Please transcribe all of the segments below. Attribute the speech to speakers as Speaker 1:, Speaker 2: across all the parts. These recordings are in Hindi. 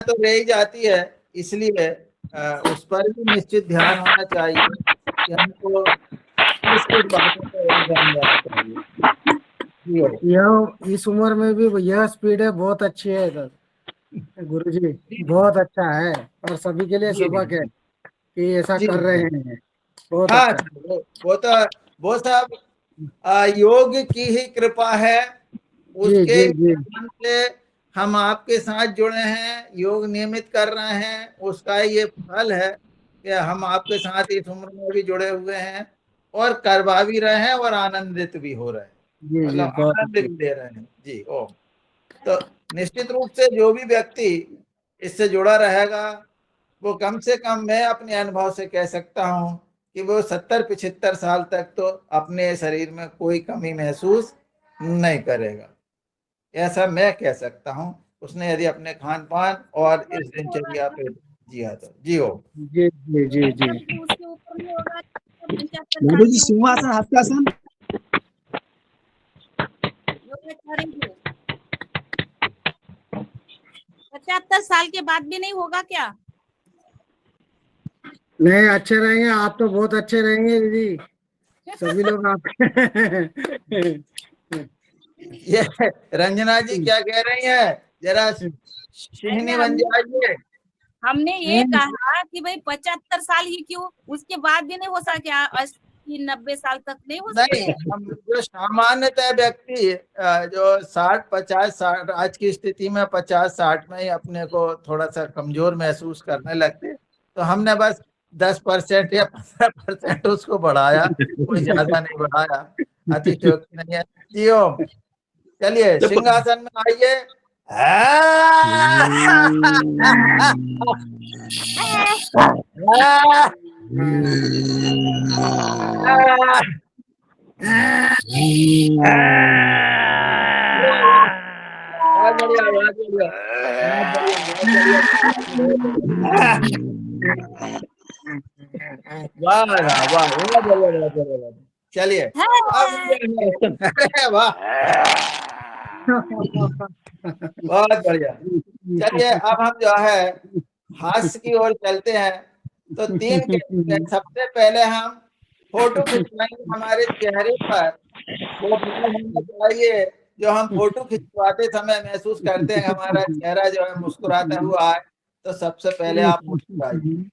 Speaker 1: तो रह ही जाती है, इसलिए उस पर भी निश्चित ध्यान होना चाहिए कि हमको किस किस बातों पर ध्यान देना चाहिए।
Speaker 2: यह इस उम्र में भी यह स्पीड है, बहुत अच्छी है इधर गुरुजी, बहुत अच्छा है और सभी के लिए
Speaker 1: जी
Speaker 2: सबक है कि ऐसा
Speaker 1: जी
Speaker 2: कर रहे हैं। बहुत
Speaker 1: हाँ,
Speaker 2: अच्छा।
Speaker 1: वो तो वो सब योग की ही कृपा है।
Speaker 2: जी
Speaker 1: उसके
Speaker 2: जी जी
Speaker 1: माध्यम से हम आपके साथ जुड़े हैं, योग नियमित कर रहे हैं, उसका ये फल है कि हम आपके साथ इस उम्र में भी जुड़े हुए हैं और करवा भी रहे हैं और आनंदित भी हो रहे हैं,
Speaker 2: जी जी,
Speaker 1: मतलब
Speaker 2: बहुत
Speaker 1: आनंद
Speaker 2: अच्छी।
Speaker 1: भी ले रहे हैं जी। ओ तो निश्चित रूप से जो भी व्यक्ति इससे जुड़ा रहेगा, वो कम से कम मैं अपने अनुभव से कह सकता हूँ कि वो 70-75 साल तक तो अपने शरीर में कोई कमी महसूस नहीं करेगा, ऐसा मैं कह सकता हूँ। उसने यदि अपने खान पान और इस दिनचर्या पे जिया तो जी हो।
Speaker 2: जी जी जी जी।
Speaker 3: उसके ऊपर में होगा 75
Speaker 4: दादा
Speaker 3: साल
Speaker 4: जी
Speaker 3: के
Speaker 4: सिंहासन हस्तासन
Speaker 3: योगा करेंगे। 75 साल के बाद भी नहीं होगा क्या?
Speaker 2: नहीं, अच्छे रहेंगे आप तो, बहुत अच्छे रहेंगे दीदी, सभी लोग आप।
Speaker 1: ये रंजना जी क्या कह रही हैं, जरा सिंहनी बन जाइए।
Speaker 3: हमने ये कहा कि भाई 75 साल ही क्यों, उसके बाद भी नहीं हो सका, 80-90 साल तक नहीं हो
Speaker 1: नहीं,
Speaker 3: सका?
Speaker 1: हम जो सामान्यतः व्यक्ति जो 60-50-60 आज की स्थिति में 50-60 में ही अपने को थोड़ा सा कमजोर महसूस करने लगते, तो हमने बस 10% या 15% उसको बढ़ाया, कोई ज्यादा नहीं बढ़ाया, अतिशयोक्ति नहीं है जी। ओम चलिए सिंहासन में आइए। बहुत बढ़िया, बहुत बढ़िया, बहुत बढ़िया, बहुत बढ़िया, बहुत बढ़िया। वाह वाह वाह, बहुत बढ़िया, बहुत बढ़िया, बहुत बढ़िया। चलिए अब अरे वाह, बहुत बढ़िया। चलिए अब हम जो है हास्य की ओर चलते हैं। तो सबसे पहले हम फोटो खिंचवाएंगे हमारे चेहरे पर। वो भाव होना चाहिए जो हम फोटो खिंचवाते समय महसूस करते हैं, हमारा चेहरा जो है मुस्कुराता हुआ है। तो सबसे पहले आप मुस्कुराइए।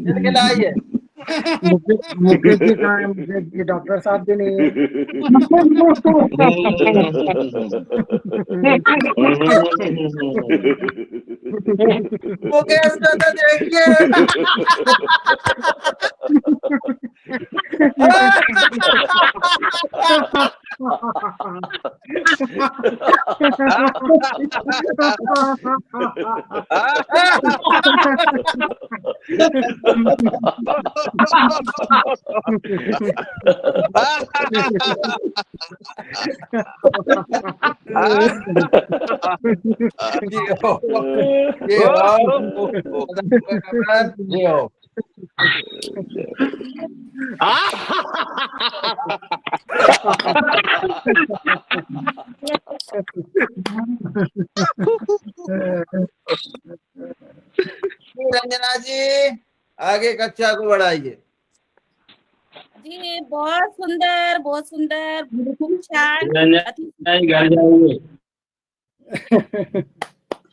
Speaker 1: खिलखिलाइए।
Speaker 2: मुकेश जी कहाँ है? मुकेश जी डॉक्टर साहब भी नहीं है।
Speaker 1: मुकेश को तो देखिए। जी हो, जी हो, जी हो। रंजना जी आगे कक्षा को बढ़ाइए।
Speaker 3: जी बहुत सुंदर, बहुत सुंदर, खूप छान,
Speaker 4: घर जाऊंगे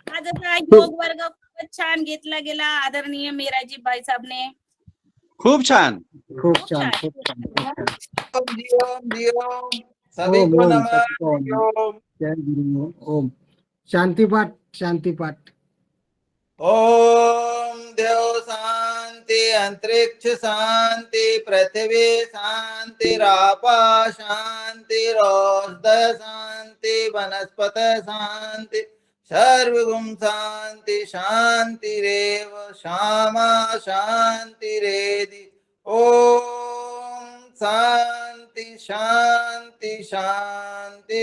Speaker 3: आजचा योग वर्ग खूपच छान घेतला गेला आदरणीय मेराजी भाई साहबने।
Speaker 4: खूब छान
Speaker 2: खूब
Speaker 3: खूप
Speaker 2: छान,
Speaker 3: छान.
Speaker 2: खूब छान, खूप छान।
Speaker 1: ओम जी ओम जी ओम, सभी
Speaker 2: ओम
Speaker 1: को
Speaker 2: ओम
Speaker 1: नमः
Speaker 2: सबको ओम।
Speaker 1: जी ओम।
Speaker 2: जय गुरु ओम। शांति पाठ, शांति पाठ।
Speaker 1: ओम देव शांति, अंतरिक्ष शांति, पृथ्वी शांति, रापा शांति, रोषद शांति, वनस्पत शांति, सर्वगुण शांति, शांतिरेव श्यामा शांतिरेधि। ओम शांति शांति शांति।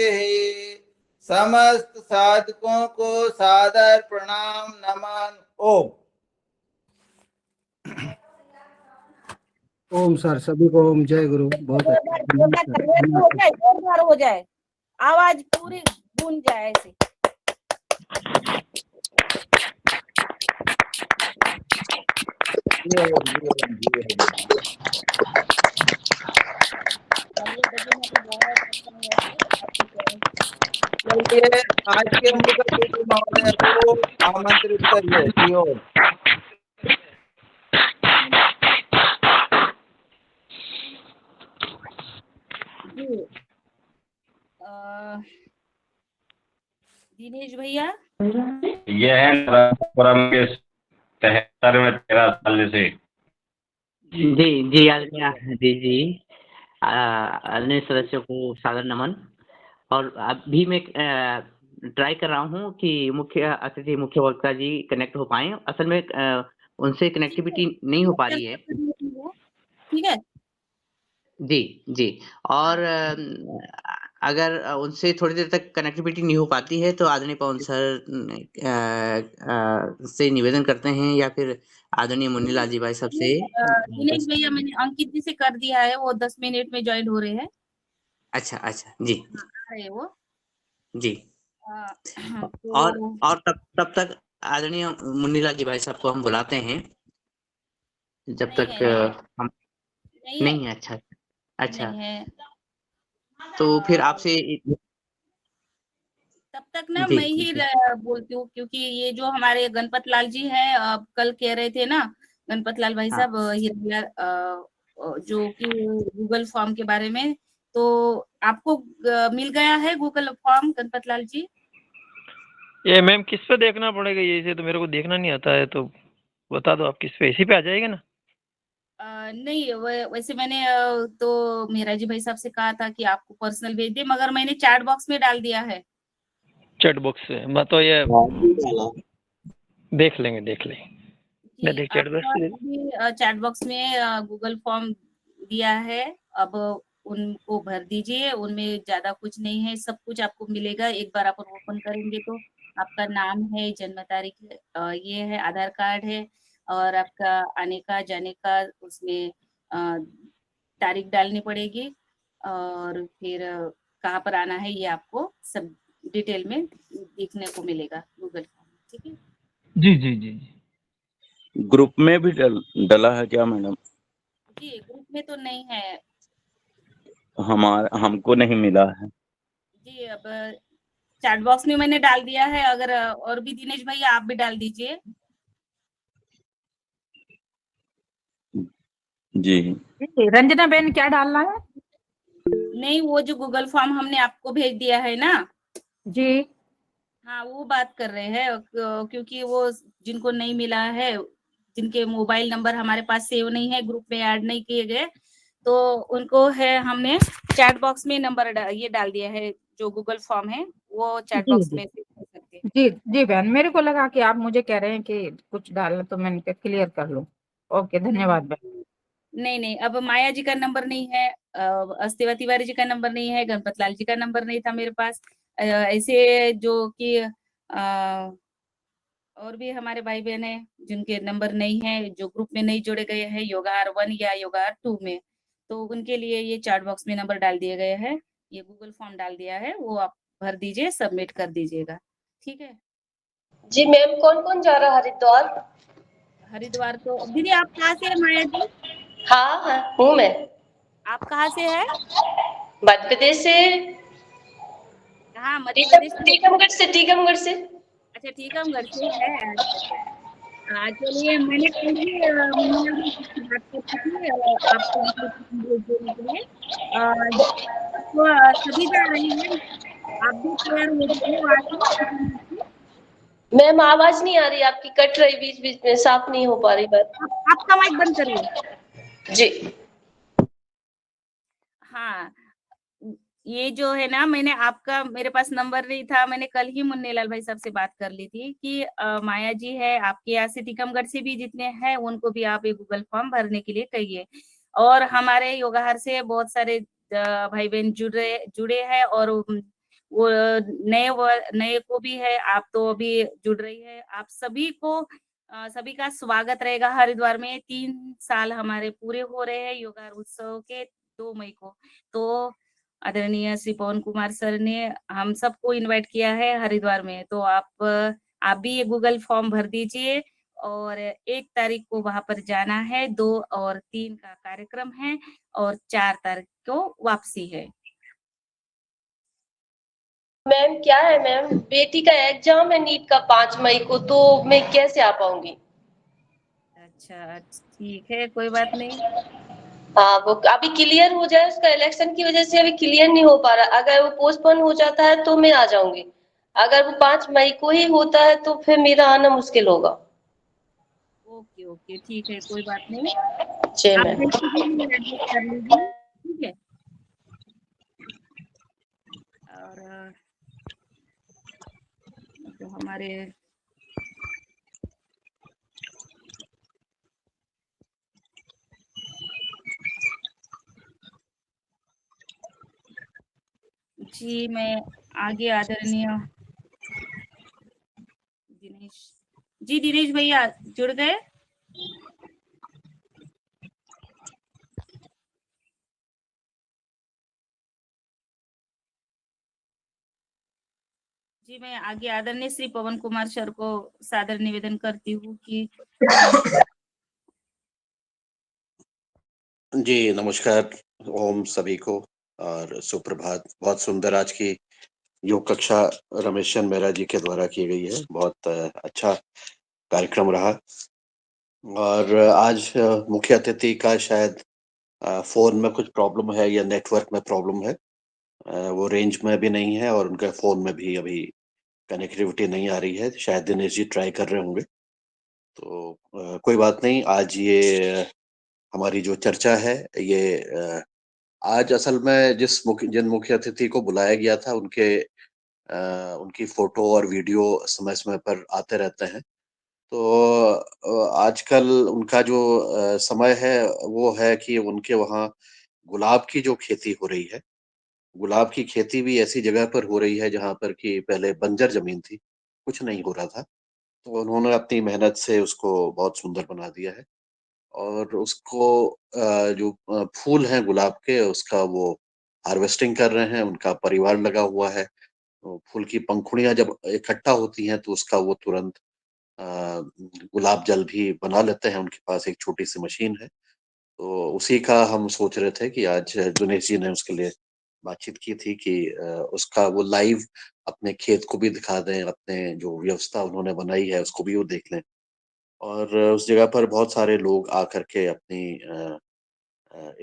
Speaker 1: समस्त साधकों को सादर प्रणाम नमन। ओम।
Speaker 2: ओम सर, सभी को ओम, जय गुरु। बहुत अच्छा, धन्यवाद सर, धन्यवाद
Speaker 3: हो
Speaker 2: सर।
Speaker 3: जाए, जोरदार हो जाए, आवाज पूरी गूंज जाए ऐसे।
Speaker 1: जी ओम, जी ओम, जी ओम।
Speaker 3: चलिए देखिए, मुझे बहुत अच्छा हुआ कि आपको क्या-
Speaker 1: चलिए आज के मुख्य अतिथि महोदय को आमंत्रित करिए। जी ओम।
Speaker 3: जी दिनेश भैया,
Speaker 4: ये है नरसिंहपुरम के 73 में 13 साल से।
Speaker 5: जी जी आदरणीय जी आदरणीय सदस्यों को सादर नमन। और अभी मैं ट्राई कर रहा हूँ कि मुख्य अतिथि मुख्य वक्ता जी कनेक्ट हो पाए। असल में उनसे कनेक्टिविटी नहीं हो पा रही है।
Speaker 3: ठीक है।
Speaker 5: जी जी। और अगर उनसे थोड़ी देर तक कनेक्टिविटी नहीं हो पाती है तो आदरणीय पवन सर से निवेदन करते हैं, या फिर आदरणीय मुन्नीलाल जी भाई साहब से।
Speaker 3: दिनेश भैया मैंने अंकित जी से कर दिया है, वो 10 मिनट में ज्वाइन हो रहे हैं।
Speaker 5: अच्छा अच्छा जी
Speaker 3: आ रहे हैं वो।
Speaker 5: जी। और
Speaker 3: तो
Speaker 5: तब तक आदरणीय मुन्नीलाल जी भाई साहब को हम बुलाते हैं, जब
Speaker 3: नहीं
Speaker 5: तक
Speaker 3: है,
Speaker 5: हम
Speaker 3: नहीं है,
Speaker 5: नहीं है। अच्छा अच्छा,
Speaker 3: नहीं है।
Speaker 5: तो फिर आपसे
Speaker 3: तब तक ना
Speaker 5: जी
Speaker 3: मैं ही
Speaker 5: जी
Speaker 3: बोलती हूँ, क्योंकि ये जो हमारे गणपत लाल जी हैं, कल कह रहे थे ना, गणपत लाल भाई
Speaker 5: हाँ
Speaker 3: साहब, हिरला जो कि गूगल फॉर्म के बारे में, तो आपको मिल गया है गूगल फॉर्म गणपत लाल जी?
Speaker 6: ये मैम किस पे देखना पड़ेगा? ये इसे तो मेरे को देखना नहीं आता है, तो बता दो आप किस पे। इसी पे आ जाएगा ना?
Speaker 3: नहीं, वैसे मैंने तो मेरा जी भाई साहब से कहा था कि आपको पर्सनल भेज दे, मगर मैंने चैट बॉक्स में डाल दिया है।
Speaker 6: चैट बॉक्स से मैं तो ये
Speaker 4: डाला।
Speaker 6: देख लेंगे, देख लेंगे। मैं
Speaker 3: जी,
Speaker 6: देख चैट बॉक्स
Speaker 3: आपका
Speaker 6: से
Speaker 3: अभी चैट बॉक्स में गूगल फॉर्म दिया है। अब उनको भर दीजिए, उनमें ज्यादा कुछ नहीं है, सब कुछ आपको मिलेगा। एक बार आप ओपन करेंगे तो आपका नाम है, जन्म तारीख है, ये है, आधार कार्ड है, और आपका आने का जाने का उसमें अ, तारीख डालनी पड़ेगी, और फिर कहाँ पर आना है ये आपको सब डिटेल में देखने को मिलेगा गूगल फॉर्म। ठीक है
Speaker 6: जी जी जी जी।
Speaker 7: ग्रुप में भी डला है क्या मैडम?
Speaker 3: जी, ग्रुप में तो नहीं है
Speaker 7: हमको नहीं मिला है।
Speaker 3: जी। अब चैट बॉक्स में मैंने डाल दिया है, अगर और भी दिनेश भैया आप भी डाल दीजिए।
Speaker 7: जी
Speaker 8: रंजना बेन क्या डालना है?
Speaker 3: नहीं, वो जो गूगल फॉर्म हमने आपको भेज दिया है ना,
Speaker 8: जी
Speaker 3: हाँ वो बात कर रहे हैं, क्योंकि वो जिनको नहीं मिला है, जिनके मोबाइल नंबर हमारे पास सेव नहीं है, ग्रुप में ऐड नहीं किए गए, तो उनको है हमने चैट बॉक्स में नंबर ये डाल दिया है। जो गूगल फॉर्म है वो चैट
Speaker 8: जी
Speaker 3: बॉक्स
Speaker 8: जी
Speaker 3: में से कर सकते हैं।
Speaker 8: जी जी बहन, मेरे को लगा कि आप मुझे कह रहे हैं कि कुछ डालना, तो मैंने कहा क्लियर कर लूं। ओके, धन्यवाद बहन।
Speaker 3: नहीं नहीं, अब माया जी का नंबर नहीं है, अस्तेवा तिवारी जी का नंबर नहीं है, गणपत लाल जी का नंबर नहीं था मेरे पास। ऐसे जो कि और भी हमारे भाई बहन हैं जिनके नंबर नहीं है, जो ग्रुप में नहीं जोड़े गए हैं योगार 1 या योगार 2 में, तो उनके लिए ये चैट बॉक्स में नंबर डाल दिए गए हैं, ये गूगल फॉर्म डाल दिया है, वो आप भर दीजिए, सबमिट कर दीजिएगा। ठीक है
Speaker 9: जी मैम, कौन कौन जा रहा है हरिद्वार?
Speaker 3: हरिद्वार तो दीदी, आप कहाँ से है माया जी?
Speaker 9: हाँ हाँ हूँ मैं,
Speaker 3: आप कहाँ से है?
Speaker 9: मध्य प्रदेश से।
Speaker 3: कहाँ मध्य प्रदेश से?
Speaker 9: टीकमगढ़ से, टीकमगढ़ से।
Speaker 3: अच्छा, टीकमगढ़ से है। चलिए, मैंने कल ही मुन्ना जी से बात की थी आपको भेज देने के लिए। तो सभी जा रहे हैं, आप भी तैयार हो जाइए वहाँ से।
Speaker 9: मैम आवाज नहीं आ रही आपकी, कट रही बीच बीच में, साफ नहीं हो पा रही बात।
Speaker 3: आपका माइक बंद करिए।
Speaker 9: जी
Speaker 3: हाँ, ये जो है ना, मैंने आपका, मेरे पास नंबर नहीं था, मैंने कल ही मुन्नेलाल भाई साहब से बात कर ली थी कि माया जी है आपके यहाँ से, टीकमगढ़ से भी जितने हैं उनको भी आप ये गूगल फॉर्म भरने के लिए कहिए। और हमारे योगाहार से बहुत सारे भाई बहन जुड़े हैं, और वो नए को भी है, आप तो अभी जुड़ रही है, आप सभी को सभी का स्वागत रहेगा हरिद्वार में। 3 साल हमारे पूरे हो रहे हैं योगा उत्सव के 2 मई को। तो आदरणीय श्री पवन कुमार सर ने हम सबको इनवाइट किया है हरिद्वार में, तो आप भी ये गूगल फॉर्म भर दीजिए और 1 तारीख को वहां पर जाना है, 2 और 3 का कार्यक्रम है और 4 तारीख को वापसी है।
Speaker 9: मैम क्या है मैम, बेटी का एग्जाम है नीट का 5 मई को, तो मैं कैसे आ पाऊंगी?
Speaker 3: अच्छा, ठीक है, कोई बात नहीं।
Speaker 9: हाँ, वो अभी क्लियर हो जाए, उसका इलेक्शन की वजह से अभी क्लियर नहीं हो पा रहा। अगर वो पोस्टपोन हो जाता है तो मैं आ जाऊंगी, अगर वो 5 मई को ही होता है तो फिर मेरा आना मुश्किल होगा।
Speaker 3: ओके, ओके, ठीक है, कोई बात नहीं।
Speaker 9: जी
Speaker 3: आप
Speaker 9: मैम।
Speaker 3: बेसिकली एडजस्ट कर लीजिए, ठीक है? और जो हमारे जी, मैं आगे आदरणीय दिनेश जी, दिनेश भैया जुड़ गए? जी, मैं आगे आदरणीय श्री पवन कुमार सर को सादर निवेदन करती हूँ कि
Speaker 10: जी, नमस्कार ओम सभी को और सुप्रभात। बहुत सुंदर आज की योग कक्षा रमेश चंद मेहरा जी के द्वारा की गई है। बहुत अच्छा कार्यक्रम रहा और आज मुख्य अतिथि का शायद फ़ोन में कुछ प्रॉब्लम है या नेटवर्क में प्रॉब्लम है। वो रेंज में भी नहीं है और उनके फ़ोन में भी अभी कनेक्टिविटी नहीं आ रही है। शायद दिनेश जी ट्राई कर रहे होंगे। तो कोई बात नहीं, आज ये हमारी जो चर्चा है ये आज असल में जिन मुख्य अतिथि को बुलाया गया था उनकी फ़ोटो और वीडियो समय-समय पर आते रहते हैं। तो आजकल उनका जो समय है वो है कि उनके वहाँ गुलाब की जो खेती हो रही है, गुलाब की खेती भी ऐसी जगह पर हो रही है जहाँ पर कि पहले बंजर ज़मीन थी, कुछ नहीं हो रहा था। तो उन्होंने अपनी मेहनत से उसको बहुत सुंदर बना दिया है और उसको जो फूल हैं गुलाब के उसका वो हार्वेस्टिंग कर रहे हैं, उनका परिवार लगा हुआ है। तो फूल की पंखुड़ियाँ जब इकट्ठा होती हैं तो उसका वो तुरंत अ, गुलाब जल भी बना लेते हैं, उनके पास एक छोटी-सी मशीन है। तो उसी का हम सोच रहे थे कि आज दिनेश जी ने उसके लिए बातचीत की थी कि उसका वो लाइव अपने खेत को भी दिखा दें, अपने जो व्यवस्था उन्होंने बनाई है उसको भी वो देख लें। और उस जगह पर बहुत सारे लोग आकर के अपनी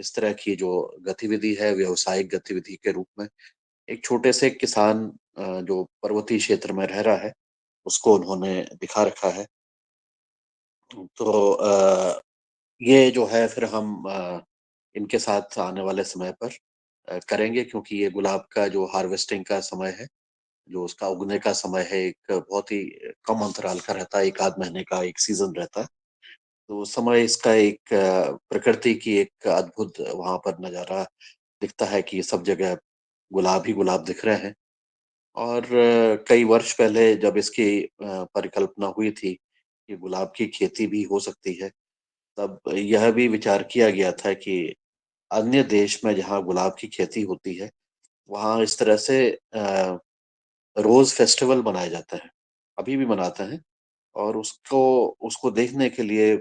Speaker 10: इस तरह की जो गतिविधि है व्यावसायिक गतिविधि के रूप में एक छोटे से किसान जो पर्वतीय क्षेत्र में रह रहा है, उसको उन्होंने दिखा रखा है। तो ये जो है फिर हम इनके साथ आने वाले समय पर करेंगे क्योंकि ये गुलाब का जो हार्वेस्टिंग का समय है, जो उसका उगने का समय है, एक बहुत ही कम अंतराल का रहता है, 1 आध महीने का एक सीज़न रहता है। तो उस समय इसका एक प्रकृति की एक अद्भुत वहाँ पर नज़ारा दिखता है कि सब जगह गुलाब ही गुलाब दिख रहे हैं। और कई वर्ष पहले जब इसकी परिकल्पना हुई थी कि गुलाब की खेती भी हो सकती है, तब यह भी विचार किया गया था कि अन्य देश में जहाँ गुलाब की खेती होती है, वहाँ इस तरह से रोज़ फेस्टिवल मनाए जाते हैं, अभी भी मनाते हैं और उसको उसको देखने के लिए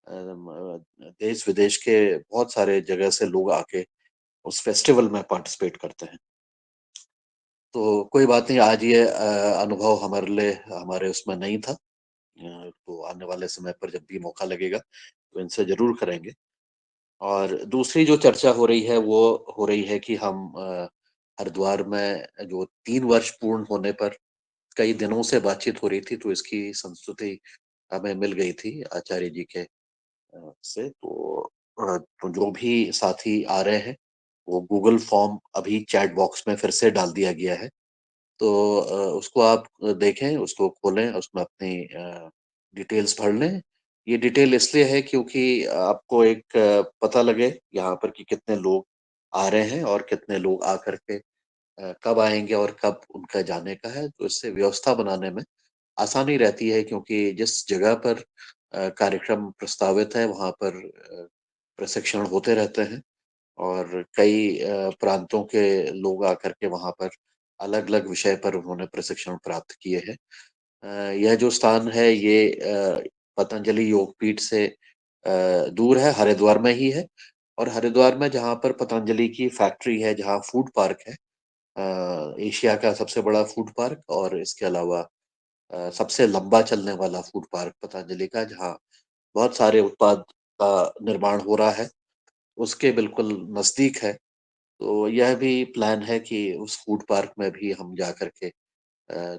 Speaker 10: देश-विदेश के बहुत सारे जगह से लोग आके उस फेस्टिवल में पार्टिसिपेट करते हैं। तो कोई बात नहीं, आज ये अनुभव हमारे लिए हमारे उसमें नहीं था। तो आने वाले समय पर जब भी मौका लगेगा, तो इनसे ज़रूर करेंगे। और दूसरी जो चर्चा हो रही है, वो हो रही है कि हम हरिद्वार में जो 3 वर्ष पूर्ण होने पर कई दिनों से बातचीत हो रही थी, तो इसकी संस्तुति हमें मिल गई थी आचार्य जी के से। तो जो भी साथी आ रहे हैं, वो गूगल फॉर्म अभी चैट बॉक्स में फिर से डाल दिया गया है। तो उसको आप देखें, उसको खोलें, उसमें अपनी डिटेल्स भर लें। ये डिटेल इसलिए है क्योंकि आपको एक पता लगे यहाँ पर कि कितने लोग आ रहे हैं और कितने लोग आकर के कब आएंगे और कब उनका जाने का है, तो इससे व्यवस्था बनाने में आसानी रहती है, क्योंकि जिस जगह पर कार्यक्रम प्रस्तावित है वहां पर प्रशिक्षण होते रहते हैं और कई प्रांतों के लोग आकर के वहां पर अलग अलग विषय पर उन्होंने प्रशिक्षण प्राप्त किए हैं। यह जो स्थान है ये पतंजलि योगपीठ से दूर है, हरिद्वार में ही है। और हरिद्वार में जहाँ पर पतंजलि की फैक्ट्री है, जहाँ फूड पार्क है, एशिया का सबसे बड़ा फूड पार्क, और इसके अलावा सबसे लंबा चलने वाला फूड पार्क पतंजलि का, जहाँ बहुत सारे उत्पाद का निर्माण हो रहा है, उसके बिल्कुल नजदीक है। तो यह भी प्लान है कि उस फूड पार्क में भी हम जा करके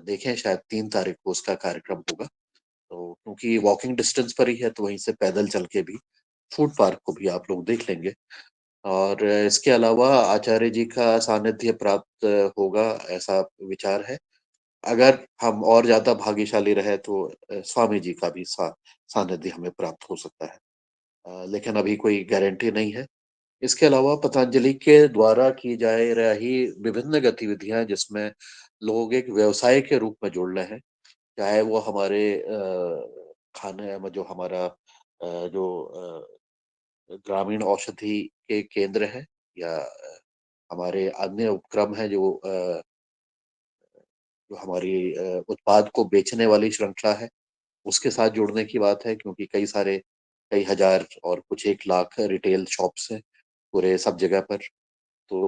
Speaker 10: देखें। शायद 3 तारीख को उसका कार्यक्रम होगा, तो क्योंकि वॉकिंग डिस्टेंस पर ही है तो वहीं से पैदल चल के भी फूड पार्क को भी आप लोग देख लेंगे। और इसके अलावा आचार्य जी का सानिध्य प्राप्त होगा, ऐसा विचार है। अगर हम और ज्यादा भाग्यशाली रहे तो स्वामी जी का भी सानिध्य हमें प्राप्त हो सकता है, लेकिन अभी कोई गारंटी नहीं है। इसके अलावा पतंजलि के द्वारा की जा रही विभिन्न गतिविधियां, जिसमें लोग एक व्यवसाय के रूप में जुड़ रहे हैं, चाहे वो हमारे खाने में जो हमारा जो ग्रामीण औषधि के केंद्र है, या हमारे अन्य उपक्रम है जो हमारी उत्पाद को बेचने वाली श्रृंखला है, उसके साथ जुड़ने की बात है, क्योंकि कई हजार और कुछ 1 लाख रिटेल शॉप्स हैं पूरे सब जगह पर। तो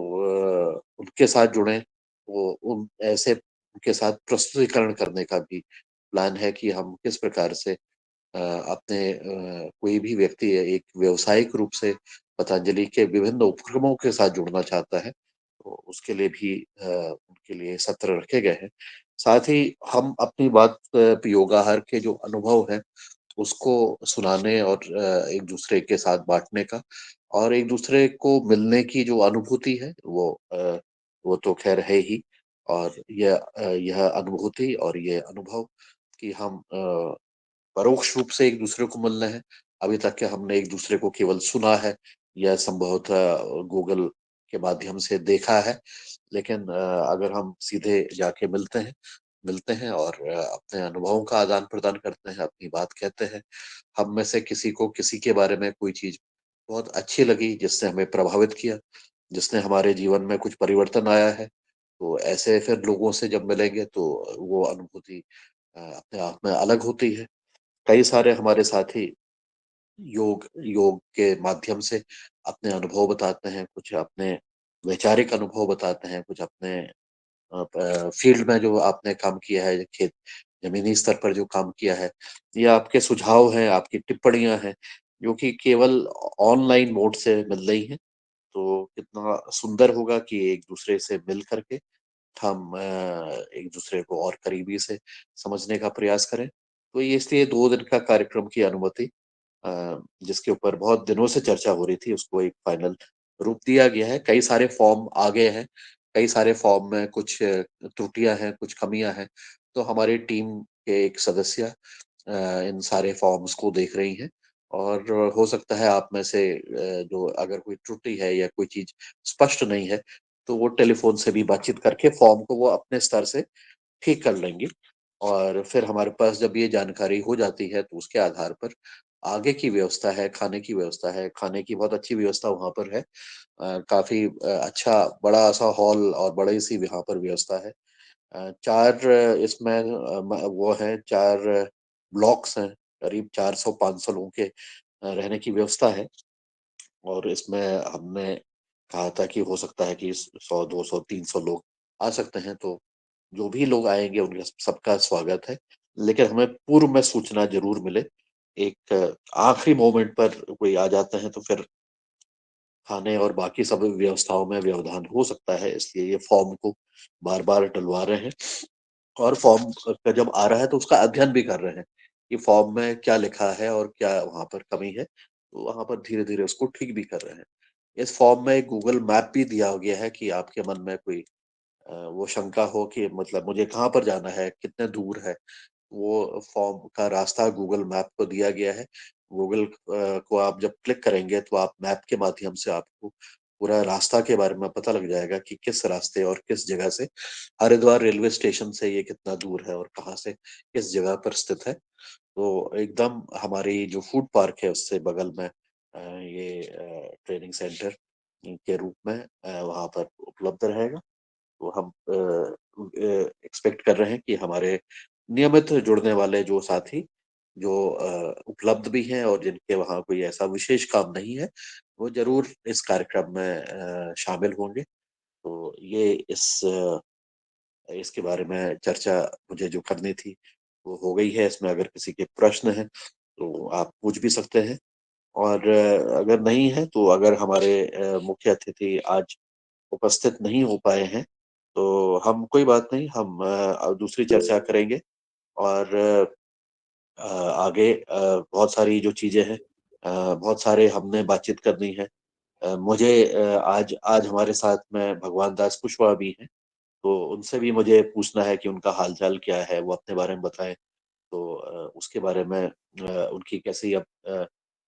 Speaker 10: उनके साथ जुड़ें, वो उन ऐसे उनके साथ प्रस्तुतिकरण करने का भी प्लान है कि हम किस प्रकार से अपने कोई भी व्यक्ति एक व्यावसायिक रूप से पतंजलि के विभिन्न उपक्रमों के साथ जुड़ना चाहता है, तो उसके लिए भी उनके लिए सत्र रखे गए हैं। साथ ही हम अपनी बात योगाहार के जो अनुभव है उसको सुनाने और एक दूसरे के साथ बांटने का, और एक दूसरे को मिलने की जो अनुभूति है वो तो खैर है ही। और यह अनुभूति और ये अनुभव कि हम परोक्ष रूप से एक दूसरे को मिलने हैं। अभी तक के हमने एक दूसरे को केवल सुना है या संभवतः गूगल के माध्यम से देखा है, लेकिन अगर हम सीधे जाके मिलते हैं और अपने अनुभवों का आदान प्रदान करते हैं, अपनी बात कहते हैं, हम में से किसी को किसी के बारे में कोई चीज बहुत अच्छी लगी, जिसने हमें प्रभावित किया, जिसने हमारे जीवन में कुछ परिवर्तन आया है, तो ऐसे फिर लोगों से जब मिलेंगे तो वो अनुभूति अपने आप में अलग होती है। कई सारे हमारे साथी योग योग के माध्यम से अपने अनुभव बताते हैं, कुछ अपने वैचारिक अनुभव बताते हैं, कुछ अपने फील्ड में जो आपने काम किया है, खेत जमीनी स्तर पर जो काम किया है, या आपके सुझाव हैं, आपकी टिप्पणियां हैं, जो कि केवल ऑनलाइन मोड से मिल रही हैं। तो कितना सुंदर होगा कि एक दूसरे से मिल करके हम एक दूसरे को और करीबी से समझने का प्रयास करें। तो ये इसलिए 2 दिन का कार्यक्रम की अनुमति, जिसके ऊपर बहुत दिनों से चर्चा हो रही थी, उसको एक फाइनल रूप दिया गया है। कई सारे फॉर्म आ गए हैं, कई सारे फॉर्म में कुछ त्रुटियां हैं, कुछ कमियां हैं। तो हमारी टीम के एक सदस्य इन सारे फॉर्म्स को देख रही हैं, और हो सकता है आप में से जो अगर कोई त्रुटि है या कोई चीज स्पष्ट नहीं है, तो वो टेलीफोन से भी बातचीत करके फॉर्म को वो अपने स्तर से ठीक कर लेंगी। और फिर हमारे पास जब ये जानकारी हो जाती है तो उसके आधार पर आगे की व्यवस्था है, खाने की व्यवस्था है, खाने की बहुत अच्छी व्यवस्था वहाँ पर है। काफी अच्छा बड़ा सा हॉल और बड़ी सी वहाँ पर व्यवस्था है। 4 इसमें वो है, 4 ब्लॉक्स हैं, करीब 400-500 लोगों के रहने की व्यवस्था है। और इसमें हमने कहा था कि हो सकता है कि 100, 200, 300 लोग आ सकते हैं, तो जो भी लोग आएंगे उनका सबका स्वागत है। लेकिन हमें पूर्व में सूचना जरूर मिले। एक आखिरी मोमेंट पर कोई आ जाते हैं तो फिर खाने और बाकी सब व्यवस्थाओं में व्यवधान हो सकता है, इसलिए ये फॉर्म को बार बार डलवा रहे हैं। और फॉर्म का जब आ रहा है तो उसका अध्ययन भी कर रहे हैं कि फॉर्म में क्या लिखा है और क्या वहां पर कमी है, तो वहां पर धीरे धीरे उसको ठीक भी कर रहे हैं। इस फॉर्म में एक गूगल मैप भी दिया गया है कि आपके मन में कोई वो शंका हो कि मतलब मुझे कहाँ पर जाना है, कितने दूर है, वो फॉर्म का रास्ता गूगल मैप को दिया गया है। गूगल को आप जब क्लिक करेंगे तो आप मैप के माध्यम से आपको पूरा रास्ता के बारे में पता लग जाएगा कि किस रास्ते और किस जगह से हरिद्वार रेलवे स्टेशन से ये कितना दूर है और कहाँ से किस जगह पर स्थित है। तो एकदम हमारी जो फूड पार्क है उससे बगल में ये ट्रेनिंग सेंटर के रूप में वहाँ पर उपलब्ध रहेगा। तो हम एक्सपेक्ट कर रहे हैं कि हमारे नियमित जुड़ने वाले जो साथी जो उपलब्ध भी हैं और जिनके वहाँ कोई ऐसा विशेष काम नहीं है, वो ज़रूर इस कार्यक्रम में शामिल होंगे। तो ये इसके बारे में चर्चा मुझे जो करनी थी, वो हो गई है। इसमें अगर किसी के प्रश्न हैं, तो आप पूछ भी सकते हैं और अगर नहीं है, तो अगर हमारे मुख्य अतिथि आज उपस्थित नहीं हो पाए हैं, तो हम कोई बात नहीं, हम दूसरी चर्चा करेंगे और आगे बहुत सारी जो चीज़ें हैं बहुत सारे हमने बातचीत करनी है। मुझे आज आज हमारे साथ में भगवान दास कुशवाहा भी हैं, तो उनसे भी मुझे पूछना है कि उनका हाल-चाल क्या है, वो अपने बारे में बताएँ। तो उसके बारे में उनकी कैसी अब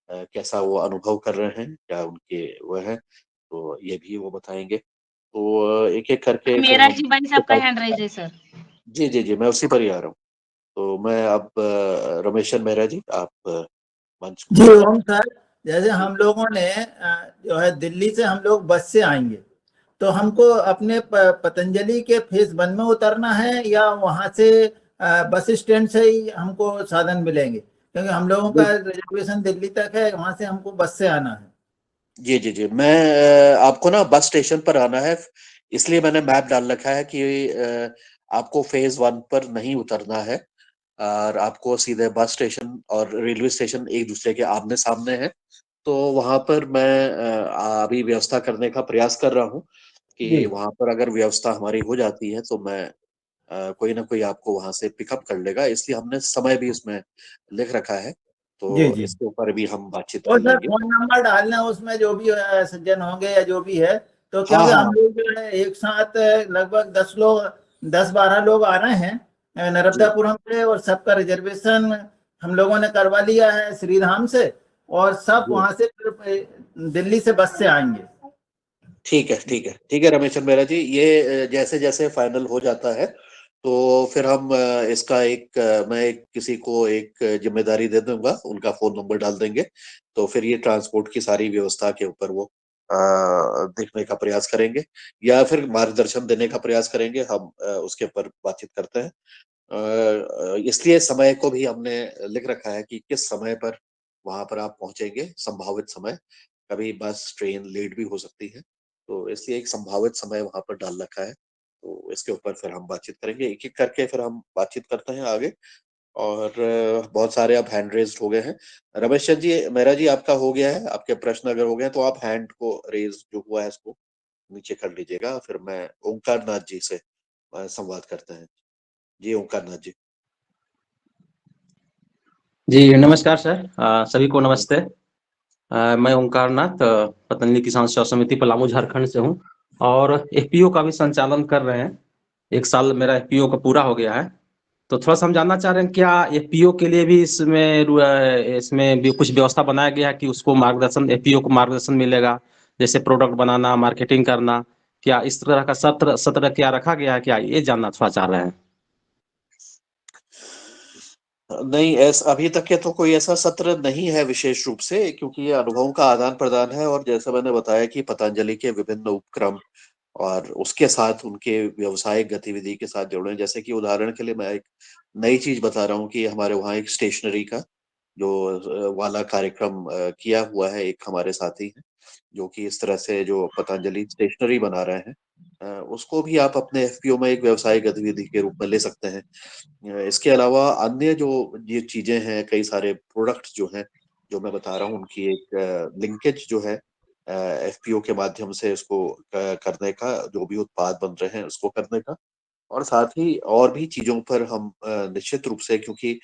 Speaker 10: कैसा वो अनुभव कर रहे हैं, क्या उनके वो है, तो ये भी वो बताएँगे। तो एक-एक करके फिर
Speaker 3: मेरा
Speaker 10: हम
Speaker 3: जी भाई साहब का हैंड राइज है सर।
Speaker 10: जी, जी, जी, मैं उसी पर ही आ रहा हूँ। तो मैं अब रमेशन मेहरा जी, आप मंच को
Speaker 1: जी ओम सर, जैसे
Speaker 10: जी।
Speaker 1: हम लोगों ने जो है दिल्ली से हम लोग बस से आएंगे, तो हमको अपने पतंजलि के फेज 1 में उतरना है या वहां से बस स्टैंड से ही हमको साधन मिलेंगे? क्योंकि हम लोगों का रिजर्वेशन दिल्ली तक है, वहां से हमको बस से आना है।
Speaker 10: जी, जी, जी। मैं आपको ना बस स्टेशन पर आना है, इसलिए मैंने मैप डाल रखा है कि आपको फ़ेज़ 1 पर नहीं उतरना है और आपको सीधे बस स्टेशन और रेलवे स्टेशन एक-दूसरे के आमने-सामने हैं। तो वहाँ पर मैं अभी व्यवस्था करने का प्रयास कर रहा हूँ
Speaker 1: जी
Speaker 10: कि वहाँ पर अगर व्यवस्था हमारी हो जाती है, तो मैं कोई ना कोई आपको वहाँ से पिकअप कर लेगा, इसलिए हमने समय भी उसमें लिख रखा है।
Speaker 1: जी
Speaker 10: तो
Speaker 1: जी।
Speaker 10: इसके ऊपर भी हम बातचीत कर
Speaker 1: और सर
Speaker 10: लेंगे।
Speaker 1: फोन नंबर डालना उसमें, जो भी सज्जन होंगे या जो भी है, तो
Speaker 10: हाँ,
Speaker 1: क्योंकि हम
Speaker 10: हाँ।
Speaker 1: लोग जो है एक साथ लगभग 10 लोग, 10-12 लोग आ रहे हैं
Speaker 10: जी।
Speaker 1: नर्मदापुरम से, और सबका रिजर्वेशन हम लोगों ने करवा लिया है श्रीधाम से, और सब
Speaker 10: जी।
Speaker 1: वहां से फिर दिल्ली से बस से आएंगे।
Speaker 10: ठीक है, ठीक है। ठीक है रमेश चंद मेहरा जी, ये जैसे-जैसे फाइनल हो जाता है, तो फिर हम इसका मैं एक किसी को एक ज़िम्मेदारी दे दूँगा, उनका फ़ोन नंबर डाल देंगे, तो फिर ये ट्रांसपोर्ट की सारी व्यवस्था के ऊपर वो देखने का प्रयास करेंगे या फिर मार्गदर्शन देने का प्रयास करेंगे, हम उसके ऊपर बातचीत करते हैं। इसलिए समय को भी हमने लिख रखा है कि किस समय पर वहाँ पर आप पहुँचेंगे, संभावित समय। कभी बस, ट्रेन लेट भी हो सकती है, तो इसलिए एक संभावित समय वहाँ पर डाल रखा है। तो इसके ऊपर फिर हम बातचीत करेंगे, एक-एक करके फिर हम बातचीत करते हैं आगे और बहुत सारे अब हैंड रेज़्ड हो गए हैं। रमेश चंद जी, मेहरा जी आपका हो गया है, आपके प्रश्न अगर हो गए हैं तो आप हैंड को रेज़ जो हुआ है इसको नीचे कर लीजिएगा, फिर मैं ओंकार नाथ जी से संवाद करते हैं। जी, ओंकार नाथ जी।
Speaker 11: जी नमस्कार सर, सभी को नमस्ते। मैं ओंकार नाथ पतंजलि किसान सेवा समिति पलामू झारखंड से हूँ और एफपीओ का भी संचालन कर रहे हैं। 1 साल मेरा एफपीओ का पूरा हो गया है, तो थोड़ा-सा हम जानना चाह रहे हैं क्या एफपीओ के लिए भी इसमें भी कुछ व्यवस्था बनाया गया है कि उसको मार्गदर्शन एफपीओ को मार्गदर्शन मिलेगा, जैसे प्रोडक्ट बनाना, मार्केटिंग करना, क्या इस तरह का सत्र सत्र क्या रखा गया है क्या? ये जानना थोड़ा चाह रहे हैं।
Speaker 10: नहीं, अभी तक के तो कोई ऐसा सत्र नहीं है विशेष रूप से, क्योंकि ये अनुभवों का आदान-प्रदान है और जैसा मैंने बताया कि पतंजलि के विभिन्न उपक्रम और उसके साथ उनके व्यावसायिक गतिविधि के साथ जुड़े हैं। जैसे कि उदाहरण के लिए मैं एक नई चीज़ बता रहा हूँ कि हमारे वहाँ एक स्टेशनरी का जो वाला कार्यक्रम किया हुआ है, एक हमारे साथी हैं, जो कि इस तरह से जो पतंजलि स्टेशनरी बना रहे हैं। उसको भी आप अपने एफपीओ में एक व्यवसायिक गतिविधि के रूप में ले सकते हैं। इसके अलावा अन्य जो ये चीज़ें हैं, कई सारे प्रोडक्ट्स जो हैं, जो मैं बता रहा हूँ, उनकी एक लिंकेज जो है एफपीओ के माध्यम से उसको करने का, जो भी उत्पाद बन रहे हैं, उसको करने का और साथ ही और भी चीज़ों पर हम निश्चित रूप से, क्योंकि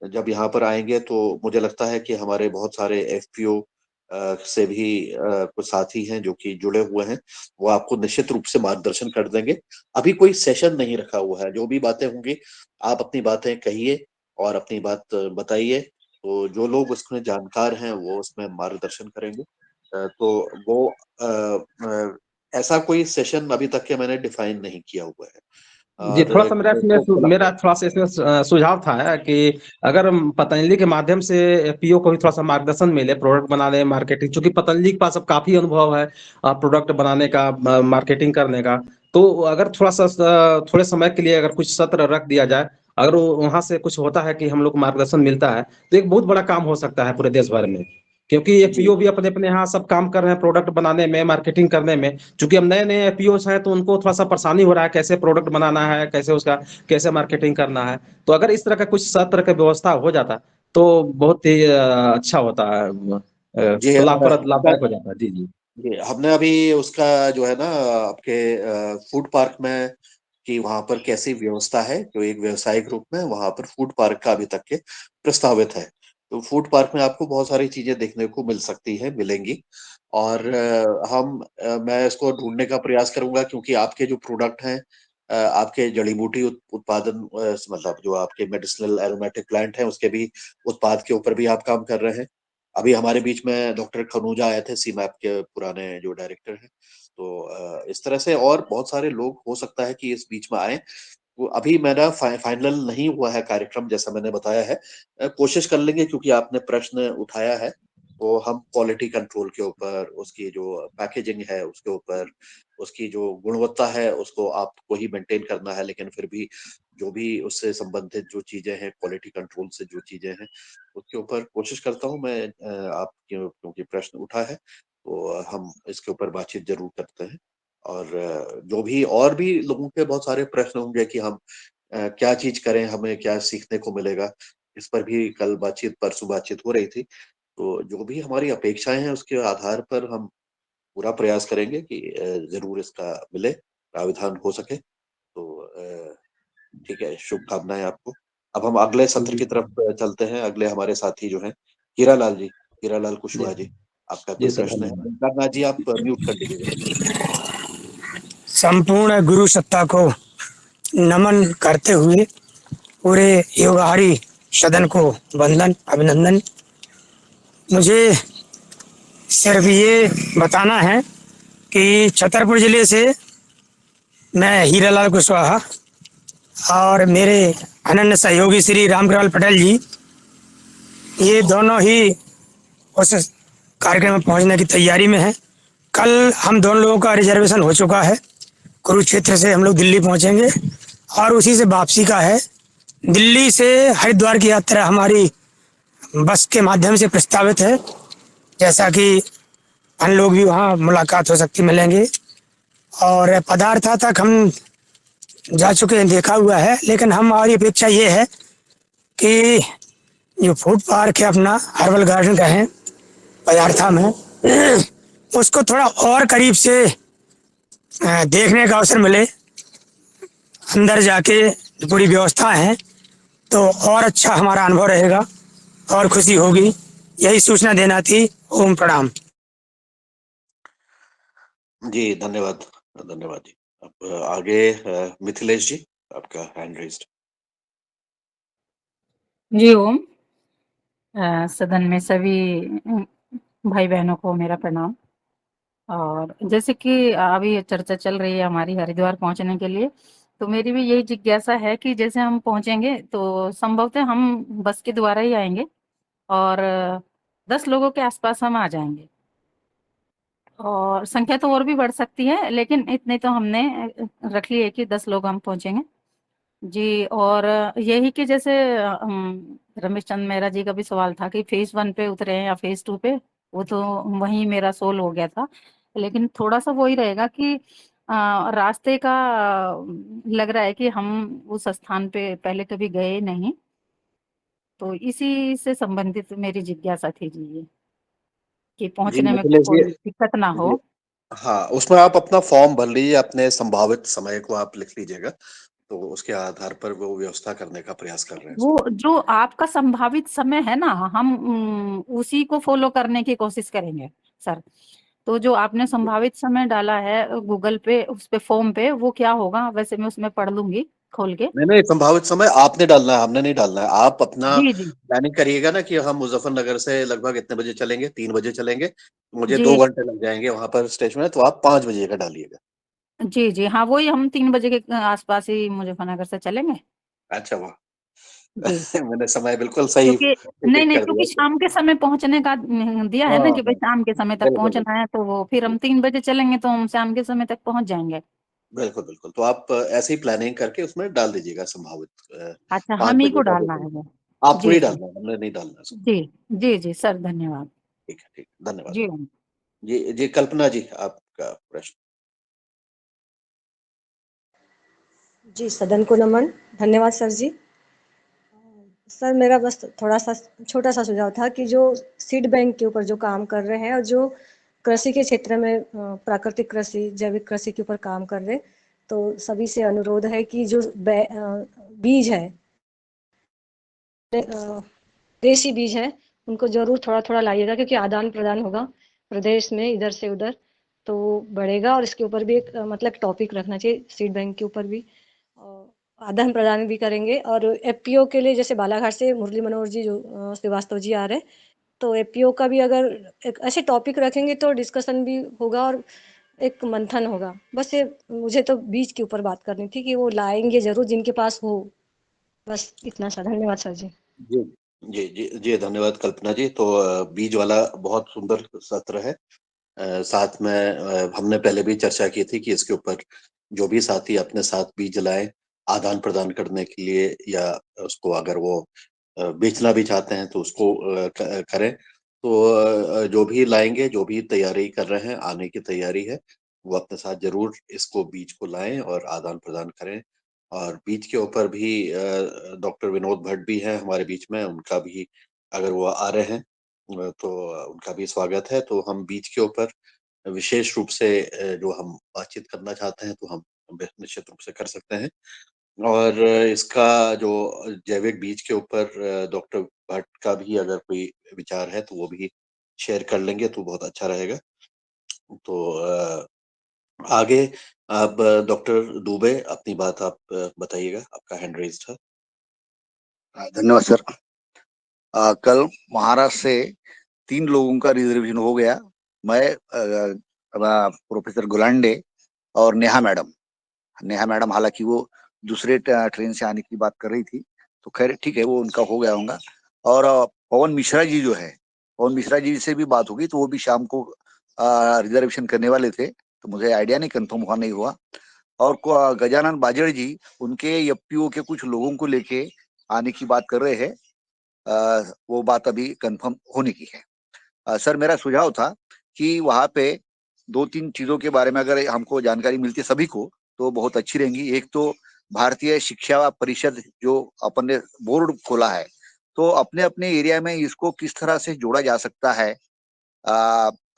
Speaker 10: जब यहाँ पर आएँगे तो मुझे लगता है कि हमारे बहुत सारे एफपीओ से भी कुछ साथी हैं जो कि जुड़े हुए हैं, वो आपको निश्चित रूप से मार्गदर्शन कर देंगे। अभी कोई सेशन नहीं रखा हुआ है, जो भी बातें होंगी, आप अपनी बातें कहिए और अपनी बात बताइए, तो जो लोग उसमें जानकार हैं, वो उसमें मार्गदर्शन करेंगे। तो वो ऐसा कोई सेशन अभी तक के मैंने डिफाइन नहीं किया हुआ है।
Speaker 11: जी,
Speaker 10: और
Speaker 11: थोड़ा सा मेरा
Speaker 10: इसको खुला
Speaker 11: मेरा थोड़ा सा इसमें सुझाव था कि अगर पतंजलि के माध्यम से पीओ को भी थोड़ा सा मार्गदर्शन मिले प्रोडक्ट बनाने, मार्केटिंग, चूंकि पतंजलि के पास अब काफी अनुभव है प्रोडक्ट बनाने का, मार्केटिंग करने का, तो अगर थोड़ा सा थोड़े समय के लिए अगर कुछ सत्र रख दिया जाए, अगर वहां से कुछ होता है कि हम लोग को मार्गदर्शन मिलता है, तो एक बहुत बड़ा काम हो सकता है पूरे देश भर में। क्योंकि ये
Speaker 10: जी
Speaker 11: पीओ भी अपने अपने यहाँ सब काम कर रहे हैं प्रोडक्ट बनाने में, मार्केटिंग करने में। चूंकि अब नए नए पीओस हैं तो उनको थोड़ा सा परेशानी हो रहा है कैसे प्रोडक्ट बनाना है, कैसे उसका कैसे मार्केटिंग करना है। तो अगर इस तरह का कुछ सत्र का व्यवस्था हो जाता तो बहुत ही अच्छा होता है,
Speaker 10: जी
Speaker 11: तो लाभदायक हो जाता है। जी जी
Speaker 10: जी, हमने अभी उसका जो है ना आपके फूड पार्क में कि वहां पर कैसी व्यवस्था है, जो एक व्यवसायिक रूप में वहां पर फूड पार्क का अभी तक के प्रस्तावित है। तो फूड पार्क में आपको बहुत सारी चीजें देखने को मिल सकती है, मिलेंगी। और मैं इसको ढूंढने का प्रयास करूंगा, क्योंकि आपके जो प्रोडक्ट हैं, आपके जड़ी बूटी उत्पादन, मतलब जो आपके मेडिसिनल एरोमेटिक प्लांट हैं, उसके भी उत्पाद के ऊपर भी आप काम कर रहे हैं। अभी हमारे बीच में डॉक्टर खनूजा आए थे, सीमैप के पुराने जो डायरेक्टर हैं। तो इस तरह से और बहुत सारे लोग हो सकता है कि इस बीच में आए। वो अभी मेरा फाइनल नहीं हुआ है कार्यक्रम, जैसा मैंने बताया है। कोशिश कर लेंगे, क्योंकि आपने प्रश्न उठाया है। तो हम क्वालिटी कंट्रोल के ऊपर, उसकी जो पैकेजिंग है उसके ऊपर, उसकी जो गुणवत्ता है उसको आपको ही मेंटेन करना है, लेकिन फिर भी जो भी उससे संबंधित जो चीजें हैं, क्वालिटी कंट्रोल से जो चीजें हैं, उसके ऊपर कोशिश करता हूँ मैं। आप क्योंकि प्रश्न उठा है, तो हम इसके ऊपर बातचीत जरूर करते हैं। और जो भी और भी लोगों के बहुत सारे प्रश्न होंगे कि हम क्या चीज करें, हमें क्या सीखने को मिलेगा, इस पर भी कल परसों बातचीत हो रही थी। तो जो भी हमारी अपेक्षाएं हैं उसके आधार पर हम पूरा प्रयास करेंगे कि जरूर इसका मिले, प्राविधान हो सके। तो ठीक है, शुभकामनाएं आपको। अब हम अगले सत्र की तरफ चलते हैं। अगले हमारे साथी जो हैं, हीरालाल जी, हीरालाल
Speaker 11: जी
Speaker 10: कुशवाहा जी, आपका कोई
Speaker 11: जी सर,
Speaker 10: प्रश्न है?
Speaker 11: धन्यवाद।
Speaker 10: ओंकारनाथ जी, आप म्यूट कर लीजिएगा।
Speaker 12: संपूर्ण गुरु सत्ता को नमन करते हुए पूरे योगाहारी सदन को वंदन, अभिनंदन। मुझे सिर्फ ये बताना है कि छतरपुर जिले से मैं हीरालाल कुशवाहा और मेरे अनन्य सहयोगी श्री रामकृपाल पटेल जी, ये दोनों ही उस कार्यक्रम में पहुंचने की तैयारी में हैं। कल हम दोनों लोगों का रिजर्वेशन हो चुका है। कुरुक्षेत्र से हम लोग दिल्ली पहुंचेंगे और उसी से वापसी का है। दिल्ली से हरिद्वार की यात्रा हमारी बस के माध्यम से प्रस्तावित है, जैसा कि हम लोग भी वहाँ मुलाकात हो सकती, मिलेंगे। और पदार्था तक हम जा चुके हैं, देखा हुआ है, लेकिन हमारी अपेक्षा ये है कि जो फूड पार्क है अपना हर्बल गार्डन का है पदार्था में, उसको थोड़ा और करीब से देखने का अवसर मिले। अंदर जाके पूरी व्यवस्था है तो और अच्छा हमारा अनुभव रहेगा और खुशी होगी। यही सूचना देना थी। ओम प्रणाम।
Speaker 10: जी, धन्यवाद, धन्यवाद जी। अब आगे मिथिलेश जी, आपका हैंड रेज्ड।
Speaker 8: जी ओम। सदन में सभी भाई बहनों को मेरा प्रणाम। और जैसे कि अभी चर्चा चल रही है हमारी हरिद्वार पहुंचने के लिए, तो मेरी भी यही जिज्ञासा है कि जैसे हम पहुंचेंगे तो संभवतः हम बस के द्वारा ही आएंगे और 10 लोगों के आसपास हम आ जाएंगे। और संख्या तो और भी बढ़ सकती है, लेकिन इतने तो हमने रख ली है कि 10 लोग हम पहुंचेंगे जी। और यही कि जैसे रमेश चंद मेहरा जी का भी सवाल था कि फेज 1 पे उतरे हैं या फेज 2 पे, वो तो वहीं मेरा सोल हो गया था। लेकिन थोड़ा सा वही रहेगा कि रास्ते का लग रहा है कि हम उस स्थान पे पहले कभी गए नहीं, तो इसी से संबंधित मेरी जिज्ञासा थी जी, ये कि
Speaker 10: जी
Speaker 8: पहुंचने में
Speaker 10: मिथिलेश जी,
Speaker 8: कोई दिक्कत ना हो।
Speaker 10: जी, हाँ, उसमें आप अपना फॉर्म भर लीजिए, अपने संभावित समय को आप लिख लीजिएगा। तो उसके आधार पर वो व्यवस्था करने का प्रयास कर रहे हैं
Speaker 8: वो
Speaker 10: सर।
Speaker 8: जो आपका संभावित समय है ना, हम उसी को फॉलो करने की कोशिश करेंगे सर। तो जो आपने संभावित समय डाला है गूगल पे, उस पे फॉर्म पे, वो क्या होगा? वैसे मैं उसमें पढ़ लूंगी खोल के?
Speaker 10: नहीं, नहीं, संभावित समय आपने डालना है, हमने नहीं डालना है। आप अपना
Speaker 8: जी, जी।
Speaker 10: प्लानिंग करिएगा ना कि हम मुज़फ़्फ़रनगर से लगभग इतने बजे चलेंगे, 3 बजे चलेंगे, मुझे 2
Speaker 8: जी,
Speaker 10: घंटे लग जाएँगे वहाँ पर स्टेशन में, तो आप 5 बजे का डालिएगा।
Speaker 8: जी, जी। हाँ, वही हम 3 बजे के आस-पास ही मुज़फ़्फ़रनगर से चलेंगे।
Speaker 10: अच्छा, वाह!
Speaker 8: जी।
Speaker 10: मैंने समय बिल्कुल सही
Speaker 8: क्योंकि नहीं,
Speaker 10: प्रिडिक्ट
Speaker 8: नहीं,
Speaker 10: कर
Speaker 8: क्योंकि
Speaker 10: दिया था।
Speaker 8: शाम के समय पहुँचने का दिया है
Speaker 10: हाँ,
Speaker 8: ना कि भाई
Speaker 10: हाँ।
Speaker 8: शाम के समय तक
Speaker 10: बिल्कुल, बिल्कुल।
Speaker 8: पहुँचना है, तो वो फिर हम 3 बजे चलेंगे तो हम शाम के समय तक पहुँच जाएँगे।
Speaker 10: बिल्कुल, बिल्कुल। तो आप ऐसे ही प्लानिंग करके उसमें डाल दीजिएगा संभावित
Speaker 8: अच्छा,
Speaker 10: 5
Speaker 8: हम ही
Speaker 10: बजे
Speaker 8: को
Speaker 10: का जो
Speaker 8: डालना है
Speaker 10: समय
Speaker 8: वो।
Speaker 10: आपको
Speaker 8: जी,
Speaker 10: ही
Speaker 8: जी।
Speaker 10: डालना है, हमने नहीं डालना है उसको।
Speaker 8: जी, जी, जी, सर धन्यवाद।
Speaker 10: ठीक है, ठीक। धन्यवाद।
Speaker 8: जी।
Speaker 10: जी, कल्पना जी, आपका प्रश्न।
Speaker 13: जी, सदन को नमन। धन्यवाद सर जी। सर मेरा बस थोड़ा-सा छोटा-सा सुझाव था कि जो सीड बैंक के ऊपर जो काम कर रहे हैं और जो कृषि के क्षेत्र में प्राकृतिक कृषि, जैविक कृषि के ऊपर काम कर रहे हैं, तो सभी से अनुरोध है कि जो बीज है देशी बीज है, उनको ज़रूर थोड़ा-थोड़ा लाइएगा क्योंकि आदान-प्रदान होगा प्रदेश में इधर से उधर, तो बढ़ेगा और इसके ऊपर भी एक मतलब टॉपिक रखना चाहिए सीड बैंक के ऊपर भी। आदान-प्रदान भी करेंगे और एफपीओ के लिए जैसे बालाघाट से मुरली मनोहर जी जो श्रीवास्तव जी आ रहे हैं, तो एफपीओ का भी अगर एक ऐसे टॉपिक रखेंगे तो डिस्कशन भी होगा और एक मंथन होगा। बस ये मुझे तो बीज के ऊपर बात करनी थी कि वो लाएँगे ज़रूर जिनके पास हो। बस इतना सा। धन्यवाद सर जी।
Speaker 10: जी। जी, धन्यवाद कल्पना जी। तो बीज वाला बहुत सुंदर सत्र है। साथ में हमने पहले भी चर्चा की थी कि इसके ऊपर जो भी साथी अपने साथ बीज लाएँ, आदान-प्रदान करने के लिए या उसको अगर वो बेचना भी चाहते हैं तो उसको करें। तो जो भी लाएँगे, जो भी तैयारी कर रहे हैं, आने की तैयारी है, वो अपने साथ ज़रूर इसको बीज को लाएँ और आदान-प्रदान करें। और बीज के ऊपर भी डॉक्टर विनोद भट्ट भी हैं हमारे बीच में, उनका भी अगर वो आ रहे हैं तो उनका भी स्वागत है। तो हम बीज के ऊपर विशेष रूप से जो हम बातचीत करना चाहते हैं, तो हम निश्चित रूप से कर सकते हैं। और इसका जो जैविक बीज के ऊपर डॉक्टर भट्ट का भी अगर कोई विचार है, तो वो भी शेयर कर लेंगे, तो बहुत अच्छा रहेगा। तो आगे अब डॉक्टर दुबे अपनी बात आप बताइएगा, आपका हैंड रेज़्ड है।
Speaker 14: धन्यवाद सर। कल महाराष्ट्र से 3 लोगों का रिजर्वेशन हो गया। मैं प्रोफेसर गुलांडे और नेहा मैडम। नेहा मैडम हालांकि वो दूसरे ट्रेन से आने की बात कर रही थी, तो खैर ठीक है, वो उनका हो गया होगा। और पवन मिश्रा जी जो है, पवन मिश्रा जी से भी बात होगी, तो वो भी शाम को रिजर्वेशन करने वाले थे, तो मुझे आइडिया नहीं, कंफर्म हुआ नहीं हुआ। और गजानन बाजड़ जी, उनके एफपीओ के कुछ लोगों को लेके आने की बात कर रहे हैं। वो बात अभी कंफर्म होने की है। सर मेरा सुझाव था कि वहाँ पे 2-3 चीजों के बारे में अगर हमको जानकारी मिलती है सभी को, तो बहुत अच्छी रहेंगी। एक तो भारतीय शिक्षा परिषद जो अपन ने बोर्ड खोला है, तो अपने अपने एरिया में इसको किस तरह से जोड़ा जा सकता है।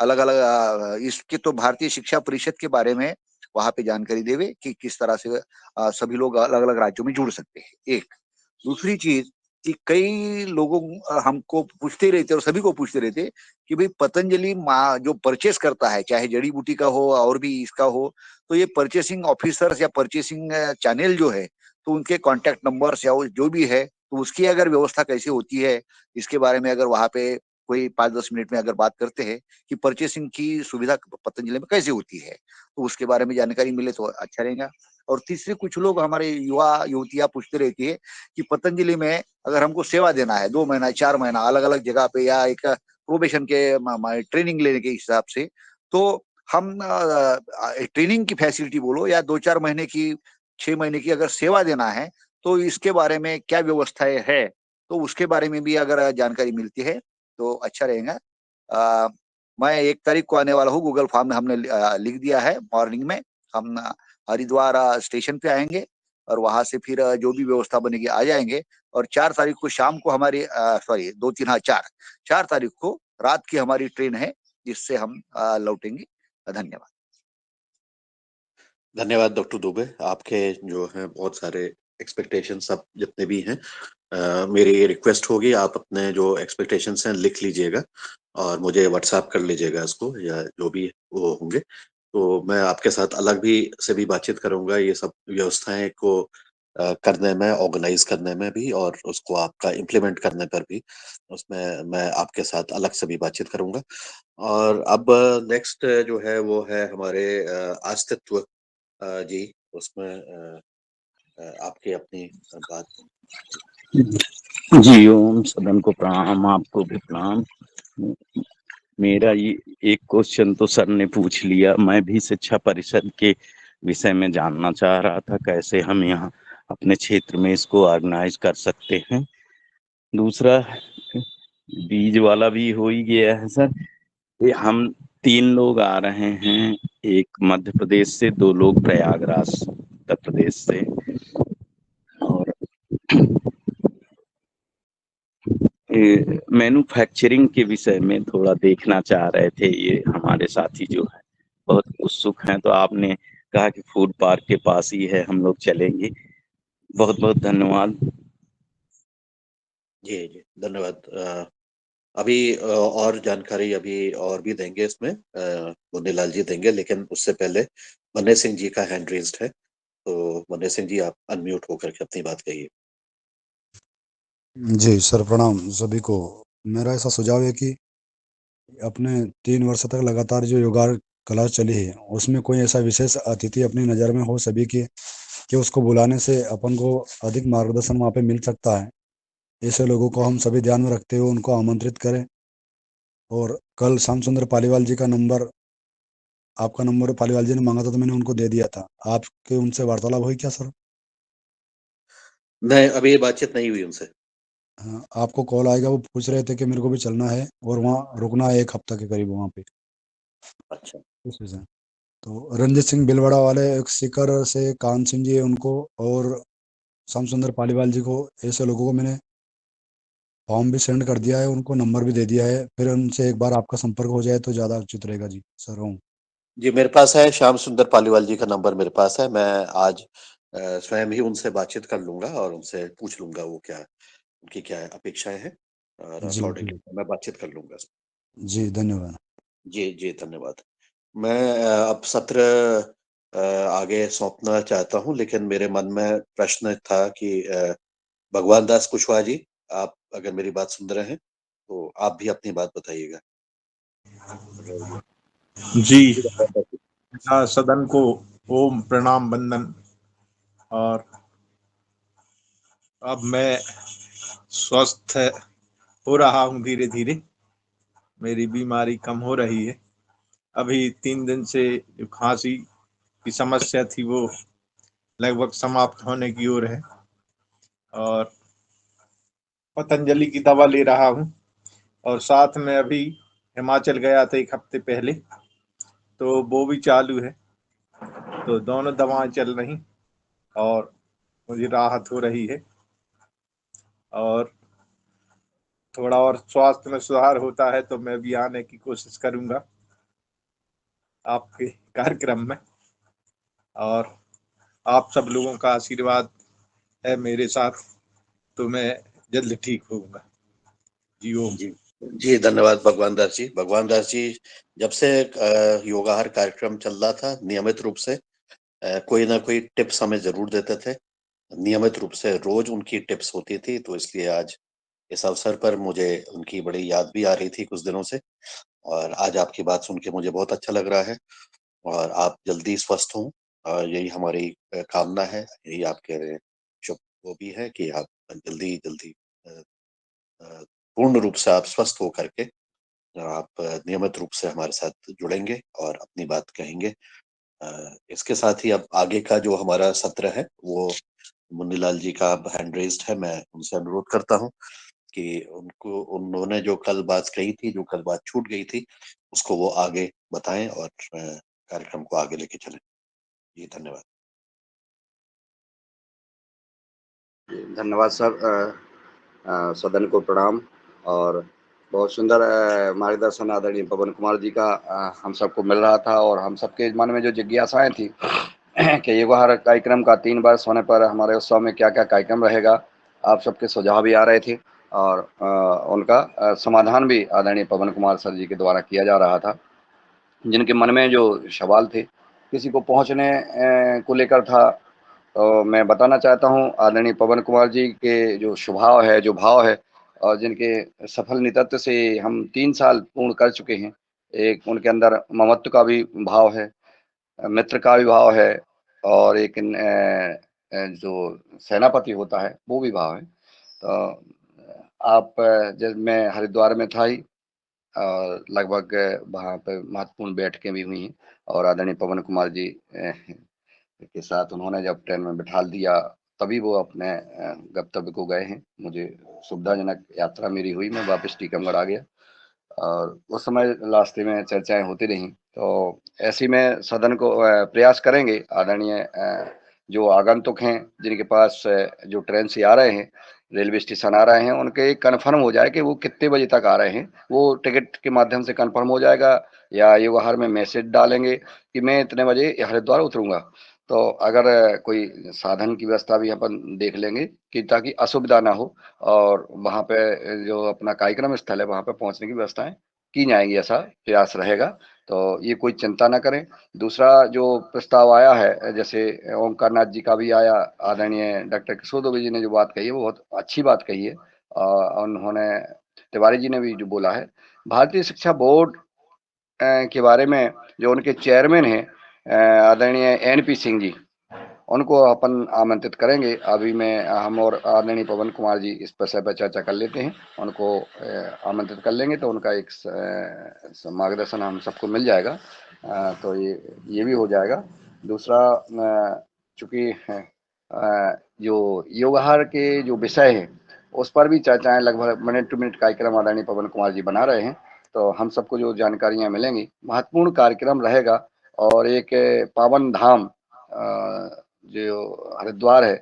Speaker 14: अलग अलग इसके तो भारतीय शिक्षा परिषद के बारे में वहाँ पे जानकारी देवे कि किस तरह से सभी लोग अलग अलग राज्यों में जुड़ सकते हैं। एक दूसरी चीज कि कई लोगों हमको पूछते रहते और सभी को पूछते रहते कि भाई पतंजलि जो परचेस करता है, चाहे जड़ी बूटी का हो और भी इसका हो, तो ये परचेसिंग ऑफिसर्स या परचेसिंग चैनल जो है, तो उनके कांटेक्ट नंबर्स या जो भी है, तो उसकी अगर व्यवस्था कैसे होती है, इसके बारे में अगर वहाँ पे कोई 5-10 मिनट में अगर बात करते हैं कि परचेसिंग की सुविधा पतंजलि में कैसे होती है, तो उसके बारे में जानकारी मिले तो अच्छा रहेगा। और तीसरे कुछ लोग हमारे युवा युवतियां पूछते रहती है कि पतंजलि में अगर हमको सेवा देना है 2 महीना 4 महीना अलग अलग जगह पे या एक प्रोबेशन के ट्रेनिंग लेने के हिसाब से, तो हम ट्रेनिंग की फैसिलिटी बोलो या 2-4 महीने की 6 महीने की अगर सेवा देना है, तो इसके बारे में क्या व्यवस्थाएं है, तो उसके बारे में भी अगर जानकारी मिलती है तो अच्छा रहेगा। मैं 1 तारीख को आने वाला हूँ, गूगल फॉर्म में हमने लिख दिया है। मॉर्निंग में हम हरिद्वार स्टेशन पे आएंगे और वहां से फिर जो भी व्यवस्था बनेगी आ जाएंगे। और 4 तारीख को शाम को हमारी सॉरी 2-3 हाँ 4 तारीख को रात की हमारी ट्रेन है, जिससे हम लौटेंगे। धन्यवाद।
Speaker 10: धन्यवाद डॉक्टर दुबे। आपके जो हैं बहुत सारे एक्सपेक्टेशन सब जितने भी हैं, मेरी रिक्वेस्ट होगी आप अपने जो एक्सपेक्टेशंस हैं लिख लीजिएगा और मुझे व्हाट्सएप कर लीजिएगा इसको, या जो भी वो होंगे। तो मैं आपके साथ अलग भी से भी बातचीत करूँगा, ये सब व्यवस्थाएँ को करने में, ऑर्गेनाइज करने में भी और उसको आपका इम्प्लीमेंट करने पर भी, उसमें मैं आपके साथ अलग से भी बातचीत करूंगा। और अब नेक्स्ट जो है वो है हमारे अस्तित्व जी, उसमें आपकी अपनी बात।
Speaker 7: जी ओम सदन को प्रणाम, आपको भी प्रणाम। मेरा ये एक क्वेश्चन तो सर ने पूछ लिया। मैं भी शिक्षा परिषद के विषय में जानना चाह रहा था, कैसे हम यहाँ अपने क्षेत्र में इसको ऑर्गेनाइज कर सकते हैं। दूसरा, बीज वाला भी हो ही गया है सर। ये हम 3 लोग आ रहे हैं, एक मध्य प्रदेश से, 2 लोग प्रयागराज उत्तर प्रदेश से। और मैन्युफैक्चरिंग के विषय में थोड़ा देखना चाह रहे थे। ये हमारे साथी जो है बहुत उत्सुक हैं, तो आपने कहा कि फूड पार्क के पास ही है, हम लोग चलेंगे। बहुत बहुत धन्यवाद।
Speaker 10: जी जी धन्यवाद। अभी और जानकारी अभी और भी देंगे इसमें, मुन्नीलाल जी देंगे, लेकिन उससे पहले मन्ने सिंह जी का हैंड रेज्ड है, तो मन्ने सिंह जी आप अनम्यूट होकर के अपनी बात कहिए।
Speaker 15: जी सर, प्रणाम सभी को। मेरा ऐसा सुझाव है कि अपने 3 वर्ष तक लगातार जो योगा क्लास चली है, उसमें कोई ऐसा विशेष अतिथि अपनी नज़र में हो सभी की, कि उसको बुलाने से अपन को अधिक मार्गदर्शन वहाँ पे मिल सकता है। ऐसे लोगों को हम सभी ध्यान में रखते हुए उनको आमंत्रित करें। और कल श्याम सुंदर पालीवाल जी का नंबर, आपका नंबर पालीवाल जी ने मांगा था, तो मैंने उनको दे दिया था। आपके उनसे वार्तालाप हुई क्या सर?
Speaker 10: नहीं, अभी ये बातचीत नहीं हुई उनसे।
Speaker 15: हाँ, आपको कॉल आएगा। वो पूछ रहे थे कि मेरे को भी चलना है और वहाँ रुकना है 1 हफ्ता के करीब वहाँ पे,
Speaker 10: अच्छा।
Speaker 15: इस विषय। तो रंजित सिंह बिलवाड़ा वाले एक सीकर से, कान सिंह जी है उनको, और श्याम सुंदर पालीवाल जी को, ऐसे लोगों को मैंने फॉर्म भी सेंड कर दिया है, उनको नंबर भी दे दिया है। फिर उनसे एक बार आपका संपर्क हो जाए तो ज़्यादा उचित रहेगा जी सर। हूँ
Speaker 10: जी मेरे पास है, श्याम सुंदर पालीवाल जी का नंबर मेरे पास है। मैं आज स्वयं ही उनसे बातचीत कर लूंगा और उनसे पूछ लूंगा वो क्या, उनकी क्या अपेक्षाएं हैं, और
Speaker 15: जी जी
Speaker 10: अकॉर्डिंग मैं बातचीत कर लूंगा।
Speaker 15: जी, धन्यवाद।
Speaker 10: जी जी धन्यवाद। मैं अब सत्र आगे सौंपना चाहता हूं, लेकिन मेरे मन में प्रश्न था कि भगवान दास कुशवाहा जी, आप अगर मेरी बात सुन रहे हैं तो आप भी अपनी बात बताइएगा।
Speaker 16: जी, सदन को ओम प्रणाम वंदन। और अब मैं स्वस्थ हो रहा हूँ धीरे धीरे, मेरी बीमारी कम हो रही है। अभी 3 दिन से जो खांसी की समस्या थी वो लगभग समाप्त होने की ओर है, और पतंजलि की दवा ले रहा हूँ। और साथ में अभी हिमाचल गया था 1 हफ्ते पहले, तो वो भी चालू है। तो दोनों दवाएं चल रही और मुझे राहत हो रही है। और थोड़ा और स्वास्थ्य में सुधार होता है तो मैं भी आने की कोशिश करूंगा आपके कार्यक्रम में। और आप सब लोगों का आशीर्वाद है मेरे साथ, तो मैं जल्द ठीक होऊंगा। जी ओम।
Speaker 10: जी जी धन्यवाद भगवान दास जी। भगवान दास जी जब से योगाहार कार्यक्रम चल रहा था, नियमित रूप से कोई ना कोई टिप्स हमें जरूर देते थे। नियमित रूप से रोज उनकी टिप्स होती थी, तो इसलिए आज इस अवसर पर मुझे उनकी बड़ी याद भी आ रही थी कुछ दिनों से। और आज आपकी बात सुन के मुझे बहुत अच्छा लग रहा है, और आप जल्दी स्वस्थ हों, यही हमारी कामना है। यही आपके शुभ वो भी है कि आप जल्दी जल्दी पूर्ण रूप से आप स्वस्थ हो करके आप नियमित रूप से हमारे साथ जुड़ेंगे और अपनी बात कहेंगे। इसके साथ ही अब आगे का जो हमारा सत्र है वो मुन्नीलाल जी का अब हैंड रेज्ड है। मैं उनसे अनुरोध करता हूँ कि उनको, उन्होंने जो कल बात कही थी, जो कल बात छूट गई थी, उसको वो आगे बताएं और कार्यक्रम को आगे लेके चलें। जी धन्यवाद।
Speaker 17: धन्यवाद सर। सदन को प्रणाम। और बहुत सुंदर मार्गदर्शन आदरणीय पवन कुमार जी का हम सबको मिल रहा था। और हम सबके मन में जो जिज्ञासाएं थी कि योगाहार कार्यक्रम का 3 वर्ष होने पर हमारे उत्सव में क्या क्या कार्यक्रम रहेगा, आप सबके सुझाव भी आ रहे थे और उनका समाधान भी आदरणीय पवन कुमार सर जी के द्वारा किया जा रहा था। जिनके मन में जो सवाल थे, किसी को पहुंचने को लेकर था, तो मैं बताना चाहता हूँ आदरणीय पवन कुमार जी के जो स्वभाव है, जो भाव है और जिनके सफल नेतृत्व से हम 3 साल पूर्ण कर चुके हैं। एक उनके अंदर ममत्व का भी भाव है, मित्र का भी भाव है और एक जो सेनापति होता है, वो भी भाव है। तो आप जब मैं हरिद्वार में था ही लगभग वहाँ पे महत्वपूर्ण बैठकें भी हुई हैं और आदरणीय पवन कुमार जी के साथ उन्होंने जब ट्रेन में बिठाल दिया, तभी वो अपने गंतव्य को गए हैं। मुझे सुविधाजनक यात्रा मेरी हुई, मैं वापस टीकमगढ़ आ गया और उस समय रास्ते में चर्चाएँ होती रहीं। तो ऐसे में सदन को प्रयास करेंगे आदरणीय जो आगंतुक हैं, जिनके पास जो ट्रेन से आ रहे हैं, रेलवे स्टेशन आ रहे हैं, उनके कन्फर्म हो जाए कि वो कितने बजे तक आ रहे हैं। वो टिकट के माध्यम से कन्फर्म हो जाएगा या ये व्यवहार में मैसेज डालेंगे कि मैं इतने बजे हरिद्वार उतरूँगा। तो अगर कोई साधन की व्यवस्था भी अपन देख लेंगे कि ताकि असुविधा ना हो और वहाँ पे जो अपना कार्यक्रम स्थल है, वहाँ पे पहुँचने की व्यवस्थाएँ की जाएँगी, ऐसा प्रयास रहेगा। तो ये कोई चिंता ना करें। दूसरा जो प्रस्ताव आया है, जैसे ओमकार नाथ जी का भी आया, आदरणीय डॉक्टर किशोर दुबे जी ने जो बात कही है, वो बहुत अच्छी बात कही है। उन्होंने तिवारी जी ने भी जो बोला है, भारतीय शिक्षा बोर्ड के बारे में जो उनके चेयरमैन हैं आदरणीय एनपी सिंह जी, उनको अपन आमंत्रित करेंगे। अभी हम और आदरणीय पवन कुमार जी इस विषय पर चर्चा कर लेते हैं, उनको आमंत्रित कर लेंगे तो उनका एक मार्गदर्शन हम सबको मिल जाएगा। तो ये भी हो जाएगा। दूसरा चूँकि जो योगाहार के जो विषय हैं, उस पर भी चर्चाएँ लगभग मिनट टू मिनट कार्यक्रम आदरणीय पवन कुमार जी बना रहे हैं। तो हम सबको जो जानकारियाँ मिलेंगी, महत्वपूर्ण कार्यक्रम रहेगा और एक पावन धाम जो हरिद्वार है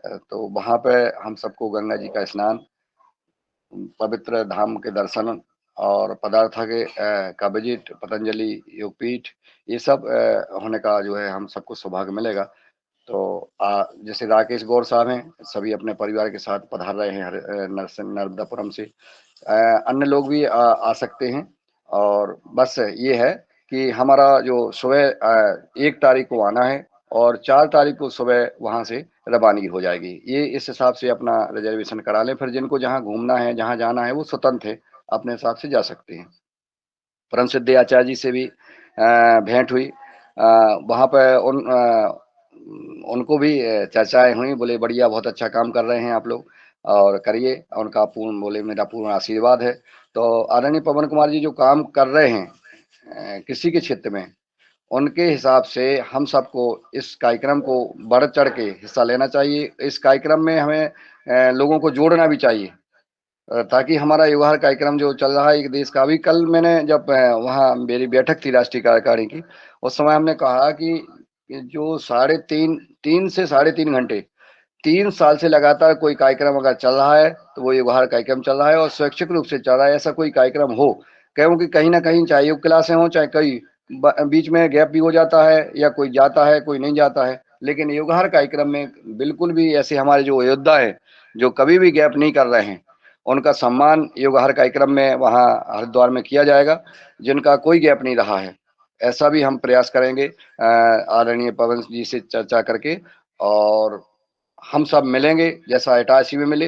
Speaker 17: तो वहाँ पे हम सबको गंगा जी का स्नान, पवित्र धाम के दर्शन और पदार्थ के का विजिट, पतंजलि योगपीठ, ये सब होने का जो है हम सबको सौभाग्य मिलेगा। तो जैसे राकेश गौर साहब हैं, सभी अपने परिवार के साथ पधार रहे हैं नर्मदापुरम से। अन्य लोग भी आ सकते हैं और बस ये है कि हमारा जो सुबह 1 तारीख को आना है और 4 तारीख को सुबह वहाँ से रवानगी हो जाएगी। ये इस हिसाब से अपना रिजर्वेशन करा लें, फिर जिनको जहाँ घूमना है, जहाँ जाना है, वो स्वतंत्र है, अपने हिसाब से जा सकते हैं। परम सिद्धि आचार्य जी से भी भेंट हुई। वहाँ पे उनको भी चर्चाएँ हुई, बोले बढ़िया, बहुत अच्छा काम कर रहे हैं आप लोग और करिए। उनका पूर्ण बोले मेरा पूर्ण आशीर्वाद है। तो आदरणीय पवन कुमार जी जो काम कर रहे हैं कृषि के क्षेत्र में, उनके हिसाब से हम सबको इस कार्यक्रम को बढ़-चढ़ के हिस्सा लेना चाहिए। इस कार्यक्रम में हमें लोगों को जोड़ना भी चाहिए ताकि हमारा युवा कार्यक्रम जो चल रहा है एक देश का। अभी कल मैंने जब वहाँ मेरी बैठक थी राष्ट्रीय कार्यकारिणी की, उस समय हमने कहा कि जो 3 से 3.5 घंटे 3 साल से लगातार कोई कार्यक्रम अगर चल रहा है तो वो युवा कार्यक्रम चल रहा है और स्वैच्छिक रूप से चल रहा है। ऐसा कोई कार्यक्रम हो, क्योंकि कहीं ना कहीं चाहे योग क्लासें हों, चाहे कई बीच में गैप भी हो जाता है या कोई जाता है, कोई नहीं जाता है, लेकिन युवा कार्यक्रम में बिल्कुल भी ऐसे हमारे जो योद्धा है जो कभी भी गैप नहीं कर रहे हैं, उनका सम्मान युवा कार्यक्रम में वहाँ हरिद्वार में किया जाएगा, जिनका कोई गैप नहीं रहा है। ऐसा भी हम प्रयास करेंगे आदरणीय पवन जी से चर्चा करके और हम सब मिलेंगे, जैसा इटारसी में मिले,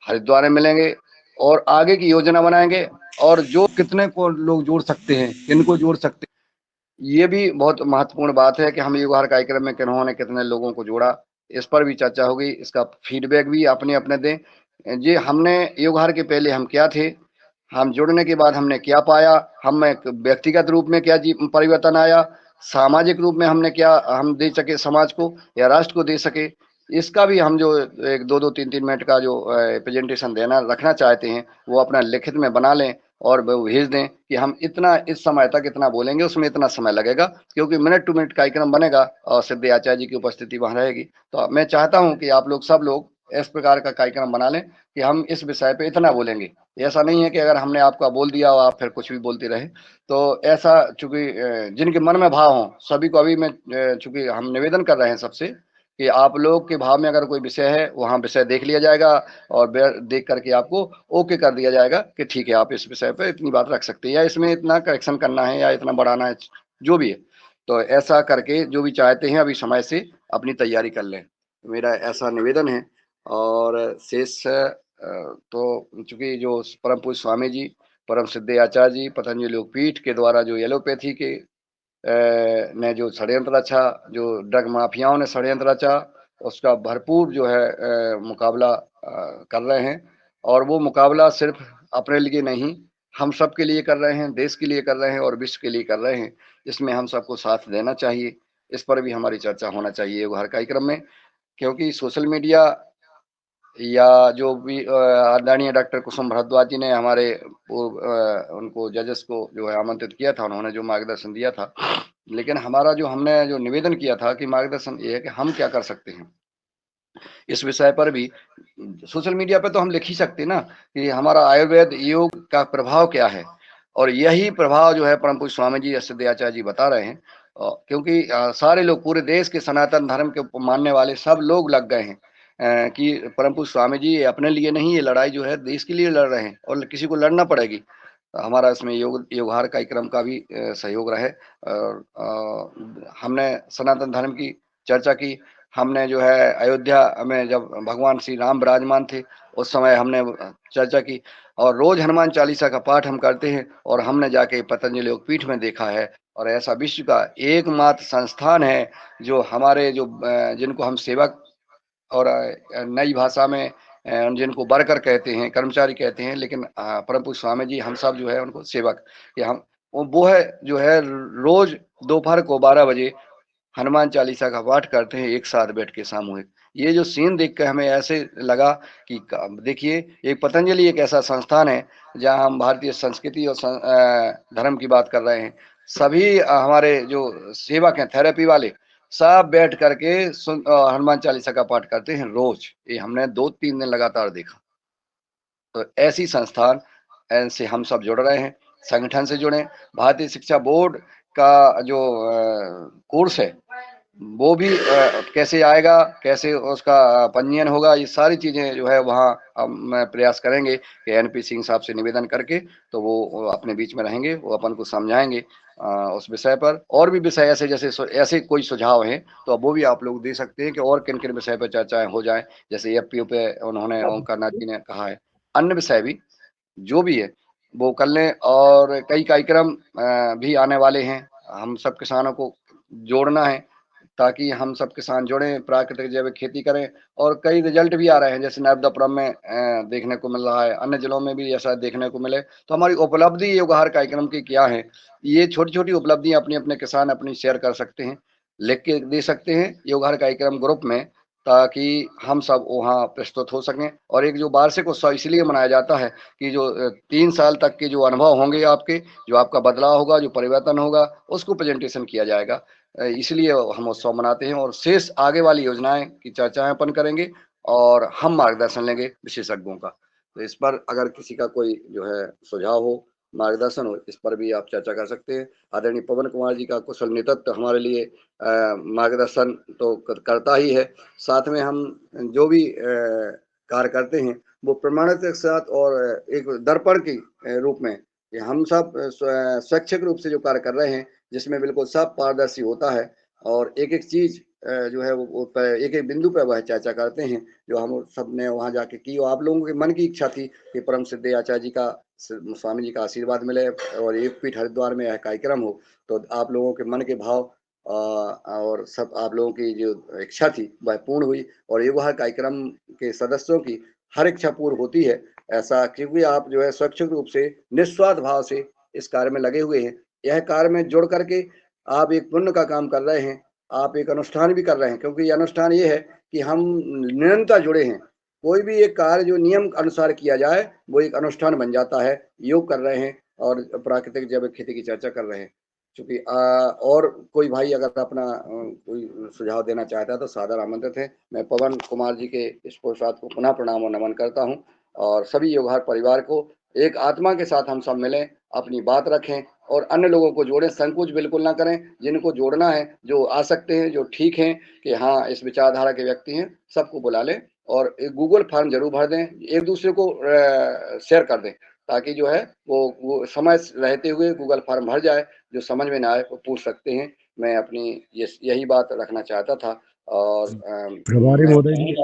Speaker 17: हरिद्वार में मिलेंगे और आगे की योजना बनाएंगे और जो कितने को लोग जोड़ सकते हैं, किनको जोड़ सकते हैं, ये भी बहुत महत्वपूर्ण बात है कि हम युवा कार्यक्रम में किन्होंने कितने लोगों को जोड़ा, इस पर भी चर्चा होगी। इसका फीडबैक भी अपने दें। जी, हमने युवा के पहले हम क्या थे, हम जुड़ने के बाद हमने क्या पाया, हम एक व्यक्तिगत रूप में क्या परिवर्तन आया, सामाजिक रूप में हमने क्या हम दे सके समाज को या राष्ट्र को दे सके, इसका भी हम जो एक 2-2 3-3 मिनट का जो प्रेजेंटेशन रखना चाहते हैं, वो अपना लिखित में बना लें और वो भेज दें कि हम इतना इस समय तक इतना बोलेंगे, उसमें इतना समय लगेगा, क्योंकि मिनट टू मिनट कार्यक्रम बनेगा और सिद्धि आचार्य जी की उपस्थिति वहाँ रहेगी। तो मैं चाहता हूँ कि आप लोग सब लोग इस प्रकार का कार्यक्रम बना लें कि हम इस विषय पे इतना बोलेंगे। ऐसा नहीं है कि अगर हमने आपका बोल दिया और आप फिर कुछ भी बोलते रहे, तो ऐसा चूँकि जिनके मन में भाव हों, सभी को अभी मैं चूँकि हम निवेदन कर रहे हैं सबसे कि आप लोग के भाव में अगर कोई विषय है, वहाँ विषय देख लिया जाएगा और देख करके आपको ओके कर दिया जाएगा कि ठीक है, आप इस विषय पे इतनी बात रख सकते हैं या इसमें इतना करेक्शन करना है या इतना बढ़ाना है, जो भी है। तो ऐसा करके जो भी चाहते हैं अभी समय से अपनी तैयारी कर लें, मेरा ऐसा निवेदन है। और शेष तो चूंकि जो परम पूज्य स्वामी जी, परम सिद्ध आचार्य जी, पतंजलि योगपीठ के द्वारा जो एलोपैथी के ने जो षड्यंत्र रचा, जो ड्रग माफियाओं ने षड्यंत्र रचा, उसका भरपूर जो है मुकाबला कर रहे हैं। और वो मुकाबला सिर्फ अपने लिए नहीं, हम सब के लिए कर रहे हैं, देश के लिए कर रहे हैं और विश्व के लिए कर रहे हैं। इसमें हम सबको साथ देना चाहिए। इस पर भी हमारी चर्चा होना चाहिए हर कार्यक्रम में, क्योंकि सोशल मीडिया या जो भी आदरणीय डॉक्टर कुसुम भारद्वाज जी ने हमारे उनको जजेस को जो है आमंत्रित किया था, उन्होंने जो मार्गदर्शन दिया था, लेकिन हमारा जो हमने जो निवेदन किया था कि मार्गदर्शन ये है कि हम क्या कर सकते हैं इस विषय पर भी। सोशल मीडिया पे तो हम लिख ही सकते ना कि हमारा आयुर्वेद योग का प्रभाव क्या है, और यही प्रभाव जो है परम पूज्य स्वामी जी सिद्धाचार्य जी बता रहे हैं। क्योंकि सारे लोग पूरे देश के सनातन धर्म के मानने वाले सब लोग लग गए हैं कि परम पूज्य स्वामी जी अपने लिए नहीं, ये लड़ाई जो है देश के लिए लड़ रहे हैं और किसी को लड़ना पड़ेगी। हमारा इसमें योगहार कार्यक्रम का भी सहयोग रहे। हमने सनातन धर्म की चर्चा की, हमने जो है अयोध्या में जब भगवान श्री राम विराजमान थे उस समय हमने चर्चा की, और रोज हनुमान चालीसा का पाठ हम करते हैं। और हमने जाके पतंजलि योगपीठ में देखा है, और ऐसा विश्व का एकमात्र संस्थान है जो हमारे जो जिनको हम सेवक और नई भाषा में जिनको वर्कर कहते हैं, कर्मचारी कहते हैं, लेकिन परम पूज्य स्वामी जी हम सब जो है उनको सेवक, कि हम वो है जो है रोज दोपहर को 12 बजे हनुमान चालीसा का पाठ करते हैं एक साथ बैठ के सामूहिक। ये जो सीन देख के हमें ऐसे लगा कि देखिए एक पतंजलि एक ऐसा संस्थान है जहां हम भारतीय संस्कृति और धर्म की बात कर रहे हैं। सभी हमारे जो सेवक हैं, थेरेपी वाले, सब बैठ करके हनुमान चालीसा का पाठ करते हैं रोज। ये हमने 2-3 दिन लगातार देखा। तो ऐसी संस्थान से हम सब जुड़ रहे हैं, संगठन से जुड़े। भारतीय शिक्षा बोर्ड का जो कोर्स है वो भी कैसे आएगा, कैसे उसका पंजीयन होगा, ये सारी चीजें जो है वहाँ हम प्रयास करेंगे कि एनपी सिंह साहब से निवेदन करके, तो वो अपने बीच में रहेंगे, वो अपन को समझाएंगे उस विषय पर। और भी विषय ऐसे जैसे ऐसे कोई सुझाव हैं तो अब वो भी आप लोग दे सकते हैं कि और किन किन विषय पर चर्चाएं हो जाए। जैसे एफपीओ पे उन्होंने ओंकार नाथ जी ने कहा है, अन्य विषय भी जो भी है वो कर लें। और कई कार्यक्रम भी आने वाले हैं, हम सब किसानों को जोड़ना है ताकि हम सब किसान जुड़ें, प्राकृतिक जैविक खेती करें। और कई रिजल्ट भी आ रहे हैं, जैसे नर्मदापुरम में देखने को मिल रहा है, अन्य जिलों में भी ऐसा देखने को मिले। तो हमारी उपलब्धि योगहार कार्यक्रम की क्या है, ये छोटी छोटी उपलब्धियां अपने अपने किसान अपनी शेयर कर सकते हैं, लिख के दे सकते हैं योगहार कार्यक्रम ग्रुप में, ताकि हम सब वहाँ प्रस्तुत हो सकें। और एक जो वार्षिक उत्सव इसलिए मनाया जाता है कि जो 3 साल तक के जो अनुभव होंगे आपके, जो आपका बदलाव होगा, जो परिवर्तन होगा, उसको प्रेजेंटेशन किया जाएगा। इसलिए हम उत्सव मनाते हैं। और शेष आगे वाली योजनाएं की चर्चाएं अपन करेंगे और हम मार्गदर्शन लेंगे विशेषज्ञों का। तो इस पर अगर किसी का कोई जो है सुझाव हो, मार्गदर्शन हो, इस पर भी आप चर्चा कर सकते हैं। आदरणीय पवन कुमार जी का कुशल नेतृत्व हमारे लिए मार्गदर्शन तो करता ही है, साथ में हम जो भी कार्य करते हैं वो प्रमाणित के साथ और एक दर्पण के रूप में कि हम सब स्वैच्छिक रूप से जो कार्य कर रहे हैं, जिसमें बिल्कुल सब पारदर्शी होता है और एक एक चीज जो है वो एक एक बिंदु पर वह चर्चा करते हैं जो हम सब ने वहाँ जाके की। और आप लोगों के मन की इच्छा थी कि परम सिद्ध आचार्य जी का, स्वामी जी का आशीर्वाद मिले और एक पीठ हरिद्वार में यह कार्यक्रम हो। तो आप लोगों के मन के भाव और सब आप लोगों की जो इच्छा थी वह पूर्ण हुई। और योगहार कार्यक्रम के सदस्यों की हर इच्छा पूर्ण होती है ऐसा, क्योंकि आप जो है स्वैच्छिक रूप से निस्वार्थ भाव से इस कार्य में लगे हुए हैं। यह कार्य में जुड़ करके आप एक पुण्य का काम कर रहे हैं, आप एक अनुष्ठान भी कर रहे हैं, क्योंकि अनुष्ठान ये है कि हम निरंतर जुड़े हैं। कोई भी एक कार्य जो नियम अनुसार किया जाए वो एक अनुष्ठान बन जाता है। योग कर रहे हैं और प्राकृतिक जैविक खेती की चर्चा कर रहे हैं। चूंकि और कोई भाई अगर अपना कोई सुझाव देना चाहता है तो सादर आमंत्रित है। मैं पवन कुमार जी के इस पुरुषार्थ को पुनः प्रणाम और नमन करता हूँ और सभी योगहार परिवार को एक आत्मा के साथ हम सब मिलें, अपनी बात रखें और अन्य लोगों को जोड़ें। संकोच बिल्कुल ना करें। जिनको जोड़ना है, जो आ सकते हैं, जो ठीक हैं कि हाँ इस विचारधारा के व्यक्ति हैं, सबको बुला लें और एक गूगल फॉर्म जरूर भर दें, एक दूसरे को शेयर कर दें, ताकि जो है वो समय रहते हुए गूगल फॉर्म भर जाए। जो समझ में ना आए वो पूछ सकते हैं। मैं अपनी यही बात रखना चाहता था। और
Speaker 15: प्रभारी
Speaker 17: मैं
Speaker 15: महोदय जी,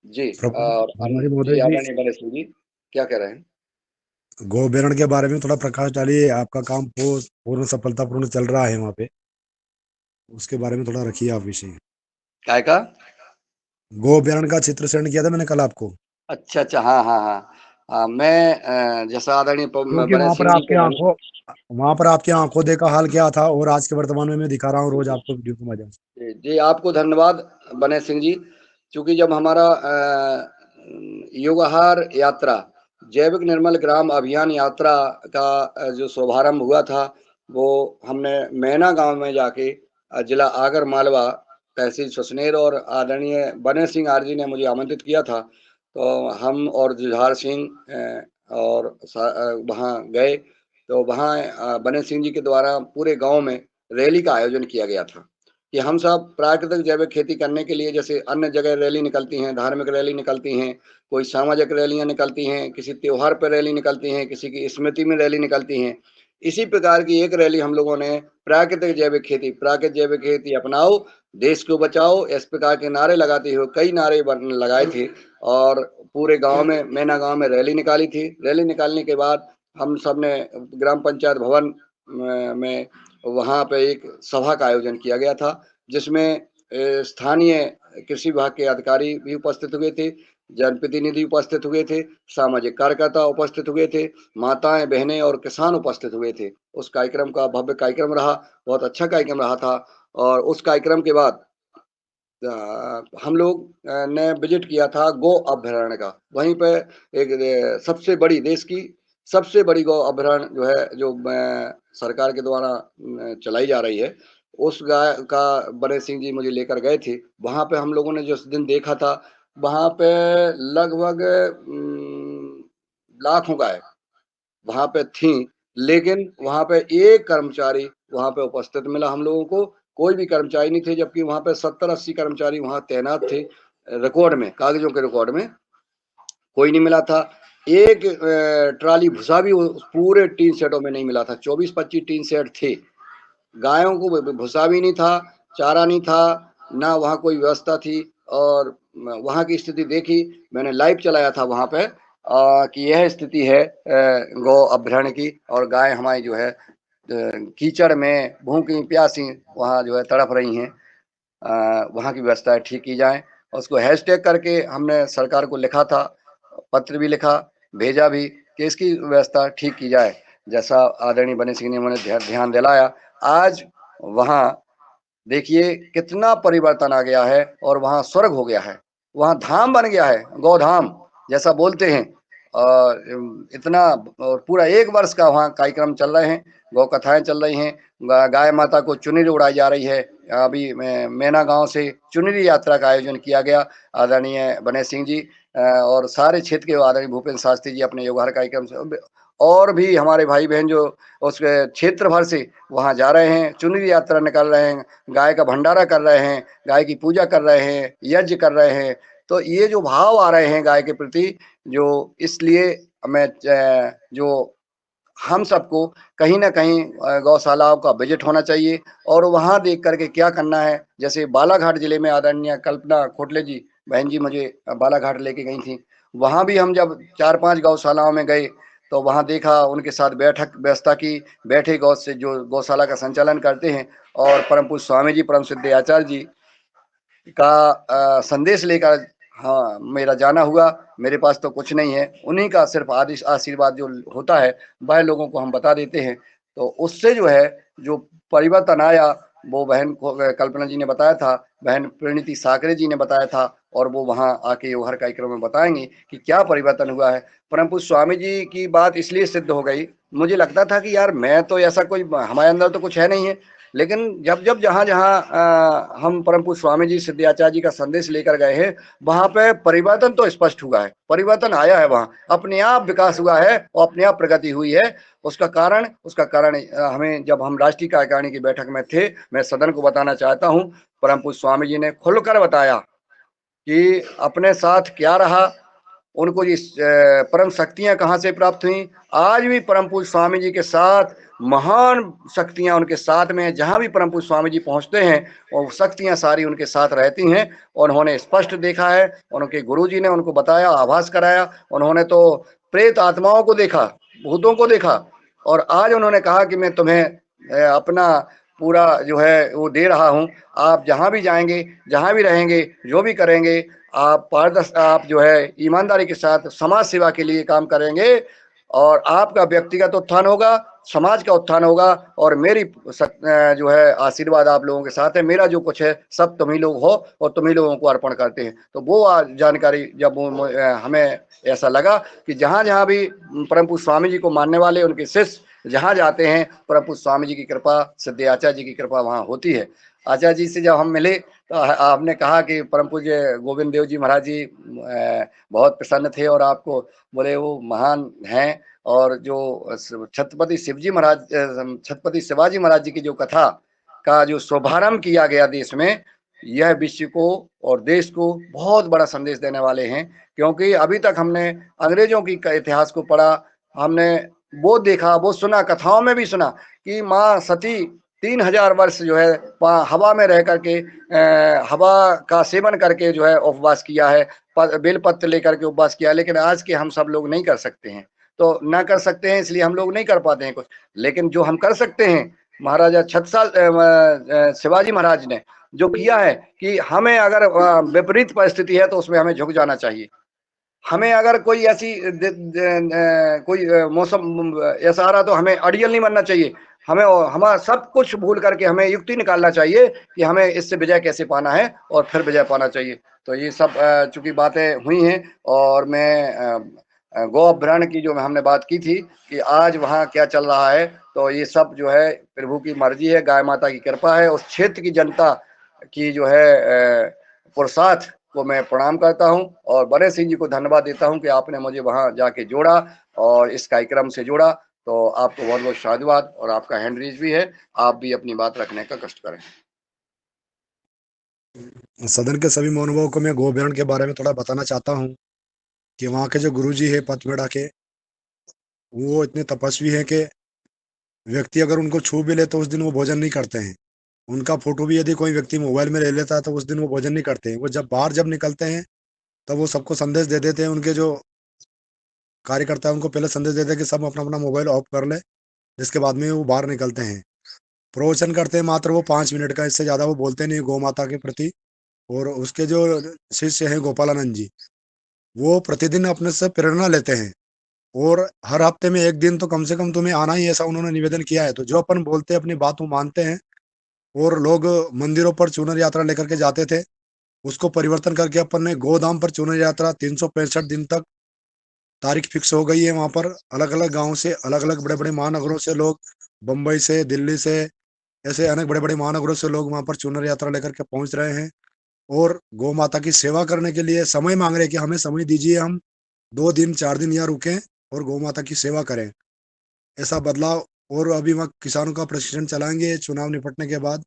Speaker 17: जी और
Speaker 15: प्रभारी
Speaker 17: जी
Speaker 15: महोदय जी,
Speaker 17: आदरणीय बने सिंह जी क्या कह रहे हैं?
Speaker 15: गौ बेरण के बारे में थोड़ा प्रकाश डालिए। आपका काम पूर्ण सफलतापूर्ण चल रहा है वहाँ पे, उसके बारे में थोड़ा रखिए आप विषय।
Speaker 17: काय का?
Speaker 15: गौ बेरण का चित्र सेंड किया था मैंने कल आपको,
Speaker 17: अच्छा अच्छा, हाँ हाँ हाँ। मैं जैसा आदरणीय
Speaker 15: क्योंकि
Speaker 17: बने सिंह जी को
Speaker 15: वहाँ पर आपकी आंखों देखा हाल क्या था, और आज के वर्तमान में मैं दिखा रहा हूँ रोज आपको वीडियो के माध्यम से।
Speaker 17: जी आपको धन्यवाद बने सिंह जी, क्योंकि जब हमारा युगाहार यात्रा जैविक निर्मल ग्राम अभियान यात्रा का जो शुभारंभ हुआ था, वो हमने मैना गांव में जाके जिला आगर मालवा तहसील सुसनेर और आदरणीय बने सिंह आर जी ने मुझे आमंत्रित किया था। तो हम और जुझार सिंह और वहाँ गए। तो वहाँ बने सिंह जी के द्वारा पूरे गांव में रैली का आयोजन किया गया था कि हम सब प्राकृतिक जैविक खेती करने के लिए, जैसे अन्य जगह रैली निकलती हैं, धार्मिक रैली निकलती हैं, कोई सामाजिक रैलियां निकलती हैं, किसी त्योहार पर रैली निकलती हैं, किसी की स्मृति में रैली निकलती हैं, इसी प्रकार की एक रैली हम लोगों ने प्राकृतिक जैविक खेती अपनाओ, देश को बचाओ, इस प्रकार के नारे लगाते हुए कई नारे लगाए थे और पूरे गांव में, मैना गांव में रैली निकाली थी। रैली निकालने के बाद हम सब ने ग्राम पंचायत भवन में वहाँ पे एक सभा का आयोजन किया गया था, जिसमें स्थानीय कृषि विभाग के अधिकारी भी उपस्थित हुए थे, जनप्रतिनिधि उपस्थित हुए थे, सामाजिक कार्यकर्ता उपस्थित हुए थे, माताएं बहनें और किसान उपस्थित हुए थे। उस कार्यक्रम का भव्य कार्यक्रम रहा, बहुत अच्छा कार्यक्रम रहा था। और उस कार्यक्रम के बाद हम लोग ने विजिट किया था गौ अभ्यारण्य का। वहीं पे एक सबसे बड़ी, देश की सबसे बड़ी गौ अभ्यारण्य जो है, जो सरकार के द्वारा चलाई जा रही है, उस गाय का बने सिंह जी मुझे लेकर गए थे। वहाँ पे हम लोगों ने जिस दिन देखा था, वहाँ पे लगभग लाखों गाय वहाँ पे थी, लेकिन वहाँ पे एक कर्मचारी वहाँ पे उपस्थित मिला हम लोगों को। कोई भी कर्मचारी नहीं थे, जबकि वहाँ पे 70-80 कर्मचारी वहाँ तैनात थे। रिकॉर्ड में, कागजों के रिकॉर्ड में कोई नहीं मिला था। एक ट्राली भूसा भी पूरे टीन सेटों में नहीं मिला था। 24-25 टीन सेट थे, गायों को भूसा भी नहीं था, चारा नहीं था, ना वहाँ कोई व्यवस्था थी। और वहाँ की स्थिति देखी, मैंने लाइव चलाया था वहाँ पे कि यह स्थिति है गौ अभ्यारण्य की, और गाय हमारी जो है कीचड़ में भूखी प्यासी वहाँ जो है तड़प रही हैं। वहाँ की व्यवस्था ठीक की जाए। उसको हैशटैग करके हमने सरकार को लिखा था, पत्र भी लिखा, भेजा भी कि इसकी व्यवस्था ठीक की जाए, जैसा आदरणीय बने सिंह ने मुझे ध्यान दिलाया। आज वहाँ देखिए कितना परिवर्तन आ गया है, और वहाँ स्वर्ग हो गया है, वहाँ धाम बन गया है, गौधाम जैसा बोलते हैं। और इतना, और पूरा 1 वर्ष का वहाँ कार्यक्रम चल रहे हैं, गौ कथाएं चल रही हैं, गाय माता को चुनरी उड़ाई जा रही है। अभी मैना गांव से चुनरी यात्रा का आयोजन किया गया, आदरणीय बने सिंह जी और सारे क्षेत्र के आदरणीय भूपेंद्र शास्त्री जी अपने योगहार कार्यक्रम से, और भी हमारे भाई बहन जो उस क्षेत्र भर से वहाँ जा रहे हैं, चुनरी यात्रा निकाल रहे हैं, गाय का भंडारा कर रहे हैं, गाय की पूजा कर रहे हैं, यज्ञ कर रहे हैं। तो ये जो भाव आ रहे हैं गाय के प्रति, जो इसलिए मैं जो हम सबको कहीं ना कहीं गौशालाओं का विजिट होना चाहिए, और वहाँ देख करके क्या करना है। जैसे बालाघाट जिले में आदरणीय कल्पना खोटले जी बहन जी मुझे बालाघाट लेके गई थी, वहाँ भी हम जब 4-5 गौशालाओं में गए, तो वहाँ देखा, उनके साथ बैठक व्यवस्था की, बैठे गौ से जो गौशाला का संचालन करते हैं, और परम पूज्य स्वामी जी, परम सिद्ध आचार्य जी का संदेश लेकर हाँ मेरा जाना हुआ। मेरे पास तो कुछ नहीं है, उन्हीं का सिर्फ आशीर्वाद जो होता है वह लोगों को हम बता देते हैं। तो उससे जो है जो परिवर्तन आया, वो बहन को कल्पना जी ने बताया था, बहन प्रणीति साकरे जी ने बताया था, और वो वहाँ आके हर कार्यक्रम में बताएंगे कि क्या परिवर्तन हुआ है। परम पूज्य स्वामी जी की बात इसलिए सिद्ध हो गई, मुझे लगता था कि यार मैं तो ऐसा कोई, हमारे अंदर तो कुछ है नहीं है, लेकिन जब जहाँ हम परम पूज्य स्वामी जी सिद्धाचार्य जी का संदेश लेकर गए हैं, वहाँ पे परिवर्तन तो स्पष्ट हुआ है, परिवर्तन आया है, वहाँ अपने आप विकास हुआ है और अपने आप प्रगति हुई है। उसका कारण हमें, जब हम राष्ट्रीय कार्यकारिणी की बैठक में थे, मैं सदन को बताना चाहता हूँ, परम पूज्य स्वामी जी ने खुलकर बताया कि अपने साथ क्या रहा, उनको ये परम शक्तियां कहाँ से प्राप्त हुई। आज भी परम पूज्य स्वामी जी के साथ महान शक्तियां उनके साथ में हैं। जहां भी परम पूज्य स्वामी जी पहुंचते हैं वो शक्तियां सारी उनके साथ रहती हैं। और उन्होंने स्पष्ट देखा है, उनके गुरु जी ने उनको बताया, आभास कराया। उन्होंने तो प्रेत आत्माओं को देखा, भूतों को देखा, और आज उन्होंने कहा कि मैं तुम्हें अपना पूरा जो है वो दे रहा हूं। आप जहां भी जाएंगे, जहां भी रहेंगे, जो भी करेंगे, आप आप जो है ईमानदारी के साथ समाज सेवा के लिए काम करेंगे और आपका व्यक्तिगत उत्थान होगा, समाज का उत्थान होगा। और मेरी जो है आशीर्वाद आप लोगों के साथ है। मेरा जो कुछ है सब तुम ही लोग हो और तुम ही लोगों को अर्पण करते हैं। तो वो जानकारी जब हमें ऐसा लगा कि जहां जहां भी परम पूज्य स्वामी जी को मानने वाले उनके शिष्य जहां जाते हैं, परम पूज्य स्वामी जी की कृपा, सिद्धि आचार्य जी की कृपा वहां होती है। आचार्य जी से जब हम मिले तो आपने कहा कि परम पूज्य गोविंद देव जी महाराज जी बहुत प्रसन्न थे और आपको बोले वो महान हैं। और जो छत्रपति शिवाजी महाराज, छत्रपति शिवाजी महाराज जी की जो कथा का जो शुभारंभ किया गया देश में, यह विश्व को और देश को बहुत बड़ा संदेश देने वाले हैं। क्योंकि अभी तक हमने अंग्रेजों की इतिहास को पढ़ा, हमने वो देखा, वो सुना, कथाओं में भी सुना कि माँ सती 3000 वर्ष जो है हवा में रह करके हवा का सेवन करके जो है उपवास किया है, बेलपत्र लेकर के उपवास किया। लेकिन आज के हम सब लोग नहीं कर सकते हैं। तो ना कर सकते हैं इसलिए हम लोग नहीं कर पाते हैं कुछ। लेकिन जो हम कर सकते हैं, महाराजा शिवाजी महाराज ने जो किया है कि हमें अगर विपरीत परिस्थिति है तो उसमें हमें झुक जाना चाहिए। हमें अगर कोई ऐसी कोई मौसम ऐसा आ रहा तो हमें अड़ियल नहीं बनना चाहिए। हमें हमारा सब कुछ भूल करके हमें युक्ति निकालना चाहिए कि हमें इससे विजय कैसे पाना है और फिर विजय पाना चाहिए। तो ये सब चूंकि बातें हुई हैं और मैं गौ अपहरण की जो हमने बात की थी कि आज वहाँ क्या चल रहा है, तो ये सब जो है प्रभु की मर्जी है, गाय माता की कृपा है। उस क्षेत्र की जनता की जो है पुरुषार्थ को मैं प्रणाम करता हूं और बड़े सिंह जी को धन्यवाद देता हूं कि आपने मुझे वहां जाके जोड़ा और इस कार्यक्रम से जोड़ा। तो आपको बहुत बहुत साधुवाद। और आपका हैंड रेज भी है, आप भी अपनी बात रखने का कष्ट करें।
Speaker 15: सदन के सभी महानुभावों को मैं गोभ्यारण के बारे में थोड़ा बताना चाहता हूँ कि वहाँ के जो गुरुजी है पथमेड़ा के, वो इतने तपस्वी हैं कि व्यक्ति अगर उनको छू भी ले तो उस दिन वो भोजन नहीं करते हैं। उनका फोटो भी यदि कोई व्यक्ति मोबाइल में ले लेता है तो उस दिन वो भोजन नहीं करते हैं। वो जब बाहर जब निकलते हैं तब वो सबको संदेश दे देते हैं। उनके जो कार्यकर्ता है उनको पहले संदेश देते हैं कि सब अपना अपना मोबाइल ऑफ कर ले, जिसके बाद में वो बाहर निकलते हैं। प्रवचन करते हैं मात्र वो 5 मिनट का, इससे ज़्यादा वो बोलते नहीं गौ माता के प्रति। और उसके जो शिष्य हैं गोपालानंद जी, वो प्रतिदिन अपने से प्रेरणा लेते हैं और हर हफ्ते में 1 दिन तो कम से कम तुम्हें आना ही, ऐसा उन्होंने निवेदन किया है। तो जो अपन बोलते हैं अपनी बात वो मानते हैं। और लोग मंदिरों पर चुनर यात्रा लेकर के जाते थे, उसको परिवर्तन करके अपन ने गोधाम पर चुनर यात्रा 365 दिन तक तारीख फिक्स हो गई है। वहाँ पर अलग अलग गाँव से, अलग अलग बड़े बड़े महानगरों से लोग, बम्बई से, दिल्ली से, ऐसे अनेक बड़े बड़े महानगरों से लोग वहाँ पर चुनर यात्रा लेकर के पहुँच रहे हैं और गौ माता की सेवा करने के लिए समय मांग रहे हैं कि हमें समय दीजिए, हम 2 दिन 4 दिन यहाँ रुकें और गौ माता की सेवा करें। ऐसा बदलाव। और अभी वहाँ किसानों का प्रशिक्षण चलाएंगे। चुनाव निपटने के बाद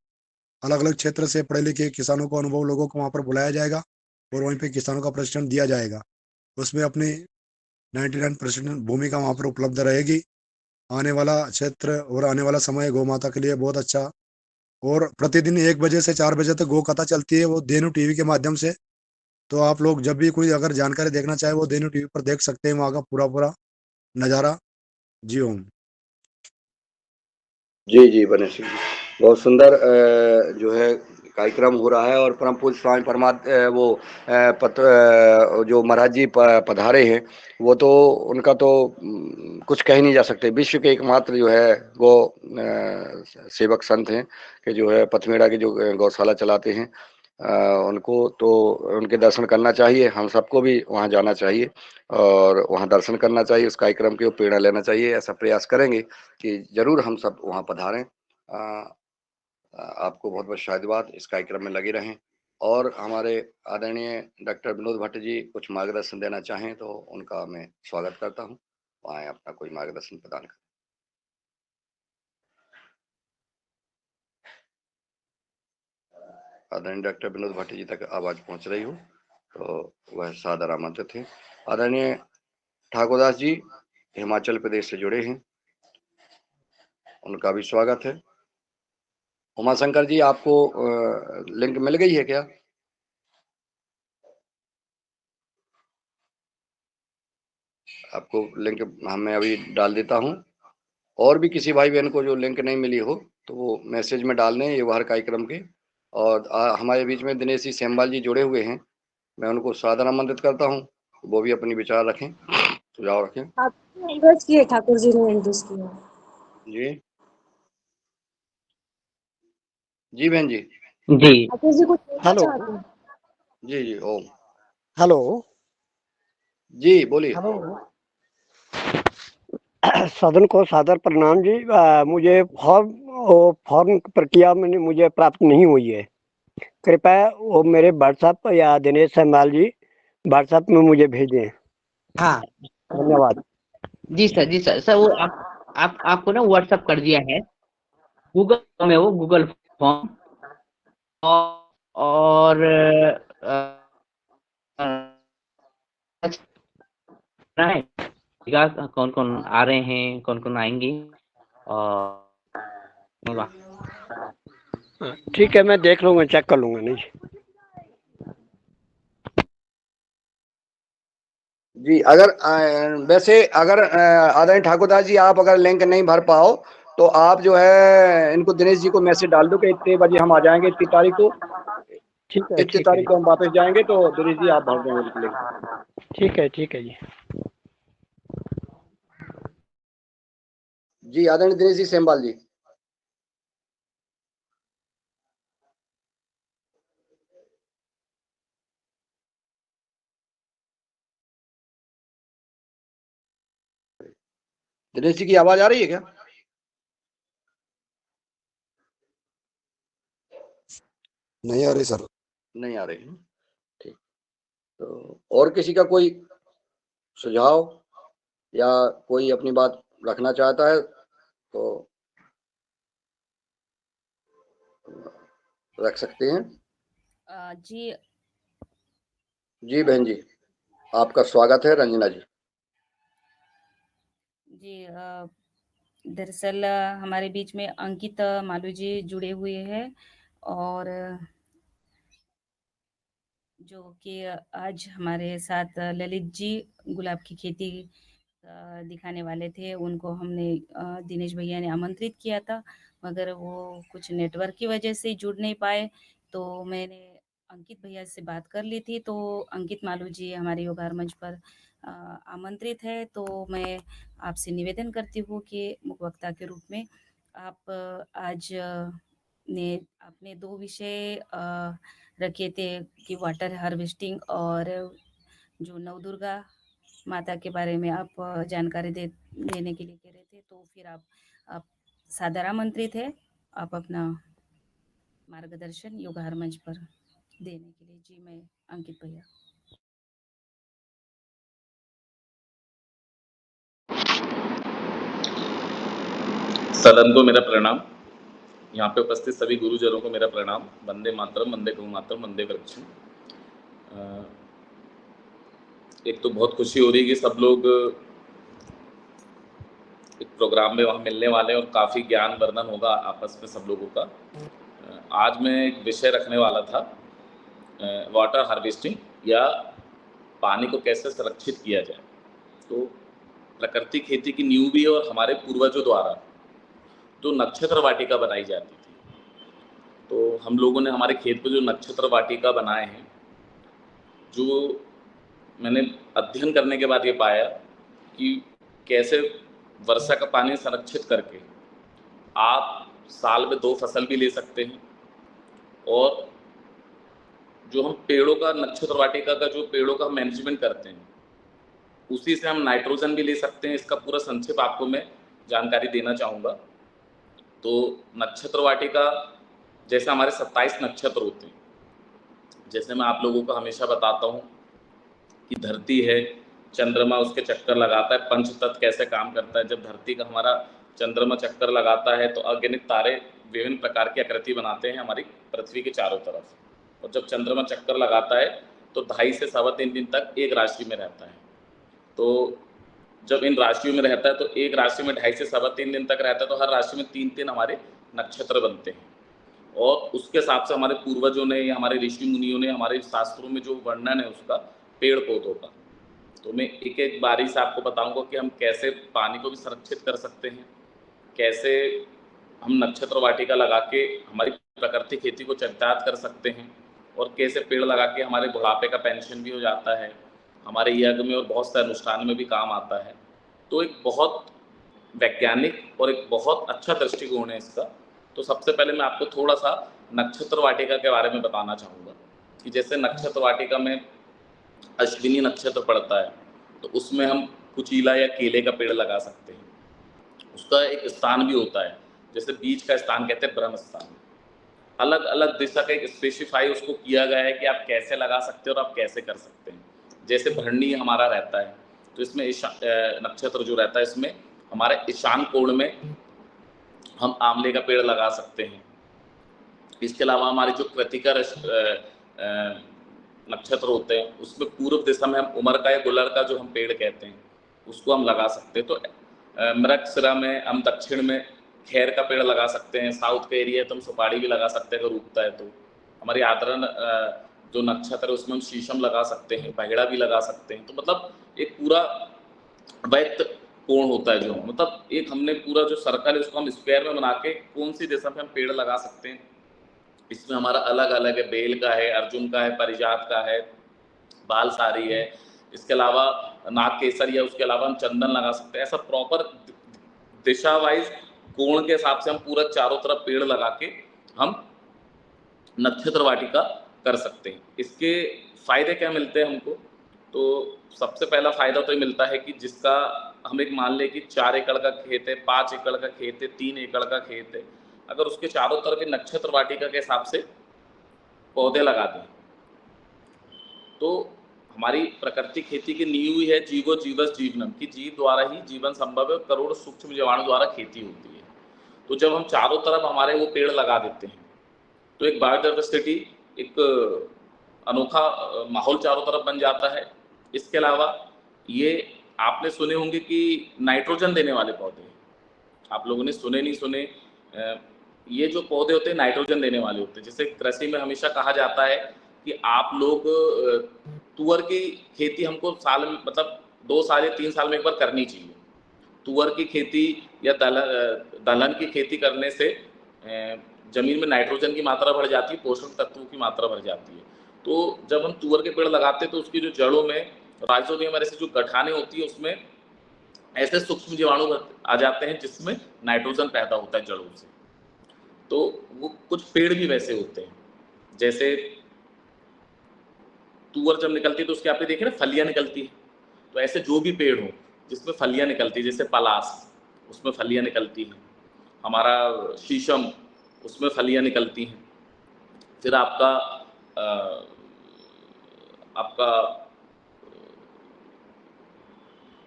Speaker 15: अलग अलग क्षेत्र से पढ़े लिखे किसानों को, अनुभव लोगों को वहाँ पर बुलाया जाएगा और वहीं पे किसानों का प्रशिक्षण दिया जाएगा। उसमें अपनी 99% भूमिका वहाँ पर उपलब्ध रहेगी। आने वाला क्षेत्र और आने वाला समय गौ माता के लिए बहुत अच्छा। और प्रतिदिन 1 बजे से 4 बजे तक गौ कथा चलती है, वो धेनु टीवी के माध्यम से। तो आप लोग जब भी कोई अगर जानकारी देखना चाहे वो धेनु टीवी पर देख सकते हैं, वहाँ का पूरा पूरा नज़ारा। जी ओम।
Speaker 17: जी जी बने सिंह जी, बहुत सुंदर जो है कार्यक्रम हो रहा है। और परम पूज्य स्वामी जो महाराज जी पधारे हैं, वो तो उनका तो कुछ कह नहीं जा सकते। विश्व के एकमात्र जो है गौ सेवक संत हैं कि जो है पथमेड़ा की जो गौशाला चलाते हैं। उनको तो उनके दर्शन करना चाहिए, हम सबको भी वहाँ जाना चाहिए और वहाँ दर्शन करना चाहिए, उस कार्यक्रम की प्रेरणा लेना चाहिए। ऐसा प्रयास करेंगे कि जरूर हम सब वहाँ पधारें। आपको बहुत बहुत शायदवाद, इस कार्यक्रम में लगे रहें। और हमारे आदरणीय डॉक्टर विनोद भट्ट जी कुछ मार्गदर्शन देना चाहें तो उनका मैं स्वागत करता हूँ। आए अपना कोई मार्गदर्शन प्रदान करें। आदरणीय डॉक्टर विनोद भट्ट जी तक आवाज पहुंच रही हो तो वह सादर आमंत्रित थे। आदरणीय ठाकुरदास जी हिमाचल प्रदेश से जुड़े हैं, उनका भी स्वागत है। उमाशंकर जी, आपको लिंक मिल गई है क्या? आपको लिंक मैं अभी डाल देता हूं। और भी किसी भाई बहन को जो लिंक नहीं मिली हो तो वो मैसेज में डाल दें युवा कार्यक्रम के। और हमारे बीच में दिनेश जी सेमवाल जी जुड़े हुए हैं, मैं उनको सादर आमंत्रित करता हूं, वो भी अपनी विचार रखें, सुझाव रखें।
Speaker 13: आपने एंडोर्स किए, ठाकुर जी ने एंडोर्स किया।
Speaker 17: जी जी बहन जी।
Speaker 5: जी
Speaker 13: ठाकुर जी कुछ बोलना
Speaker 12: हेलो
Speaker 13: चाहते हैं?
Speaker 17: जी जी ओम।
Speaker 12: हेलो
Speaker 17: जी बोलिए।
Speaker 12: हेलो सदन को सादर प्रणाम जी। मुझे फॉर्म की प्रक्रिया में मुझे प्राप्त नहीं हुई है, कृपया वो मेरे व्हाट्सएप या दिनेश सेमवाल जी व्हाट्सएप में मुझे भेज दें।
Speaker 5: हाँ
Speaker 12: धन्यवाद।
Speaker 5: जी सर सर वो आपको ना व्हाट्सअप कर दिया है, गूगल फॉर्म है वो, गूगल फॉर्म। और कौन कौन आ रहे हैं, कौन कौन आएंगे, और
Speaker 12: ठीक है, मैं देख लूंगा, चेक कर लूंगा। नहीं
Speaker 17: जी अगर वैसे अगर आदरणीय ठाकुरदास जी आप अगर लिंक नहीं भर पाओ तो आप जो है इनको दिनेश जी को मैसेज डाल दो कि इतने बजे हम आ जाएंगे, इतनी तारीख को,
Speaker 12: ठीक है,
Speaker 17: इतनी तारीख को हम वापस जाएंगे, तो दिनेश जी आप भर दें लिंक।
Speaker 12: ठीक है जी।
Speaker 17: जी आदरणीय दिनेश जी सेमवाल जी। दिनेश जी की आवाज आ रही है क्या?
Speaker 15: नहीं आ रही सर।
Speaker 17: नहीं आ रही है, ठीक। तो और किसी का कोई सुझाव या कोई अपनी बात रखना चाहता है तो रख सकते हैं।
Speaker 3: जी
Speaker 17: जी बहन जी, आपका स्वागत है। रंजना जी।
Speaker 3: जी दरअसल हमारे बीच में अंकित मालू जी जुड़े हुए हैं, और जो कि आज हमारे साथ ललित जी गुलाब की खेती दिखाने वाले थे, उनको हमने दिनेश भैया ने आमंत्रित किया था, मगर वो कुछ नेटवर्क की वजह से जुड़ नहीं पाए। तो मैंने अंकित भैया से बात कर ली थी, तो अंकित मालू जी हमारे योगार मंच पर आमंत्रित है। तो मैं आपसे निवेदन करती हूँ कि मुख्य वक्ता के रूप में आप आज ने आपने 2 विषय रखे थे कि वाटर हार्वेस्टिंग और जो नवदुर्गा माता के बारे में आप जानकारी देने के लिए कह रहे थे। तो फिर आप सादर आमंत्रित है, आप अपना मार्गदर्शन योगार मंच पर देने के लिए। जी मैं अंकित भैया।
Speaker 18: सदन को मेरा प्रणाम। यहाँ पे उपस्थित सभी गुरुजनों को मेरा प्रणाम। वंदे मातरम, वंदे गौ मातरम, वंदे वृक्षम। एक तो बहुत खुशी हो रही है कि सब लोग एक प्रोग्राम में वहाँ मिलने वाले हैं और काफ़ी ज्ञान वर्धन होगा आपस में सब लोगों का। आज मैं एक विषय रखने वाला था, वाटर हार्वेस्टिंग या पानी को कैसे संरक्षित किया जाए। तो प्रकृति खेती की नींव भी है, और हमारे पूर्वजों द्वारा जो नक्षत्र वाटिका बनाई जाती थी, तो हम लोगों ने हमारे खेत पे जो नक्षत्र वाटिका बनाए हैं, जो मैंने अध्ययन करने के बाद ये पाया कि कैसे वर्षा का पानी संरक्षित करके आप साल में 2 फसल भी ले सकते हैं, और जो हम पेड़ों का नक्षत्र वाटिका का जो पेड़ों का मैनेजमेंट करते हैं, उसी से हम नाइट्रोजन भी ले सकते हैं। इसका पूरा संक्षिप्त आपको मैं जानकारी देना चाहूँगा। तो नक्षत्र वाटिका जैसे हमारे 27 नक्षत्र होते हैं, जैसे मैं आप लोगों को हमेशा बताता हूँ कि धरती है, चंद्रमा उसके चक्कर लगाता है, पंचतत्व कैसे काम करता है। जब धरती का हमारा चंद्रमा चक्कर लगाता है तो अगणित तारे विभिन्न प्रकार की आकृति बनाते हैं हमारी पृथ्वी के चारों तरफ, और जब चंद्रमा चक्कर लगाता है तो 2.5 से 3.25 दिन तक एक राशि में रहता है। तो जब इन राशियों में रहता है तो एक राशि में 2.5 से 3.25 दिन तक रहता है, तो हर राशि में 3-3 हमारे नक्षत्र बनते हैं और उसके हिसाब से हमारे पूर्वजों ने या हमारे ऋषि मुनियों ने हमारे शास्त्रों में जो वर्णन है उसका पेड़ पौधों का, तो मैं एक एक बारी से आपको बताऊंगा कि हम कैसे पानी को भी संरक्षित कर सकते हैं, कैसे हम नक्षत्र वाटिका लगा के हमारी प्राकृतिक खेती को चरितार्थ कर सकते हैं और कैसे पेड़ लगा के हमारे बुढ़ापे का पेंशन भी हो जाता है, हमारे यज्ञ में और बहुत से अनुष्ठान में भी काम आता है। तो एक बहुत वैज्ञानिक और एक बहुत अच्छा दृष्टिकोण है इसका। तो सबसे पहले मैं आपको थोड़ा सा नक्षत्र वाटिका के बारे में बताना चाहूँगा कि जैसे नक्षत्र वाटिका में अश्विनी नक्षत्र पड़ता है तो उसमें हम कुचीला या केले का पेड़ लगा सकते हैं। उसका एक स्थान भी होता है, जैसे बीज का स्थान कहते हैं ब्रह्म स्थान। अलग अलग दिशा का एक स्पेसिफाई उसको किया गया है कि आप कैसे लगा सकते हैं और आप कैसे कर सकते हैं। जैसे भरणी हमारा रहता है तो इसमें नक्षत्र जो रहता है इसमें हमारे ईशान कोण में हम आंवले का पेड़ लगा सकते हैं। इसके अलावा हमारे जो कृतिका नक्षत्र होते हैं उसमें पूर्व दिशा में हम उमर का या गुलर का जो हम पेड़ कहते हैं उसको हम लगा सकते हैं। तो मृगशिरा में हम दक्षिण में खैर का पेड़ लगा सकते हैं, साउथ का एरिया है तो हम सुपारी भी लगा सकते हैं अगर उगता है तो। हमारी आदरण जो नक्षत्र है उसमें हम शीशम लगा सकते हैं, बहेड़ा भी लगा सकते हैं। तो मतलब एक पूरा वैत्त कोण होता है जो मतलब एक हमने पूरा जो सर्कल है उसको हम स्क्वायर में बना के कौन सी दिशा में हम पेड़ लगा सकते हैं। इसमें हमारा अलग अलग है, बेल का है, अर्जुन का है, परिजात का है, बालसारी है, इसके अलावा नाग केसर या उसके अलावा हम चंदन लगा सकते हैं। ऐसा प्रॉपर दिशा वाइज कोण के हिसाब से हम पूरा चारों तरफ पेड़ लगा के हम नक्षत्र वाटिका कर सकते हैं। इसके फायदे क्या मिलते हैं हमको? तो सबसे पहला फायदा तो ये मिलता है कि जिसका हम एक मान लें कि 4 एकड़ का खेत है, 5 एकड़ का खेत है, 3 एकड़ का खेत है, अगर उसके चारों तरफ नक्षत्र वाटिका के हिसाब से पौधे लगा दें तो हमारी प्राकृतिक खेती की नींव ही है जीवो जीवस जीवनम, कि जीव द्वारा ही जीवन संभव है, करोड़ सूक्ष्म जीवाणु द्वारा खेती होती है। तो जब हम चारों तरफ हमारे वो पेड़ लगा देते हैं तो एक बायोडाइवर्सिटी, एक अनोखा माहौल चारों तरफ बन जाता है। इसके अलावा ये आपने सुने होंगे कि नाइट्रोजन देने वाले पौधे, आप लोगों ने सुने नहीं सुने, ये जो पौधे होते हैं नाइट्रोजन देने वाले होते हैं। जैसे कृषि में हमेशा कहा जाता है कि आप लोग तुअर की खेती हमको साल में मतलब 2 साल या 3 साल में एक बार करनी चाहिए। तुअर की खेती या दलहन की खेती करने से जमीन में नाइट्रोजन की मात्रा बढ़ जाती है, पोषक तत्वों की मात्रा बढ़ जाती है। तो जब हम तुअर के पेड़ लगाते हैं तो उसकी जो जड़ों में राइजोबियम ऐसे जो गठाने होती है उसमें ऐसे सूक्ष्म जीवाणु आ जाते हैं जिसमें नाइट्रोजन पैदा होता है जड़ों से। तो वो कुछ पेड़ भी वैसे होते हैं, जैसे तुअर जब निकलती है तो उसके आपने देखे ना फलियां निकलती है, तो ऐसे जो भी पेड़ हो जिसमें फलियां निकलती है, जैसे पलास उसमें फलियां निकलती हैं, हमारा शीशम उसमें फलियां निकलती हैं, फिर आपका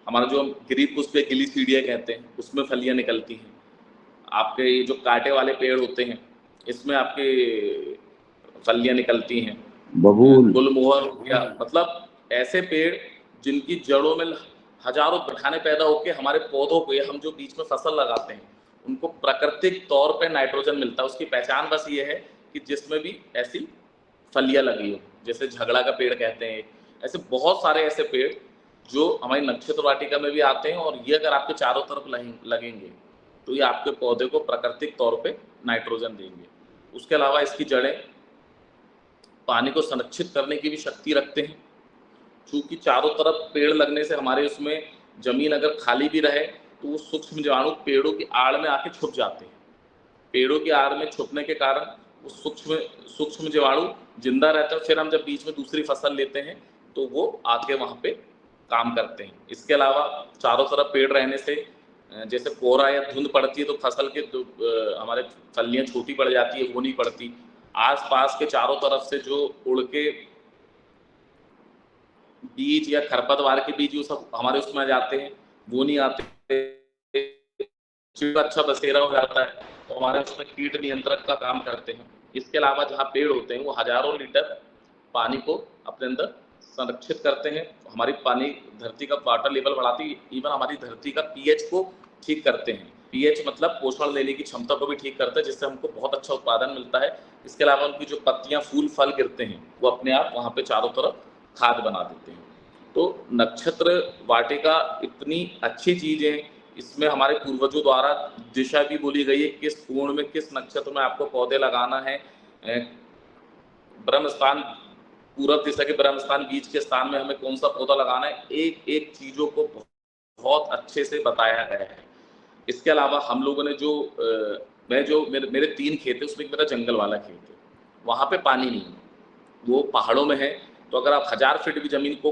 Speaker 18: हमारा जो गिरी पुष्प या गिली सीढ़ियाँ कहते हैं उसमें फलियां निकलती हैं। आपके ये जो कांटे वाले पेड़ होते हैं इसमें आपके फलियां निकलती हैं। गुलमोहर या मतलब ऐसे पेड़ जिनकी जड़ों में हजारों गठाने पैदा होकर हमारे पौधों को या हम जो बीच में फसल लगाते हैं उनको प्राकृतिक तौर पे नाइट्रोजन मिलता है। उसकी पहचान बस ये है कि जिसमें भी ऐसी फलियां लगी हो, जैसे झगड़ा का पेड़ कहते हैं। ऐसे बहुत सारे ऐसे पेड़ जो हमारी नक्षत्र वाटिका में भी आते हैं और ये अगर आपके चारों तरफ लगेंगे तो ये आपके पौधे को प्राकृतिक तौर पे नाइट्रोजन देंगे। उसके अलावा इसकी जड़ें पानी को संरक्षित करने की भी शक्ति रखते हैं, क्योंकि चारों तरफ पेड़ लगने से हमारे उसमें जमीन अगर खाली भी रहे तो वो सूक्ष्म जीवाणु पेड़ों की आड़ में आके छुप जाते हैं। पेड़ों की आड़ में छुपने के कारण वो सूक्ष्म जीवाणु जिंदा रहते हैं। फिर हम जब बीच में दूसरी फसल लेते हैं तो वो आके वहाँ पे काम करते हैं। इसके अलावा चारों तरफ पेड़ रहने से जैसे कोहरा या धुंध पड़ती है तो फसल के हमारे फलियां छोटी पड़ जाती है, वो नहीं पड़ती। आसपास के चारों तरफ से जो उड़ के बीज या खरपतवार के बीज वो सब हमारे उसमें आ जाते हैं, वो नहीं आते। अच्छा बसेरा हो जाता है तो हमारे उसमें कीट नियंत्रक का काम करते हैं। इसके अलावा जहाँ पेड़ होते हैं वो हजारों लीटर पानी को अपने अंदर संरक्षित करते हैं। हमारी पानी धरती का वाटर लेवल बढ़ाती है, इवन हमारी धरती का पीएच को ठीक करते हैं। पीएच मतलब पोषण लेने की क्षमता को भी ठीक करता है, जिससे हमको बहुत अच्छा उत्पादन मिलता है। इसके अलावा उनकी जो पत्तियां, फूल, फल गिरते हैं वो अपने आप वहाँ पे चारों तरफ खाद बना देते हैं। तो नक्षत्र वाटिका इतनी अच्छी चीज है, इसमें हमारे पूर्वजों द्वारा दिशा भी बोली गई है, किस कोण में, किस नक्षत्र में आपको पौधे लगाना है। ब्रह्म स्थान, पूर्व दिशा के ब्रह्म स्थान, बीच के स्थान में हमें कौन सा पौधा लगाना है, एक एक चीजों को बहुत अच्छे से बताया गया है। इसके अलावा हम लोगों ने जो मेरे 3 खेत है, उसमें एक मेरा जंगल वाला खेत है, वहाँ पे पानी नहीं है, वो पहाड़ों में है। तो अगर आप 1000 फीट भी जमीन को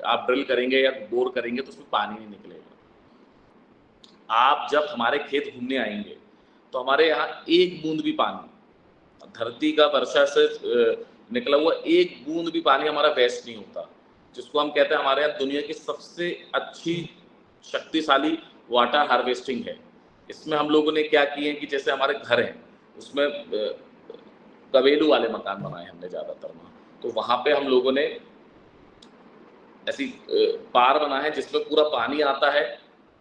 Speaker 18: आप ड्रिल करेंगे या बोर करेंगे तो उसमें पानी नहीं निकलेगा। आप जब हमारे खेत घूमने आएंगे तो हमारे यहाँ एक बूंद भी पानी, धरती का वर्षा से निकला हुआ एक बूंद भी पानी हमारा वेस्ट नहीं होता, जिसको हम कहते हैं हमारे यहाँ दुनिया की सबसे अच्छी शक्तिशाली वाटर हार्वेस्टिंग है। इसमें हम लोगों ने क्या किए कि जैसे हमारे घर हैं उसमें कबेलू वाले मकान बनाए हमने ज़्यादातर वहाँ, तो वहाँ पे हम लोगों ने ऐसी पार बना है जिसमें पूरा पानी आता है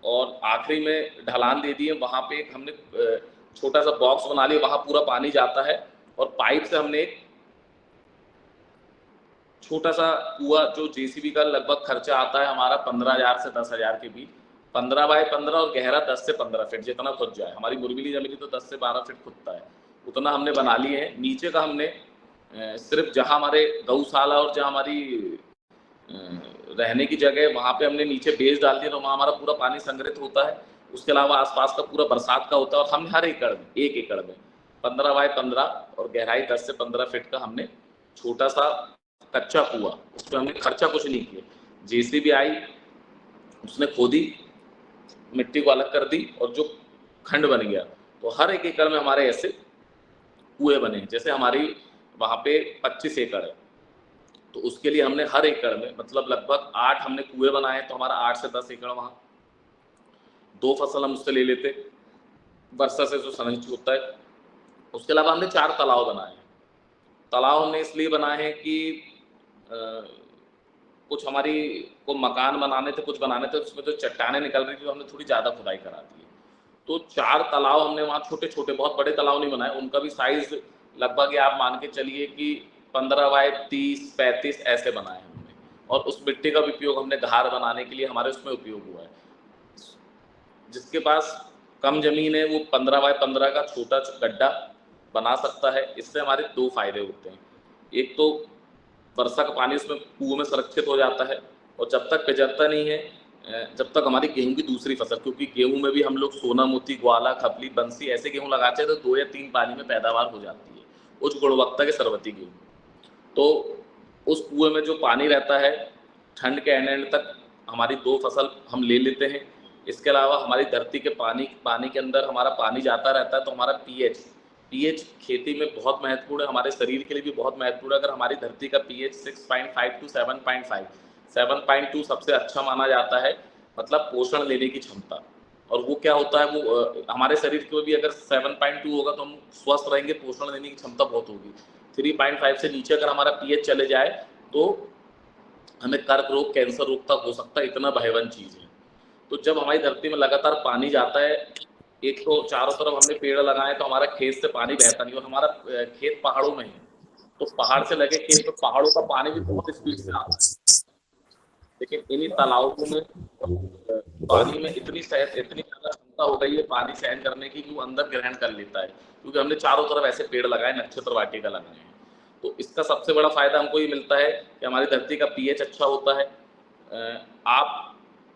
Speaker 18: और आखिरी में ढलान दे दिए। वहाँ पे एक हमने छोटा सा बॉक्स बना लिया, वहाँ पूरा पानी जाता है और पाइप से हमने एक छोटा सा कुआं, जो जेसीबी का लगभग खर्चा आता है हमारा 15,000 से 10,000 के बीच, 15 बाय 15 और गहरा 10 से 15 फीट, जितना खुद जाए। हमारी मुरमिली जमीन तो 10 से 12 फीट खुदता है, उतना हमने बना लिए हैं। नीचे का हमने सिर्फ जहाँ हमारे गौशाला और जहाँ हमारी रहने की जगह, वहाँ पे हमने नीचे बेस डाल दिया, तो वहाँ हमारा पूरा पानी संग्रहित होता है। उसके अलावा आसपास का पूरा बरसात का होता है। और हमने हर एकड़ में, 1 एकड़ में 15 बाय 15 और गहराई 10 से 15 फीट का हमने छोटा सा कच्चा कुआं, उसमें हमने खर्चा कुछ नहीं किया। जेसीबी आई, उसने खोदी, मिट्टी को अलग कर दी और जो खंड बन गया, तो हर एक एकड़ में हमारे ऐसे कुएं बने। जैसे हमारी वहाँ पे 25 एकड़ है, तो उसके लिए हमने हर एकड़ में मतलब लगभग 8 हमने कुएं बनाए, तो हमारा 8 से 10 एकड़ वहाँ 2 फसल हम उससे ले लेते, वर्षा से जो संरक्षित होता है। उसके अलावा हमने 4 तालाब बनाए हैं। तालाब हमने इसलिए बनाए हैं कि कुछ हमारी को मकान बनाने थे, कुछ बनाने थे, उसमें तो चट्टाने निकल रही थी, तो हमने थोड़ी ज़्यादा खुदाई करा दी। तो 4 तालाब हमने वहाँ छोटे छोटे, बहुत बड़े तालाब नहीं बनाए, उनका भी साइज लगभग आप मान के चलिए कि 15 बाय 30-35 ऐसे बनाए हमने। और उस मिट्टी का भी उपयोग हमने घार बनाने के लिए हमारे उसमें उपयोग हुआ है। जिसके पास कम जमीन है वो 15 बाय 15 का छोटा गड्ढा बना सकता है। इससे हमारे 2 फायदे होते हैं। एक तो वर्षा का पानी उसमें कुएं में सुरक्षित हो जाता है, और जब तक पिजरता नहीं है, जब तक हमारी गेहूं की दूसरी फसल, क्योंकि गेहूं में भी हम लोग सोना मोती, ग्वाला, खपली, बंसी ऐसे गेहूं लगाते हैं तो 2 या 3 पानी में पैदावार हो जाती है, उच्च गुणवत्ता के सरवती गेहूं। तो उस कुएं में जो पानी रहता है, ठंड के एंड तक हमारी 2 फसल हम ले लेते हैं। इसके अलावा हमारी धरती के पानी के अंदर हमारा पानी जाता रहता है, तो हमारा पीएच खेती में बहुत महत्वपूर्ण है, हमारे शरीर के लिए भी बहुत महत्वपूर्ण है। अगर हमारी धरती का पीएच 6.5 to 7.5, 7.2 सबसे अच्छा माना जाता है, मतलब पोषण लेने की क्षमता। और वो क्या होता है, वो हमारे शरीर के भी अगर 7.2 होगा तो हम स्वस्थ रहेंगे, पोषण लेने की क्षमता बहुत होगी। 3.5 से नीचे अगर हमारा पीएच चले जाए तो हमें कर्क रोग, कैंसर रोग तक हो सकता है, इतना भयावह चीज़ है। तो जब हमारी धरती में लगातार पानी जाता है, एक तो चारों तरफ हमने पेड़ लगाए तो हमारा खेत से पानी बहता नहीं, और हमारा खेत पहाड़ों में है, तो पहाड़ से लगे खेत में पहाड़ों का पानी भी बहुत स्पीड से आता है। लेकिन इन्हीं तालाबों में पानी में इतनी ज्यादा क्षमता हो गई है पानी सहन करने की कि वो अंदर ग्रहण कर लेता है, क्योंकि हमने चारों तरफ ऐसे पेड़ लगाए, नक्षत्र वाटिका लगाए हैं। तो इसका सबसे बड़ा फायदा हमको ये मिलता है कि हमारी धरती का पीएच अच्छा होता है। आप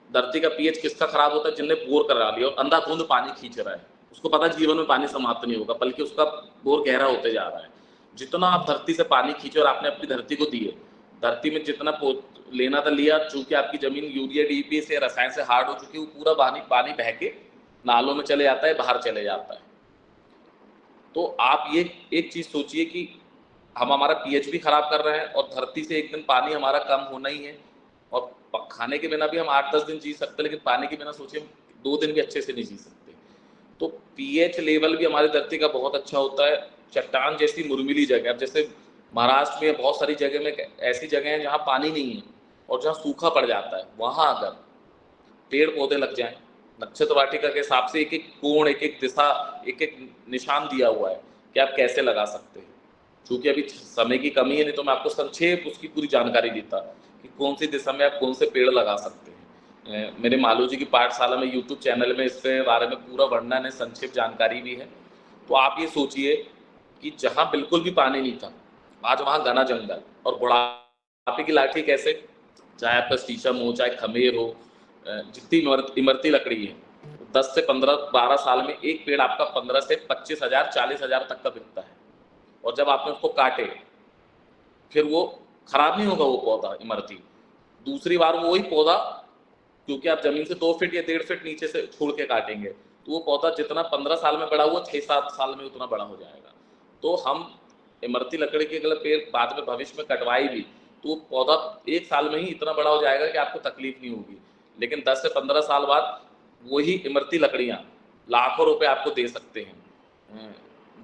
Speaker 18: धरती का पीएच किसका खराब होता है, जिनने बोर करा लिया और अंधाधुंध पानी खींच रहा है, उसको पता जीवन में पानी समाप्त नहीं होगा, बल्कि उसका बोर गहरा होते जा रहा है। जितना आप धरती से पानी खींचे और आपने अपनी धरती को दिए, धरती में जितना लेना था लिया, चूंकि आपकी जमीन यूरिया डीपी से रसायन से हार्ड हो चुकी है, वो पूरा पानी बह के नालों में चले जाता है, बाहर चले जाता है। तो आप ये एक चीज सोचिए कि हम हमारा पीएच भी खराब कर रहे हैं, और धरती से एक दिन पानी हमारा कम होना ही है। और खाने के बिना भी हम 8-10 दिन जी सकते हैं, लेकिन पानी के बिना सोचिए 2 दिन भी अच्छे से नहीं जी सकते। तो पीएच लेवल भी हमारी धरती का बहुत अच्छा होता है। चट्टान जैसी मुरमिली जगह, अब जैसे महाराष्ट्र में बहुत सारी जगह में ऐसी जगह है जहाँ पानी नहीं है और जहाँ सूखा पड़ जाता है, वहाँ अगर पेड़ पौधे लग जाएं, नक्षत्र वाटिका के हिसाब से एक एक कोण, एक एक दिशा, एक एक निशान दिया हुआ है कि आप कैसे लगा सकते हैं। चूंकि अभी समय की कमी है, नहीं तो मैं आपको संक्षेप उसकी पूरी जानकारी देता कि कौन सी दिशा में आप कौन से पेड़ लगा सकते हैं। मेरे मालू जी की पाठशाला में यूट्यूब चैनल में इसके बारे में पूरा वर्णन है, संक्षिप्त जानकारी भी है। तो आप ये सोचिए कि जहाँ बिल्कुल भी पानी नहीं था, आज वहाँ घना जंगल, और बुढ़ापे की लाठी कैसे, चाहे आपका शीशम हो, चाहे खमेर हो, जितनी इमरती लकड़ी है, 10 से 15-12 साल में एक पेड़ आपका 15 से 25,000 40,000 तक का बिकता है। और जब आपने उसको काटे, फिर वो खराब नहीं होगा वो पौधा इमरती, दूसरी बार वो वही पौधा, क्योंकि आप जमीन से 2 फीट या 1.5 फीट नीचे से छोड़ के काटेंगे, तो वो पौधा जितना 15 साल में बड़ा हुआ, 6-7 साल में उतना बड़ा हो जाएगा। तो हम इमरती लकड़ी के अगर पेड़ बाद में भविष्य में कटवाई भी, तो वो पौधा 1 साल में ही इतना बड़ा हो जाएगा कि आपको तकलीफ नहीं होगी। लेकिन 10 से 15 साल बाद वही इमरती लकड़ियाँ लाखों रुपए आपको दे सकते हैं।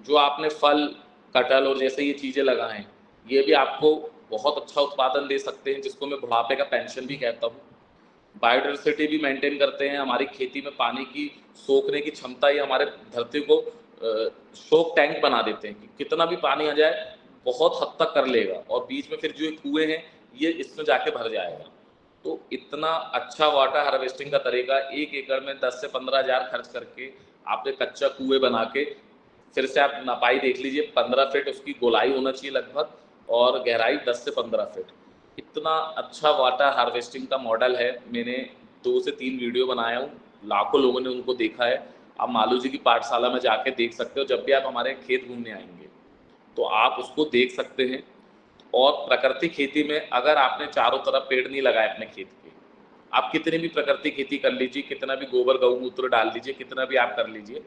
Speaker 18: जो आपने फल, कटहल और जैसे ये चीज़ें लगाएं, ये भी आपको बहुत अच्छा उत्पादन दे सकते हैं, जिसको मैं बुढ़ापे का पेंशन भी कहता हूँ। बायोडाइवर्सिटी भी मेंटेन करते हैं। हमारी खेती में पानी की सोखने की क्षमता, ये हमारे धरती को शोक टैंक बना देते हैं कि कितना भी पानी आ जाए बहुत हद तक कर लेगा, और बीच में फिर जो ये कुएं हैं ये इसमें जाके भर जाएगा। तो इतना अच्छा वाटर हार्वेस्टिंग का तरीका, 1 एकड़ में 10 से 15,000 खर्च करके आपने कच्चा कुएं बना के, फिर से आप नपाई देख लीजिए, 15 फीट उसकी गोलाई होना चाहिए लगभग, और गहराई 10 से 15 फीट। इतना अच्छा वाटर हार्वेस्टिंग का मॉडल है। मैंने 2 से 3 वीडियो बनाया हूँ, लाखों लोगों ने उनको देखा है। आप मालू जी की पाठशाला में जाके देख सकते हो, जब भी आप हमारे खेत घूमने आएंगे तो आप उसको देख सकते हैं। और प्राकृतिक खेती में अगर आपने चारों तरफ पेड़ नहीं लगाए अपने खेत के, आप कितनी भी प्राकृतिक खेती कर लीजिए, कितना भी गोबर गौमूत्र डाल लीजिए, कितना भी आप कर लीजिए,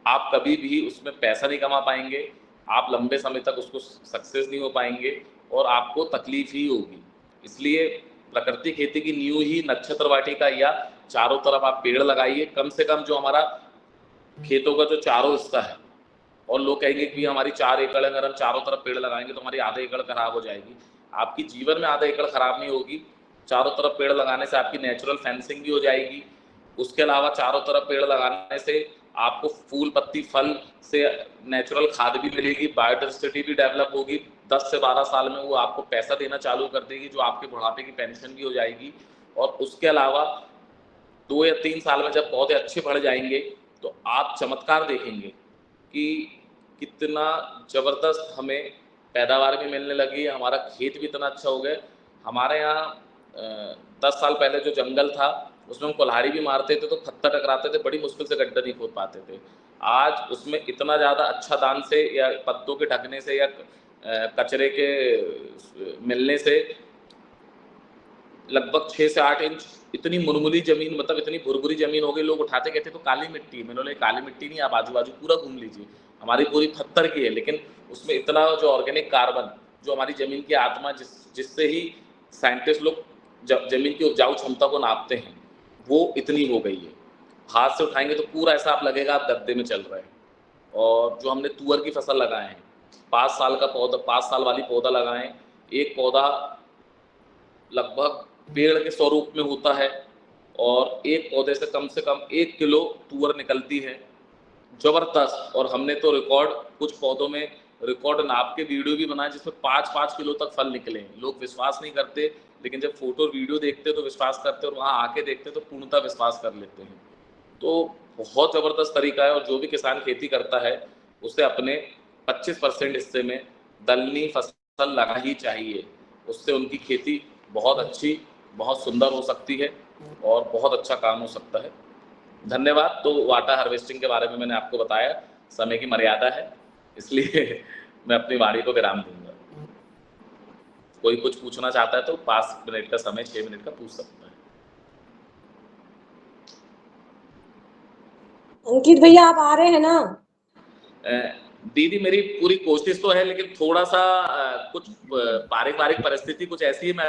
Speaker 18: आप कभी भी उसमें पैसा नहीं कमा पाएंगे, आप लंबे समय तक उसको सक्सेस नहीं हो पाएंगे और आपको तकलीफ ही होगी। इसलिए प्राकृतिक खेती की नींव ही नक्षत्र वाटिका, या चारों तरफ आप पेड़ लगाइए। कम से कम जो हमारा खेतों का जो चारों हिस्सा है, और लोग कहेंगे कि हमारी 4 एकड़ अगर हम चारों तरफ पेड़ लगाएंगे तो हमारी आधा एकड़ खराब हो जाएगी। आपकी जीवन में आधा एकड़ खराब नहीं होगी। चारों तरफ पेड़ लगाने से आपकी नेचुरल फेंसिंग भी हो जाएगी। उसके अलावा चारों तरफ पेड़ लगाने से आपको फूल, पत्ती, फल से नेचुरल खाद भी मिलेगी, बायोडाइवर्सिटी भी डेवलप होगी। 10 से 12 साल में वो आपको पैसा देना चालू कर देगी, जो आपके बुढ़ापे की पेंशन भी हो जाएगी। और उसके अलावा 2 या 3 साल में जब पौधे अच्छे बढ़ जाएंगे तो आप चमत्कार देखेंगे कि कितना ज़बरदस्त हमें पैदावार भी मिलने लगी है, हमारा खेत भी इतना अच्छा हो गया। हमारे यहाँ 10 साल पहले जो जंगल था उसमें हम कुल्हाड़ी भी मारते थे तो पत्थर टकराते थे, बड़ी मुश्किल से गड्ढा नहीं खोद पाते थे। आज उसमें इतना ज़्यादा अच्छा दान से या पत्तों के ढकने से या कचरे के मिलने से लगभग 6 से 8 इंच इतनी मुरमुरी जमीन, मतलब इतनी भुरभुरी जमीन हो गई। लोग उठाते कहते तो काली मिट्टी है, मैंने बोला काली मिट्टी नहीं, आप आजू बाजू पूरा घूम लीजिए, हमारी पूरी पत्थर की है, लेकिन उसमें इतना जो ऑर्गेनिक कार्बन, जो हमारी जमीन की आत्मा, जिससे ही साइंटिस्ट लोग जमीन की उपजाऊ क्षमता को नापते हैं, वो इतनी हो गई है। हाथ से उठाएंगे तो पूरा ऐसा आप लगेगा आप गद्दे में चल रहे हैं। और जो हमने तुअर की फसल लगाए हैं, 5 साल का पौधा, 5 साल वाली पौधा लगाएं, एक पौधा लगभग पेड़ के स्वरूप में होता है, और एक पौधे से कम 1 किलो तुअर निकलती है, जबरदस्त। और हमने तो रिकॉर्ड, कुछ पौधों में रिकॉर्ड नाप के वीडियो भी बनाए जिसमें 5-5 किलो तक फल निकले। लोग विश्वास नहीं करते, लेकिन जब फोटो वीडियो देखते तो विश्वास करते, और वहाँ आके देखते तो पूर्णतः विश्वास कर लेते हैं। तो बहुत ज़बरदस्त तरीका है। और जो भी किसान खेती करता है उसे अपने 25% हिस्से में दलनी फसल लगा ही चाहिए। उससे उनकी खेती बहुत अच्छी, बहुत सुंदर हो सकती है और बहुत अच्छा काम हो सकता है। धन्यवाद। तो वाटर हार्वेस्टिंग के बारे में मैंने आपको बताया, समय की मर्यादा है इसलिए मैं अपनी वाणी को विराम दूंगा। कोई कुछ पूछना चाहता है तो 5 मिनट का समय, 6 मिनट का पूछ सकता है।
Speaker 13: अंकित भैया आप आ रहे हैं ना?
Speaker 18: दीदी मेरी पूरी कोशिश तो है, लेकिन थोड़ा सा कुछ पारिवारिक परिस्थिति कुछ ऐसी है, मैं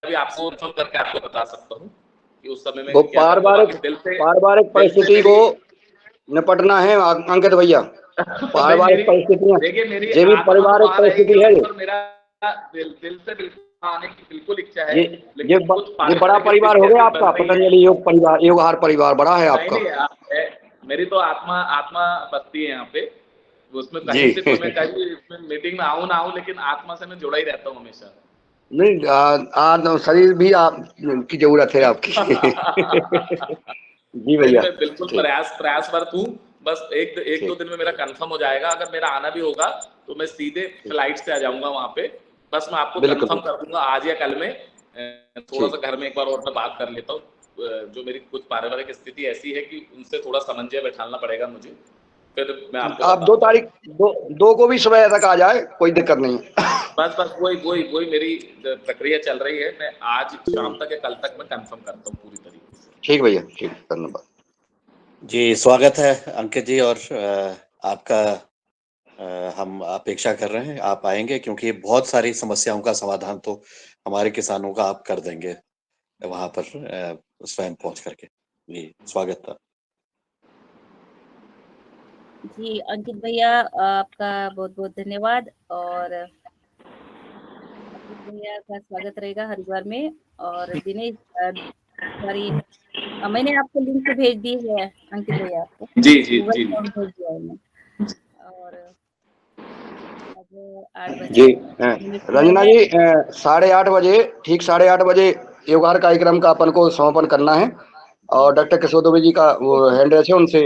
Speaker 18: अभी आपको फोन करके आपको बता सकता हूँ कि उस समय में
Speaker 17: पारिवारिक परिस्थिति को निपटना है अंकित भैया। पारिवारिक परिस्थितियां,
Speaker 18: देखिए मेरी
Speaker 17: ये भी
Speaker 18: आत्मा तो
Speaker 17: पारिवारिक
Speaker 18: वहाँ रहेगी
Speaker 17: परिस्थिति है ये।
Speaker 18: और मेरा दिल से बिल्कुल आने की बिल्कुल इच्छा है,
Speaker 17: ये
Speaker 18: लेकिन कुछ
Speaker 17: ये बड़ा
Speaker 18: पारिवारिक
Speaker 17: परिवार हो
Speaker 18: स्थिति
Speaker 17: गया
Speaker 18: ऐसी बन
Speaker 17: आपका,
Speaker 18: रही है।
Speaker 17: पतंजलि योग परिवार, योगहार परिवार बड़ा है
Speaker 18: नहीं
Speaker 17: आपका।
Speaker 18: नहीं, मेरी तो आत्मा आत्मा बसती है यहाँ पे, उसमें
Speaker 17: जी।
Speaker 18: कहीं से कोई मैं कहीं इसमें मीटिंग में आऊँ ना आऊँ, लेकिन आत्मा से मैं जुड़ा ही रहता हूँ हमेशा।
Speaker 17: नहीं आज शरीर भी आप की जरूरत है आपकी। जी
Speaker 18: नहीं
Speaker 17: भैया।
Speaker 18: मैं बिल्कुल
Speaker 17: ठीक
Speaker 18: प्रयासरत हूँ। बस एक दो दिन में मेरा कंफर्म हो जाएगा। अगर मेरा आना भी होगा तो मैं सीधे फ्लाइट से आ जाऊंगा वहाँ पे। बस मैं आपको
Speaker 17: बिल्कुल
Speaker 18: कंफर्म कर दूंगा आज या कल में। थोड़ा सा
Speaker 17: ठीक।
Speaker 18: घर में एक बार और मैं बात कर लेता हूँ। जो मेरी कुछ पारिवारिक स्थिति ऐसी है कि उनसे थोड़ा समन्वय बैठाना पड़ेगा मुझे, फिर मैं आपको
Speaker 17: आप 2 तारीख 2 को भी सुबह तक आ जाए, कोई दिक्कत नहीं।
Speaker 18: बस वही मेरी प्रक्रिया चल रही है। मैं आज शाम तक या कल तक मैं कंफर्म करता हूँ पूरी तरीके से।
Speaker 17: ठीक भैया, ठीक, धन्यवाद।
Speaker 10: जी स्वागत है अंकित जी, और आपका हम अपेक्षा कर रहे हैं आप आएंगे, क्योंकि बहुत सारी समस्याओं का समाधान तो हमारे किसानों का आप कर देंगे वहां पर स्वयं पहुंच करके। जी स्वागत था।
Speaker 3: जी अंकित भैया आपका बहुत बहुत धन्यवाद। और अंकित भैया का स्वागत रहेगा हरिद्वार में। और दिनेश सॉरी मैंने आपको लिंक भेज दी है अंकित भैया आपको।
Speaker 18: जी
Speaker 3: गूगल
Speaker 18: जी
Speaker 3: फॉर्म भेज दिया है मैंने। और अब 8 बज
Speaker 17: जी
Speaker 3: के मिनट हुए
Speaker 17: रंजना
Speaker 3: हैं।
Speaker 17: जी 8:30 बजे, ठीक 8:30 बजे योगहार कार्यक्रम का अपन को समापन करना है, और डॉक्टर किशोर दुबे जी का वो हैंड रेस है, उनसे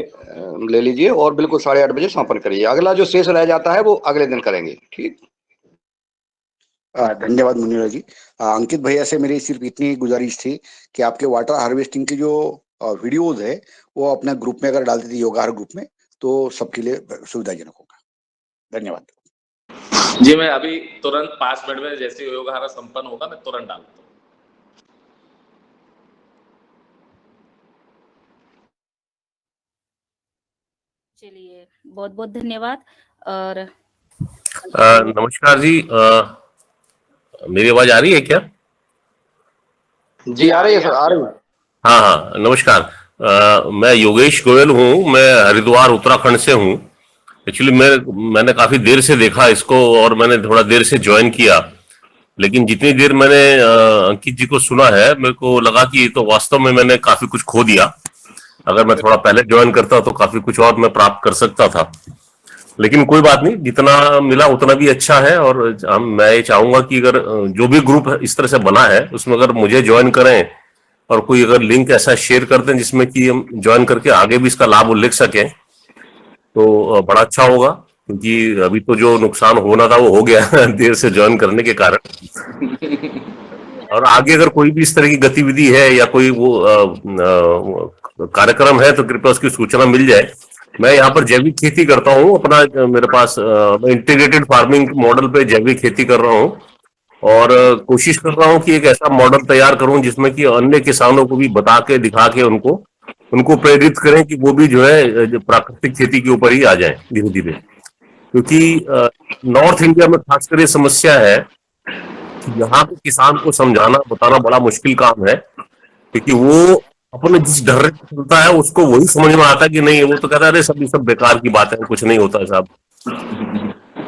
Speaker 17: ले लीजिए और बिल्कुल 8:30 बजे समापन करिए। अगला जो शेष रह जाता है वो अगले दिन करेंगे। ठीक।
Speaker 14: धन्यवाद मुनीरा जी। अंकित भैया से मेरी सिर्फ इतनी गुजारिश थी कि आपके वाटर हार्वेस्टिंग की जो वीडियोज है वो अपने ग्रुप में अगर डाल देती योगहार ग्रुप में तो सबके लिए सुविधाजनक होगा। धन्यवाद।
Speaker 18: जी मैं अभी तुरंत 5 मिनट में जैसे योगहारा संपन्न होगा मैं तुरंत डालता हूँ।
Speaker 3: चलिए बहुत बहुत धन्यवाद। और
Speaker 19: नमस्कार जी, मेरी आवाज आ रही है क्या?
Speaker 17: जी आ रही है सर, आ रही है।
Speaker 19: हाँ हाँ नमस्कार। मैं योगेश गोयल हूँ, मैं हरिद्वार उत्तराखंड से हूँ। एक्चुअली मैंने काफी देर से देखा इसको और मैंने थोड़ा देर से ज्वाइन किया, लेकिन जितनी देर मैंने अंकित जी को सुना है मेरे को लगा कि तो वास्तव में मैंने काफी कुछ खो दिया। अगर मैं थोड़ा पहले ज्वाइन करता तो काफी कुछ और मैं प्राप्त कर सकता था, लेकिन कोई बात नहीं, जितना मिला उतना भी अच्छा है। और मैं ये चाहूंगा कि अगर जो भी ग्रुप इस तरह से बना है उसमें अगर मुझे ज्वाइन करें और कोई अगर लिंक ऐसा शेयर कर दें जिसमें कि हम ज्वाइन करके आगे भी इसका लाभ उल्लेख सकें तो बड़ा अच्छा होगा, क्योंकि अभी तो जो नुकसान होना था वो हो गया देर से ज्वाइन करने के कारण। और आगे अगर कोई भी इस तरह की गतिविधि है या कोई वो कार्यक्रम है तो कृपया उसकी सूचना मिल जाए। मैं यहाँ पर जैविक खेती करता हूँ अपना, मेरे पास मैं इंटीग्रेटेड फार्मिंग मॉडल पे जैविक खेती कर रहा हूँ और कोशिश कर रहा हूँ कि एक ऐसा मॉडल तैयार करूँ जिसमें कि अन्य किसानों को भी बता के दिखा के उनको प्रेरित करें कि वो भी जो है जो प्राकृतिक खेती के ऊपर ही आ जाएं धीरे धीरे। क्योंकि नॉर्थ इंडिया में खासकर ये समस्या है कि यहाँ पे किसान को समझाना बताना बड़ा मुश्किल काम है, क्योंकि वो अपने जिस ढर्रे पे चलता है उसको वही समझ में आता है कि नहीं, वो तो कहता है अरे सब ये सब बेकार की बात है, कुछ नहीं होता है साहब।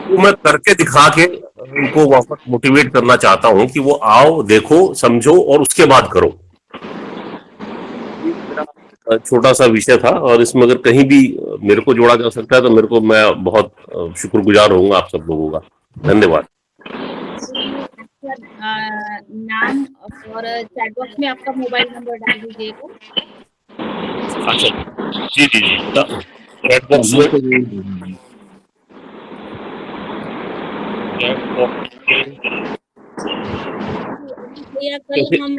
Speaker 19: तो मैं करके दिखा के उनको वापस मोटिवेट करना चाहता हूँ कि वो आओ, देखो, समझो और उसके बाद करो। छोटा सा विषय था और इसमें अगर कहीं भी मेरे को जोड़ा जा सकता है तो मेरे को, मैं बहुत शुक्रगुजार होऊंगा आप सब लोगों का। धन्यवाद।
Speaker 3: नाम और चैट बॉक्स में आपका मोबाइल नंबर डाल दीजिएगा।
Speaker 19: अच्छा जी जी जी, चैट बॉक्स में
Speaker 3: भैया कल हम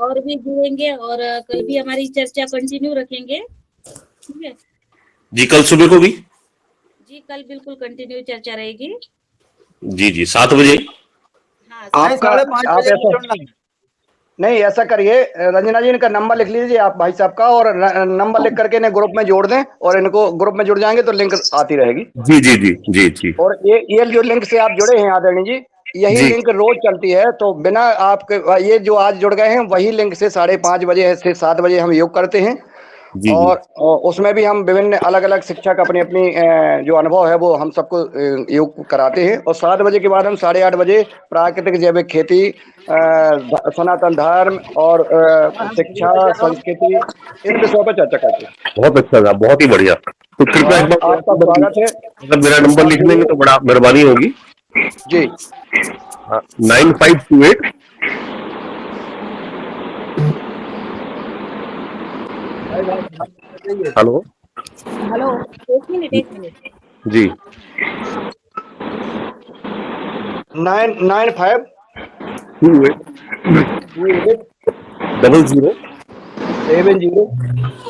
Speaker 3: और भी जुड़ेंगे और कल भी हमारी चर्चा कंटिन्यू रखेंगे, ठीक है
Speaker 19: जी? कल सुबह को भी
Speaker 3: जी, कल बिल्कुल कंटिन्यू चर्चा रहेगी।
Speaker 19: जी जी 7 बजे।
Speaker 17: आपका आप ऐसा नहीं, ऐसा करिए रंजना जी, इनका नंबर लिख लीजिए आप भाई साहब का, और नंबर लिख करके इन्हें ग्रुप में जोड़ दें और इनको ग्रुप में जुड़ जाएंगे तो लिंक आती रहेगी।
Speaker 19: जी जी जी जी जी।
Speaker 17: और ये जो लिंक से आप जुड़े हैं आदरणीय जी, यही लिंक रोज चलती है, तो बिना आपके ये जो आज जुड़ गए हैं वही लिंक से 5:30 बजे से 7 बजे हम योग करते हैं।
Speaker 19: जी जी
Speaker 17: और उसमें भी हम विभिन्न अलग अलग शिक्षक अपनी अपनी जो अनुभव है वो हम सबको योग कराते हैं। और 7 बजे के बाद हम 8:30 बजे प्राकृतिक जैविक खेती, सनातन धर्म और शिक्षा, संस्कृति, इन विषयों पर चर्चा करते हैं।
Speaker 19: बहुत अच्छा था, बहुत ही बढ़िया। तो कृपया एक बार
Speaker 17: आपका स्वागत है।
Speaker 19: अगर मेरा नंबर लिख लेंगे तो बड़ा मेहरबानी होगी।
Speaker 17: जी
Speaker 19: 9528 हेलो
Speaker 3: हेलो, एक मिनट
Speaker 19: जी
Speaker 17: 995
Speaker 19: 28 00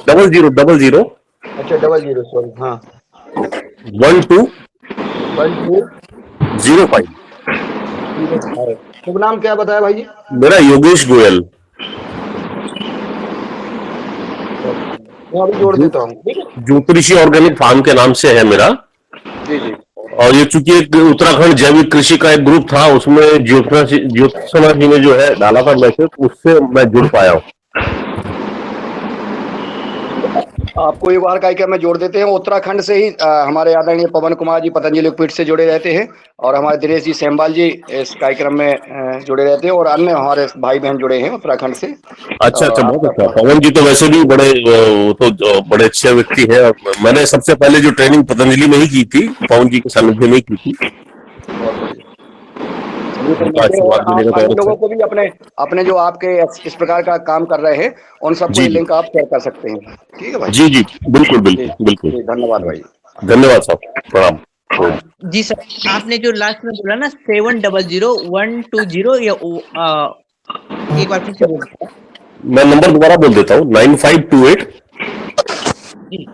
Speaker 17: 70
Speaker 19: 00
Speaker 17: अच्छा 00 सॉरी हाँ
Speaker 19: 1205
Speaker 17: 1205। शुभ नाम क्या बताया भाई जी?
Speaker 19: मेरा योगेश गोयल।
Speaker 17: मैं अभी जोड़ देता हूँ, ठीक है।
Speaker 19: ज्योतिषी ऑर्गेनिक फार्म के नाम से है मेरा।
Speaker 17: जी जी
Speaker 19: और ये चूंकि एक उत्तराखंड जैविक कृषि का एक ग्रुप था, उसमें ज्योत्सना जी ने जो है डाला था मैसेज, उससे मैं जुड़ पाया हूँ।
Speaker 17: आपको एक बार कार्यक्रम में जोड़ देते हैं। उत्तराखंड से ही हमारे आदरणीय पवन कुमार जी पतंजलि योगपीठ से जुड़े रहते हैं और हमारे दिनेश जी सेमवाल जी इस कार्यक्रम में जुड़े रहते हैं और अन्य हमारे भाई बहन जुड़े हैं उत्तराखंड से।
Speaker 19: अच्छा अच्छा, बहुत
Speaker 17: आपका
Speaker 19: अच्छा। पवन जी तो वैसे भी बड़े बड़े अच्छे व्यक्ति है। और मैंने सबसे पहले जो ट्रेनिंग पतंजलि में ही की थी, पवन जी के सानिध्य में ही की थी।
Speaker 17: बहुत बढ़िया।
Speaker 19: उनका
Speaker 17: और
Speaker 19: आशीर्वाद मिलेगा
Speaker 17: आप
Speaker 19: तो और
Speaker 17: अन्य
Speaker 19: अच्छा।
Speaker 17: लोगों को भी अपने अपने जो आपके इस प्रकार का काम कर रहे हैं उन सबको
Speaker 19: जी
Speaker 17: ये
Speaker 19: जी
Speaker 17: लिंक आप शेयर कर सकते हैं, ठीक है भाई।
Speaker 19: जी जी, बिल्कुल
Speaker 17: जी
Speaker 19: बिल्कुल बिल्कुल।
Speaker 17: जी धन्यवाद भाई।
Speaker 19: धन्यवाद साहब, प्रणाम। ओम।
Speaker 5: जी सर, आपने जो लास्ट में बोला ना 700120 या एक बार फिर से बोल सकते हैं?
Speaker 19: मैं नंबर दोबारा बोल देता हूँ, 9528
Speaker 5: जी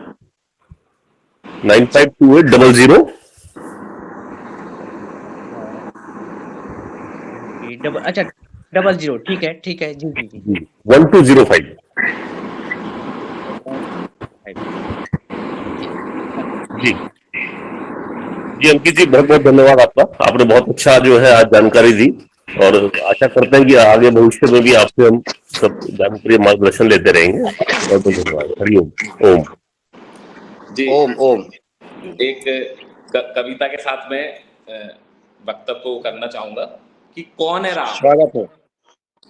Speaker 19: 9528 00
Speaker 5: अच्छा 00, ठीक है जी जी जी
Speaker 19: 1205। जी जी अंकित जी, बहुत बहुत धन्यवाद आपका। आपने बहुत अच्छा जो है आज जानकारी दी और आशा करते हैं कि आगे भविष्य में भी आपसे हम सब जानकारी मार्गदर्शन लेते रहेंगे। बहुत बहुत धन्यवाद। हरिओम। ओम।
Speaker 18: जी
Speaker 17: ओम ओम।
Speaker 18: एक कविता के साथ में वक्तव्य को करना चाहूंगा कि कौन है राम,
Speaker 17: स्वागत है।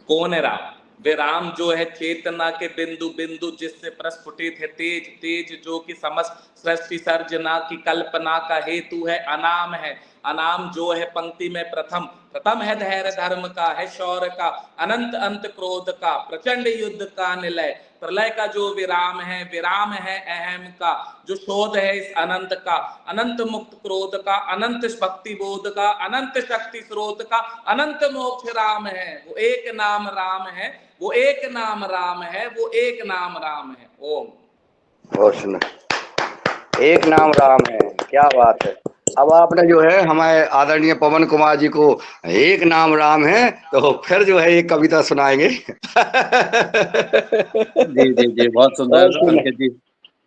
Speaker 18: कौन है राम। वे राम जो है चेतना के बिंदु बिंदु, जिससे प्रस्फुटित है तेज तेज, जो कि समस्त सृष्टि सर्जना की कल्पना का हेतु है। अनाम है, अनाम जो है पंक्ति में प्रथम, प्रथम है धैर्य धर्म का, है शौर्य का, अनंत अंत क्रोध का, प्रचंड युद्ध का निलय, प्रलय का जो विराम है, विराम है अहम का, जो शोध है इस अनंत का, अनंत मुक्त क्रोध का, अनंत भक्ति बोध का, अनंत शक्ति स्रोत का, अनंत मोक्ष राम है। वो एक नाम राम है, वो एक नाम राम है, वो एक नाम राम है। ओम।
Speaker 17: बहुत सुंदर। एक नाम राम है, क्या बात है। अब आपने जो है हमारे आदरणीय पवन कुमार जी को एक नाम राम है तो फिर जो है एक कविता सुनाएंगे।
Speaker 20: जी जी जी, बहुत
Speaker 17: बहुत
Speaker 20: सुंदर
Speaker 17: सुंदर।
Speaker 20: अंकित जी।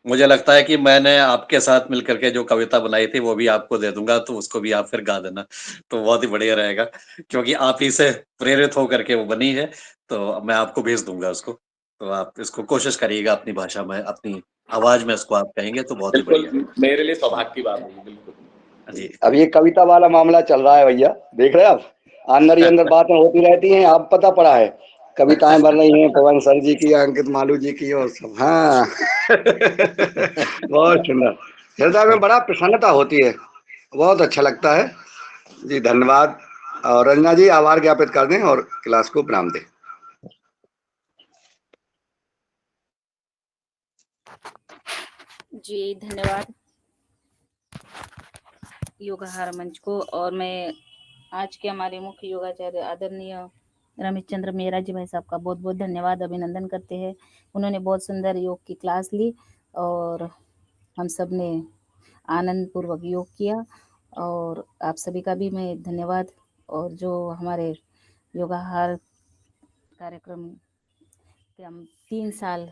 Speaker 20: मुझे लगता है कि मैंने आपके साथ मिलकर के जो कविता बनाई थी वो भी आपको दे दूंगा, तो उसको भी आप फिर गा देना, तो बहुत ही बढ़िया रहेगा, क्योंकि आप ही से प्रेरित होकर के वो बनी है। तो मैं आपको भेज दूंगा उसको, तो आप इसको कोशिश करिएगा अपनी भाषा में, अपनी आवाज में इसको आप कहेंगे तो बहुत ही बढ़िया
Speaker 18: बिल्कुल मेरे लिए सौभाग्य की बात होगी। बिल्कुल
Speaker 20: जी।
Speaker 17: अब ये कविता वाला मामला चल रहा है भैया, देख रहे हैं आप, अंदर ही अंदर बातें होती रहती हैं। आप पता पड़ा है कविताएं बन रही हैं पवन सर जी की, अंकित मालू जी की और सब। हाँ बहुत सुंदर। हृदय में बड़ा प्रसन्नता होती है, बहुत अच्छा लगता है जी। धन्यवाद। और रंजना जी आभार ज्ञापित कर दें और क्लास को प्रणाम दें।
Speaker 3: जी धन्यवाद योगाहार मंच को। और मैं आज के हमारे मुख्य योगाचार्य आदरणीय रमेश चंद्र मेहरा जी भाई साहब का बहुत बहुत धन्यवाद अभिनंदन करते हैं। उन्होंने बहुत सुंदर योग की क्लास ली और हम सब ने आनंद पूर्वक योग किया। और आप सभी का भी मैं धन्यवाद। और जो हमारे योगाहार कार्यक्रम के हम 3 साल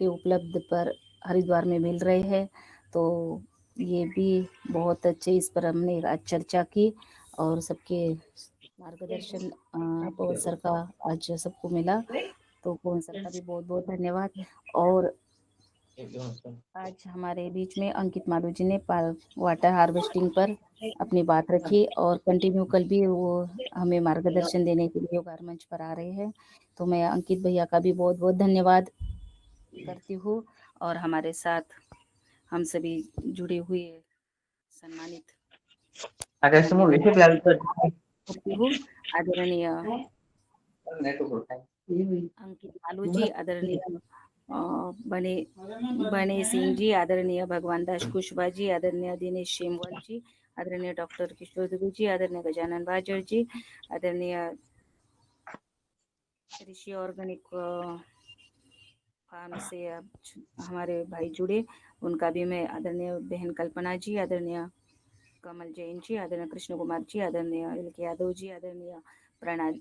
Speaker 3: के उपलब्ध पर हरिद्वार में मिल रहे हैं, तो ये भी बहुत अच्छे, इस पर हमने आज चर्चा की और सबके मार्गदर्शन पवन सर का आज सबको मिला, तो पवन सर का भी बहुत बहुत धन्यवाद। और आज हमारे बीच में अंकित मालू जी ने वाटर हार्वेस्टिंग पर अपनी बात रखी और कंटिन्यू कल भी वो हमें मार्गदर्शन देने के लिए योगा मंच पर आ रहे हैं। तो मैं अंकित भैया का भी बहुत बहुत धन्यवाद करती हूँ और हमारे साथ हम सभी जुड़े हुए सम्मानित करती हूँ आदरणीय अंकित मालू जी, आदरणीय बने सिंह जी, आदरणीय भगवान दास कुशवाहा जी, आदरणीय दिनेश शेमवाल जी, आदरणीय डॉक्टर किशोर दुबे जी, आदरणीय गजानन बाजर जी, आदरणीय ऋषि ऑर्गेनिक फार्म से हमारे भाई जुड़े, उनका भी मैं आदरणीय बहन कल्पना जी, आदरणीय कमल जैन जी, आदरणीय कृष्ण कुमार जी, आदरणीय एल के यादव जी, आदरणीय प्रणाल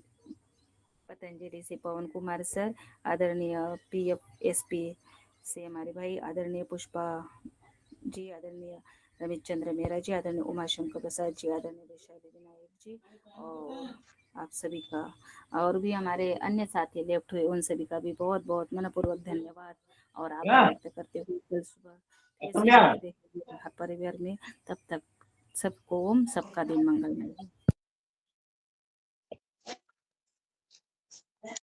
Speaker 3: पतंजलि से पवन कुमार सर, आदरणीय PFSP से हमारे भाई आदरणीय पुष्पा जी, आदरणीय रमेश चंद्र मेहरा जी, आदरणीय उमाशंकर प्रसाद जी, आदरणीय वैशाली विनायक जी और आप सभी का और भी हमारे अन्य साथी लेफ्ट हुए उन सभी का भी बहुत बहुत मनपूर्वक धन्यवाद और आभार व्यक्त करते हुए कल सुबह फिर से मिलते हैं हर परिवार में। तब तक सबको ओम, सबका दिन मंगलमय हो।